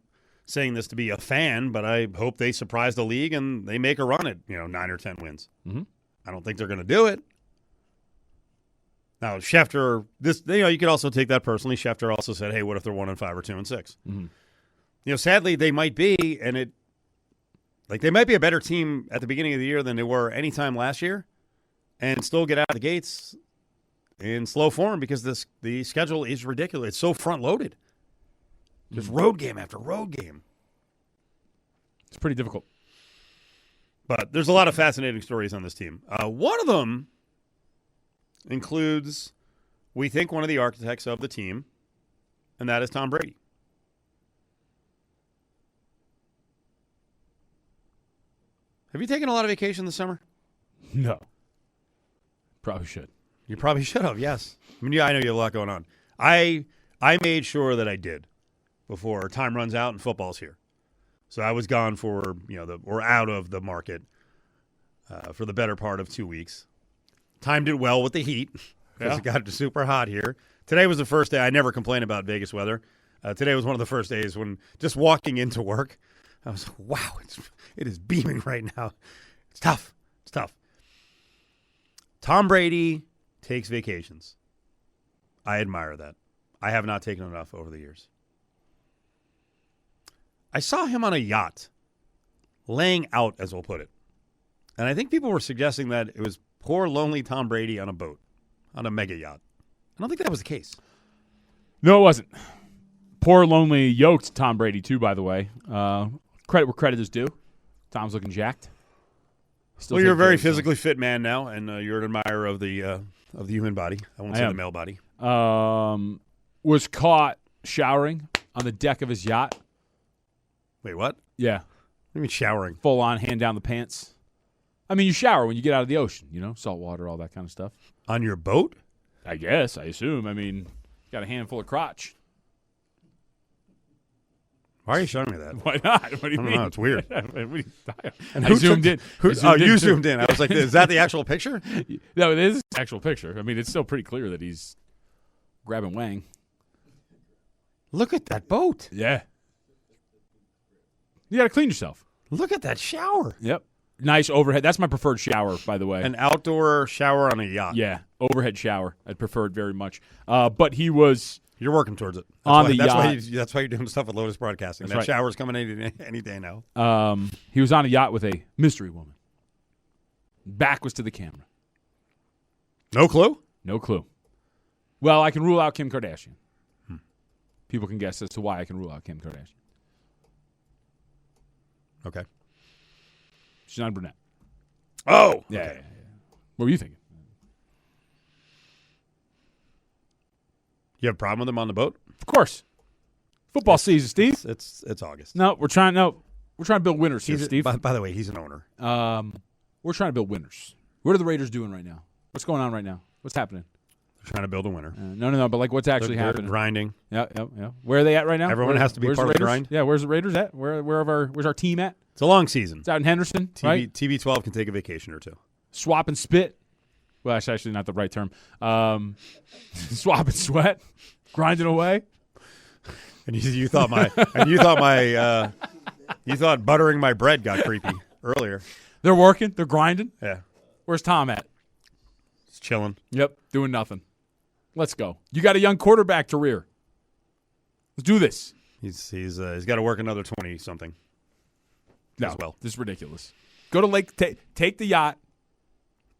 saying this to be a fan, but I hope they surprise the league and they make a run at 9 or 10 wins. Mm-hmm. I don't think they're going to do it. Now, Schefter, you could also take that personally. Schefter also said, hey, what if they're 1-5 or 2-6? Mm-hmm. Sadly, they might be, and they might be a better team at the beginning of the year than they were any time last year, and still get out of the gates in slow form because the schedule is ridiculous. It's so front-loaded. Just road game after road game. It's pretty difficult. But there's a lot of fascinating stories on this team. One of them includes, we think, one of the architects of the team, and that is Tom Brady. Have you taken a lot of vacation this summer? No. Probably should. You probably should have, yes. I know you have a lot going on. I made sure that I did before time runs out and football's here. So I was gone for, or out of the market for the better part of 2 weeks. Timed it well with the heat because it got super hot here. Today was the first day. I never complain about Vegas weather. Today was one of the first days when just walking into work, I was like, wow, it is beaming right now. It's tough. It's tough. Tom Brady takes vacations. I admire that. I have not taken enough over the years. I saw him on a yacht, laying out, as we'll put it. And I think people were suggesting that it was poor, lonely Tom Brady on a boat, on a mega yacht. I don't think that was the case. No, it wasn't. Poor, lonely, yoked Tom Brady, too, by the way. Credit where credit is due. Tom's looking jacked. Well, you're a very physically fit man now, and you're an admirer of the human body. I won't say the male body. Was caught showering on the deck of his yacht. Wait, what? Yeah. What do you mean showering? Full on, hand down the pants. I mean, you shower when you get out of the ocean, salt water, all that kind of stuff. On your boat? I guess, I assume. I mean, got a handful of crotch. Why are you showing me that? Why not? What do you mean? Know, it's weird. And you zoomed in. You zoomed in. I was like, is that the actual picture? No, it is the actual picture. I mean, it's still pretty clear that he's grabbing Wang. Look at that boat. Yeah. You got to clean yourself. Look at that shower. Yep. Nice overhead. That's my preferred shower, by the way. An outdoor shower on a yacht. Yeah, overhead shower. I'd prefer it very much. But he was... You're working towards it. That's That's why you're doing stuff with Lotus Broadcasting. That shower's coming any day now. He was on a yacht with a mystery woman. Back was to the camera. No clue? No clue. Well, I can rule out Kim Kardashian. People can guess as to why I can rule out Kim Kardashian. Okay. She's not a brunette. Oh! Yeah, okay. yeah. What were you thinking? You have a problem with him on the boat? Of course. Football season, Steve. It's August. No, we're trying to build winners here, Steve. By the way, he's an owner. We're trying to build winners. What are the Raiders doing right now? What's going on right now? What's happening? They're trying to build a winner. No. But like, what's actually happening? Grinding. Yeah. Where are they at right now? Everyone has to be part of the grind. Yeah. Where's the Raiders at? Where's our team at? It's a long season. It's out in Henderson, right? TB12 can take a vacation or two. Swap and spit. Well, that's actually not the right term. Swap and sweat. Grinding away. And you thought buttering my bread got creepy earlier. They're working. They're grinding. Yeah. Where's Tom at? He's chilling. Yep. Doing nothing. Let's go. You got a young quarterback to rear. Let's do this. He's got to work another 20 something. No, as well. This is ridiculous. Go to Lake. Take the yacht.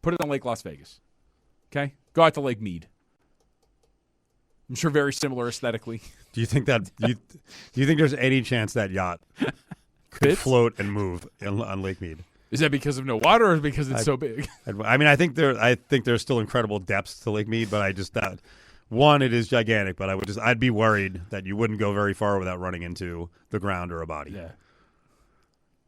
Put it on Lake Las Vegas. Okay. Go out to Lake Mead. I'm sure very similar aesthetically. Do you think that do you think there's any chance that yacht could float and move on Lake Mead? Is that because of no water or because it's so big? I mean, I think there's still incredible depths to Lake Mead, but I just thought one, it is gigantic, but I'd be worried that you wouldn't go very far without running into the ground or a body. Yeah.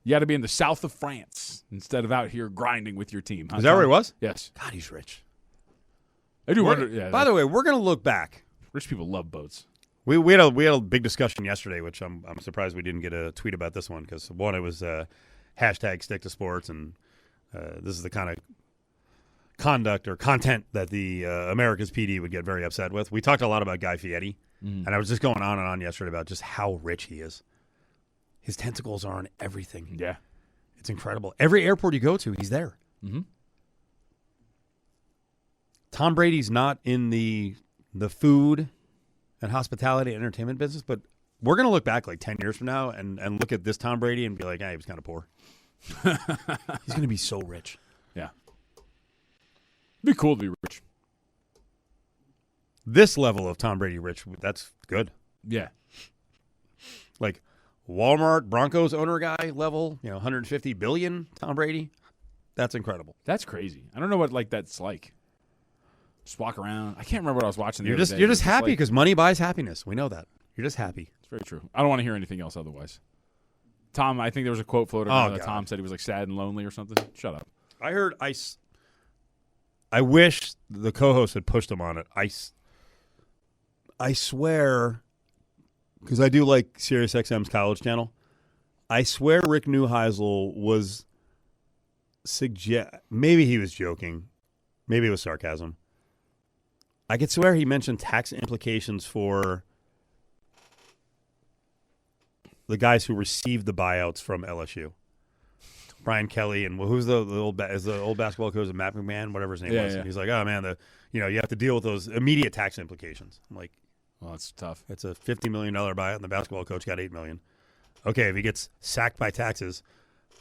You got to be in the south of France instead of out here grinding with your team. Is that where he was? Yes. God, he's rich. I do wonder. Yeah, by the way, we're going to look back. Rich people love boats. We had a big discussion yesterday, which I'm surprised we didn't get a tweet about this one because one, it was hashtag stick to sports, and this is the kind of conduct or content that the America's PD would get very upset with. We talked a lot about Guy Fieri, and I was just going on and on yesterday about just how rich he is. His tentacles are on everything. Yeah. It's incredible. Every airport you go to, he's there. Mm-hmm. Tom Brady's not in the food and hospitality and entertainment business, but we're going to look back like 10 years from now and look at this Tom Brady and be like, hey, he was kind of poor. He's going to be so rich. Yeah. It'd be cool to be rich. This level of Tom Brady rich, that's good. Yeah. Like Walmart Broncos owner guy level, 150 billion Tom Brady. That's incredible. That's crazy. I don't know what that's like. Just walk around. I can't remember what I was watching the You're other just day. you're just happy because money buys happiness. We know that. You're just happy. It's very true. I don't want to hear anything else otherwise. Tom, I think there was a quote floated around that Tom said he was like sad and lonely or something. Shut up. I heard I wish the co-host had pushed him on it. I swear, because I do like SiriusXM's college channel, I swear Rick Neuheisel was maybe he was joking. Maybe it was sarcasm. I could swear he mentioned tax implications for the guys who received the buyouts from LSU. Brian Kelly and who's the old basketball coach, Matt McMahon, whatever his name was. Yeah. And he's like, oh man, you have to deal with those immediate tax implications. I'm like, well, that's tough. It's a $50 million buyout, and the basketball coach got $8 million. Okay, if he gets sacked by taxes,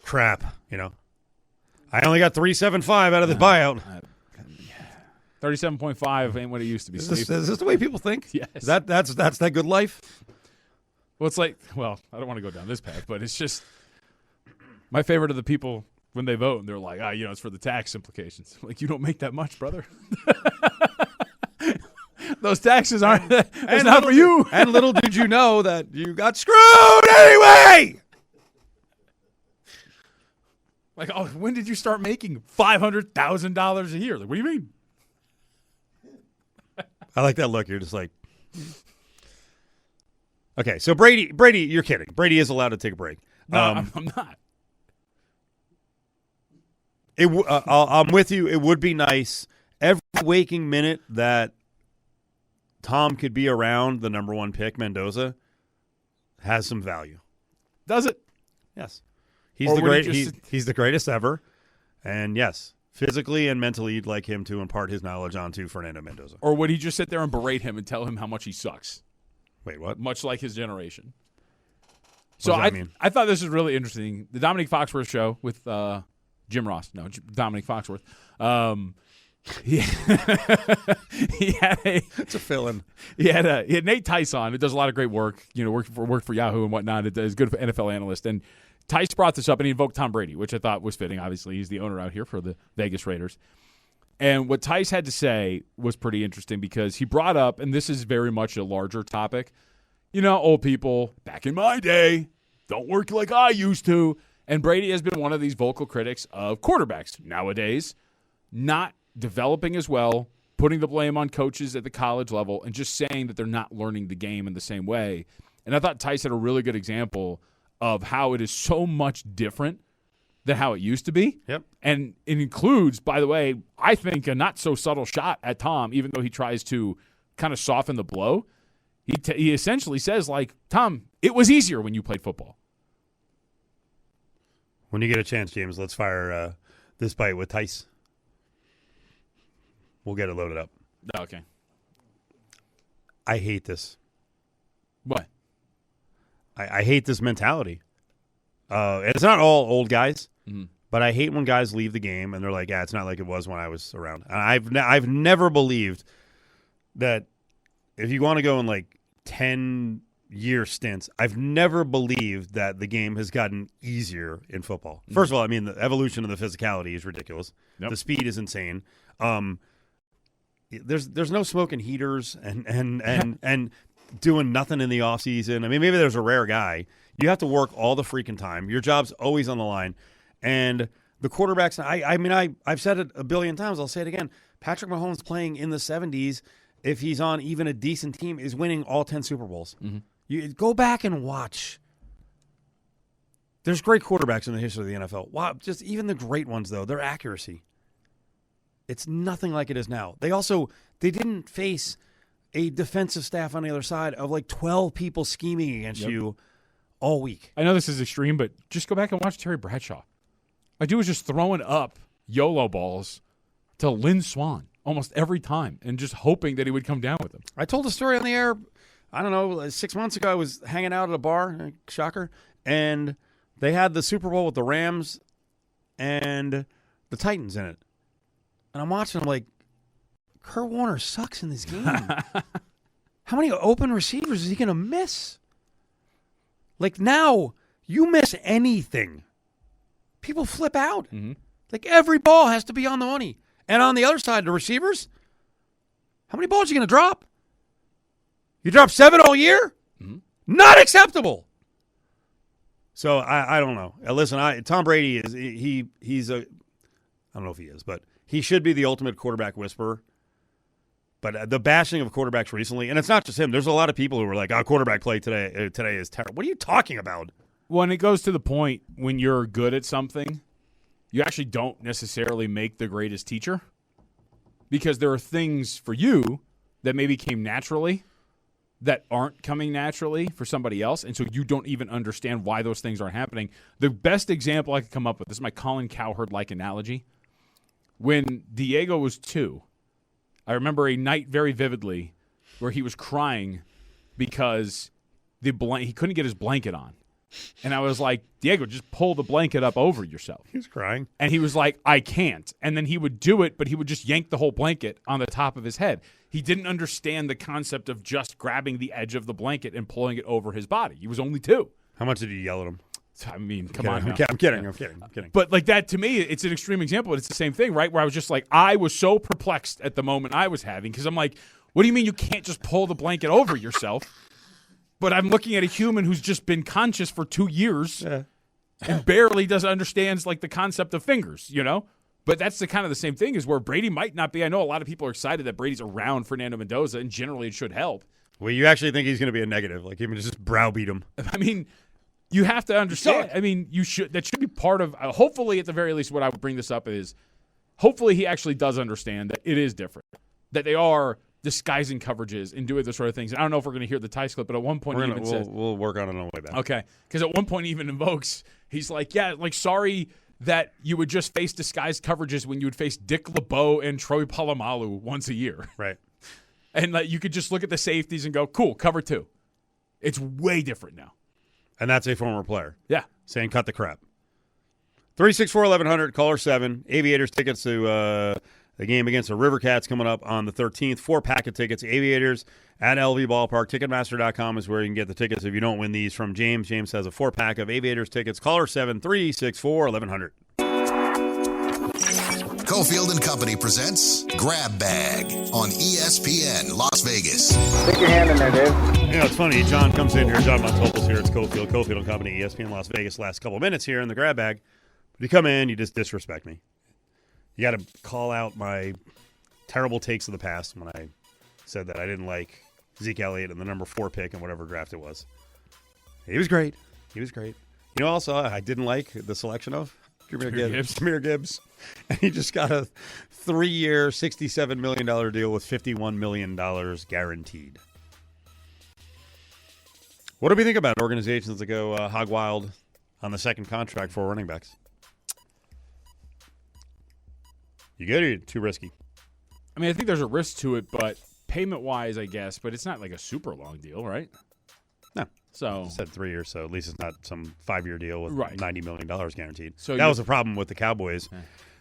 crap. I only got $375 out of the buyout. 37.5 ain't what it used to be. Is this the way people think? Yes. That's that good life? Well, it's like, I don't want to go down this path, but it's just my favorite of the people when they vote, and they're like, it's for the tax implications. Like, you don't make that much, brother. Those taxes aren't. It's not for you. And little did you know that you got screwed anyway. Like, when did you start making $500,000 a year? Like, what do you mean? I like that look. You're just like, okay. So Brady, you're kidding. Brady is allowed to take a break. No, I'm not. I'm with you. It would be nice every waking minute that Tom could be around the number one pick, Mendoza, has some value. Does it? Yes. He's the greatest ever. And yes, physically and mentally, you'd like him to impart his knowledge onto Fernando Mendoza. Or would he just sit there and berate him and tell him how much he sucks? Wait, what? Much like his generation. What does that mean? I thought this was really interesting. The Dominic Foxworth show with Jim Ross. No, Dominic Foxworth. He had it's a fill-in. He had Nate Tice on. It does a lot of great work. Worked for Yahoo and whatnot. It is good for NFL analyst. And Tice brought this up and he invoked Tom Brady, which I thought was fitting. Obviously, he's the owner out here for the Vegas Raiders. And what Tice had to say was pretty interesting because he brought up, and this is very much a larger topic. Old people back in my day don't work like I used to. And Brady has been one of these vocal critics of quarterbacks nowadays, not developing as well, putting the blame on coaches at the college level, and just saying that they're not learning the game in the same way. And I thought Tice had a really good example of how it is so much different than how it used to be. Yep. And it includes, by the way, I think a not so subtle shot at Tom, even though he tries to kind of soften the blow. He essentially says, like, Tom, it was easier when you played football. When you get a chance, James, let's fire this bite with Tice. We'll get it loaded up. Okay. I hate this. What? I hate this mentality. It's not all old guys, but I hate when guys leave the game and they're like, "Yeah, it's not like it was when I was around." And I've never believed that if you want to go in like 10-year stints, I've never believed that the game has gotten easier in football. First of all, I mean the evolution of the physicality is ridiculous. Yep. The speed is insane. There's no smoking heaters and doing nothing in the offseason. I mean, maybe there's a rare guy. You have to work all the freaking time. Your job's always on the line. And the quarterbacks, I've said it a billion times. I'll say it again. Patrick Mahomes playing in the 70s, if he's on even a decent team, is winning all 10 Super Bowls. Mm-hmm. You go back and watch. There's great quarterbacks in the history of the NFL. Wow, just even the great ones, though, their accuracy. It's nothing like it is now. They didn't face a defensive staff on the other side of like 12 people scheming against you all week. I know this is extreme, but just go back and watch Terry Bradshaw. My dude was just throwing up YOLO balls to Lynn Swann. almost every time and just hoping that he would come down with him. I told a story on the air, I don't know, 6 months ago. I was hanging out at a bar, shocker, and they had the Super Bowl with the Rams and the Titans in it. And I'm watching, I'm like, Kurt Warner sucks in this game. How many open receivers is he going to miss? Like, now, you miss anything, people flip out. Mm-hmm. Like, every ball has to be on the money. And on the other side, the receivers, how many balls are you going to drop? You drop 7 all year? Mm-hmm. Not acceptable. So, I don't know. Listen, Tom Brady, he's a, I don't know if he is, but he should be the ultimate quarterback whisperer. But the bashing of quarterbacks recently, and it's not just him. There's a lot of people who are like, quarterback play today is terrible. What are you talking about? When it goes to the point when you're good at something, you actually don't necessarily make the greatest teacher because there are things for you that maybe came naturally that aren't coming naturally for somebody else, and so you don't even understand why those things aren't happening. The best example I could come up with, this is my Colin Cowherd-like analogy. When Diego was 2, I remember a night very vividly where he was crying because he couldn't get his blanket on. And I was like, Diego, just pull the blanket up over yourself. He was crying. And he was like, I can't. And then he would do it, but he would just yank the whole blanket on the top of his head. He didn't understand the concept of just grabbing the edge of the blanket and pulling it over his body. He was only 2. How much did you yell at him? I mean, come on. I'm kidding. But like that, to me, it's an extreme example, but it's the same thing, right? Where I was just like, I was so perplexed at the moment I was having because I'm like, what do you mean you can't just pull the blanket over yourself? But I'm looking at a human who's just been conscious for 2 years and barely understands like the concept of fingers, you know? But that's the kind of the same thing is where Brady might not be. I know a lot of people are excited that Brady's around Fernando Mendoza, and generally it should help. Well, you actually think he's going to be a negative, like even just browbeat him. I mean, you have to understand. I mean, that should be part of. Hopefully, at the very least, what I would bring this up is, hopefully, he actually does understand that it is different, that they are disguising coverages and doing those sort of things. And I don't know if we're going to hear the Tice clip, but at one point, we'll work on it on the way back. Okay, because at one point, he even invokes. He's like, sorry that you would just face disguised coverages when you would face Dick LeBeau and Troy Polamalu once a year, right? And like you could just look at the safeties and go, cool, cover 2. It's way different now. And that's a former player. Yeah. Saying cut the crap. 364-1100, caller 7. Aviators tickets to the game against the River Cats coming up on the 13th. 4 packet tickets. Aviators at LV Ballpark. Ticketmaster.com is where you can get the tickets if you don't win these from James. James has a 4-pack of Aviators tickets. Caller 7, 364-1100. Cofield and Company presents Grab Bag on ESPN Las Vegas. Stick your hand in there, Dave. You know, it's funny. John comes in here. John Montopoulos here. It's Cofield and Company, ESPN Las Vegas. Last couple of minutes here in the Grab Bag. But you come in, you just disrespect me. You got to call out my terrible takes of the past when I said that I didn't like Zeke Elliott and the number 4 pick in whatever draft it was. He was great. You know, also, I didn't like the selection of Jahmyr Gibbs. And he just got a 3-year, $67 million deal with $51 million guaranteed. What do we think about organizations that go hog wild on the second contract for running backs? You good or you're too risky? I mean, I think there's a risk to it, but payment-wise, I guess. But it's not like a super long deal, right? No. So said 3 years, so at least it's not some 5-year deal with $90 million guaranteed. So that was a problem with the Cowboys. Yeah.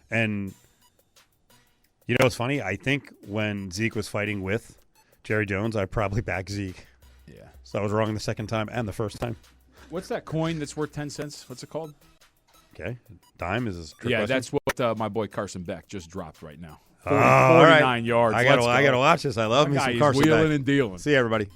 And you know what's funny? I think when Zeke was fighting with Jerry Jones, I probably backed Zeke. Yeah. So I was wrong the second time and the first time. What's that coin that's worth 10 cents? What's it called? Okay. Dime is a trick Yeah, question? that's what my boy Carson Beck just dropped right now. 49 yards. I gotta watch this. I love me some Carson Beck. Wheeling and dealing. See you, everybody.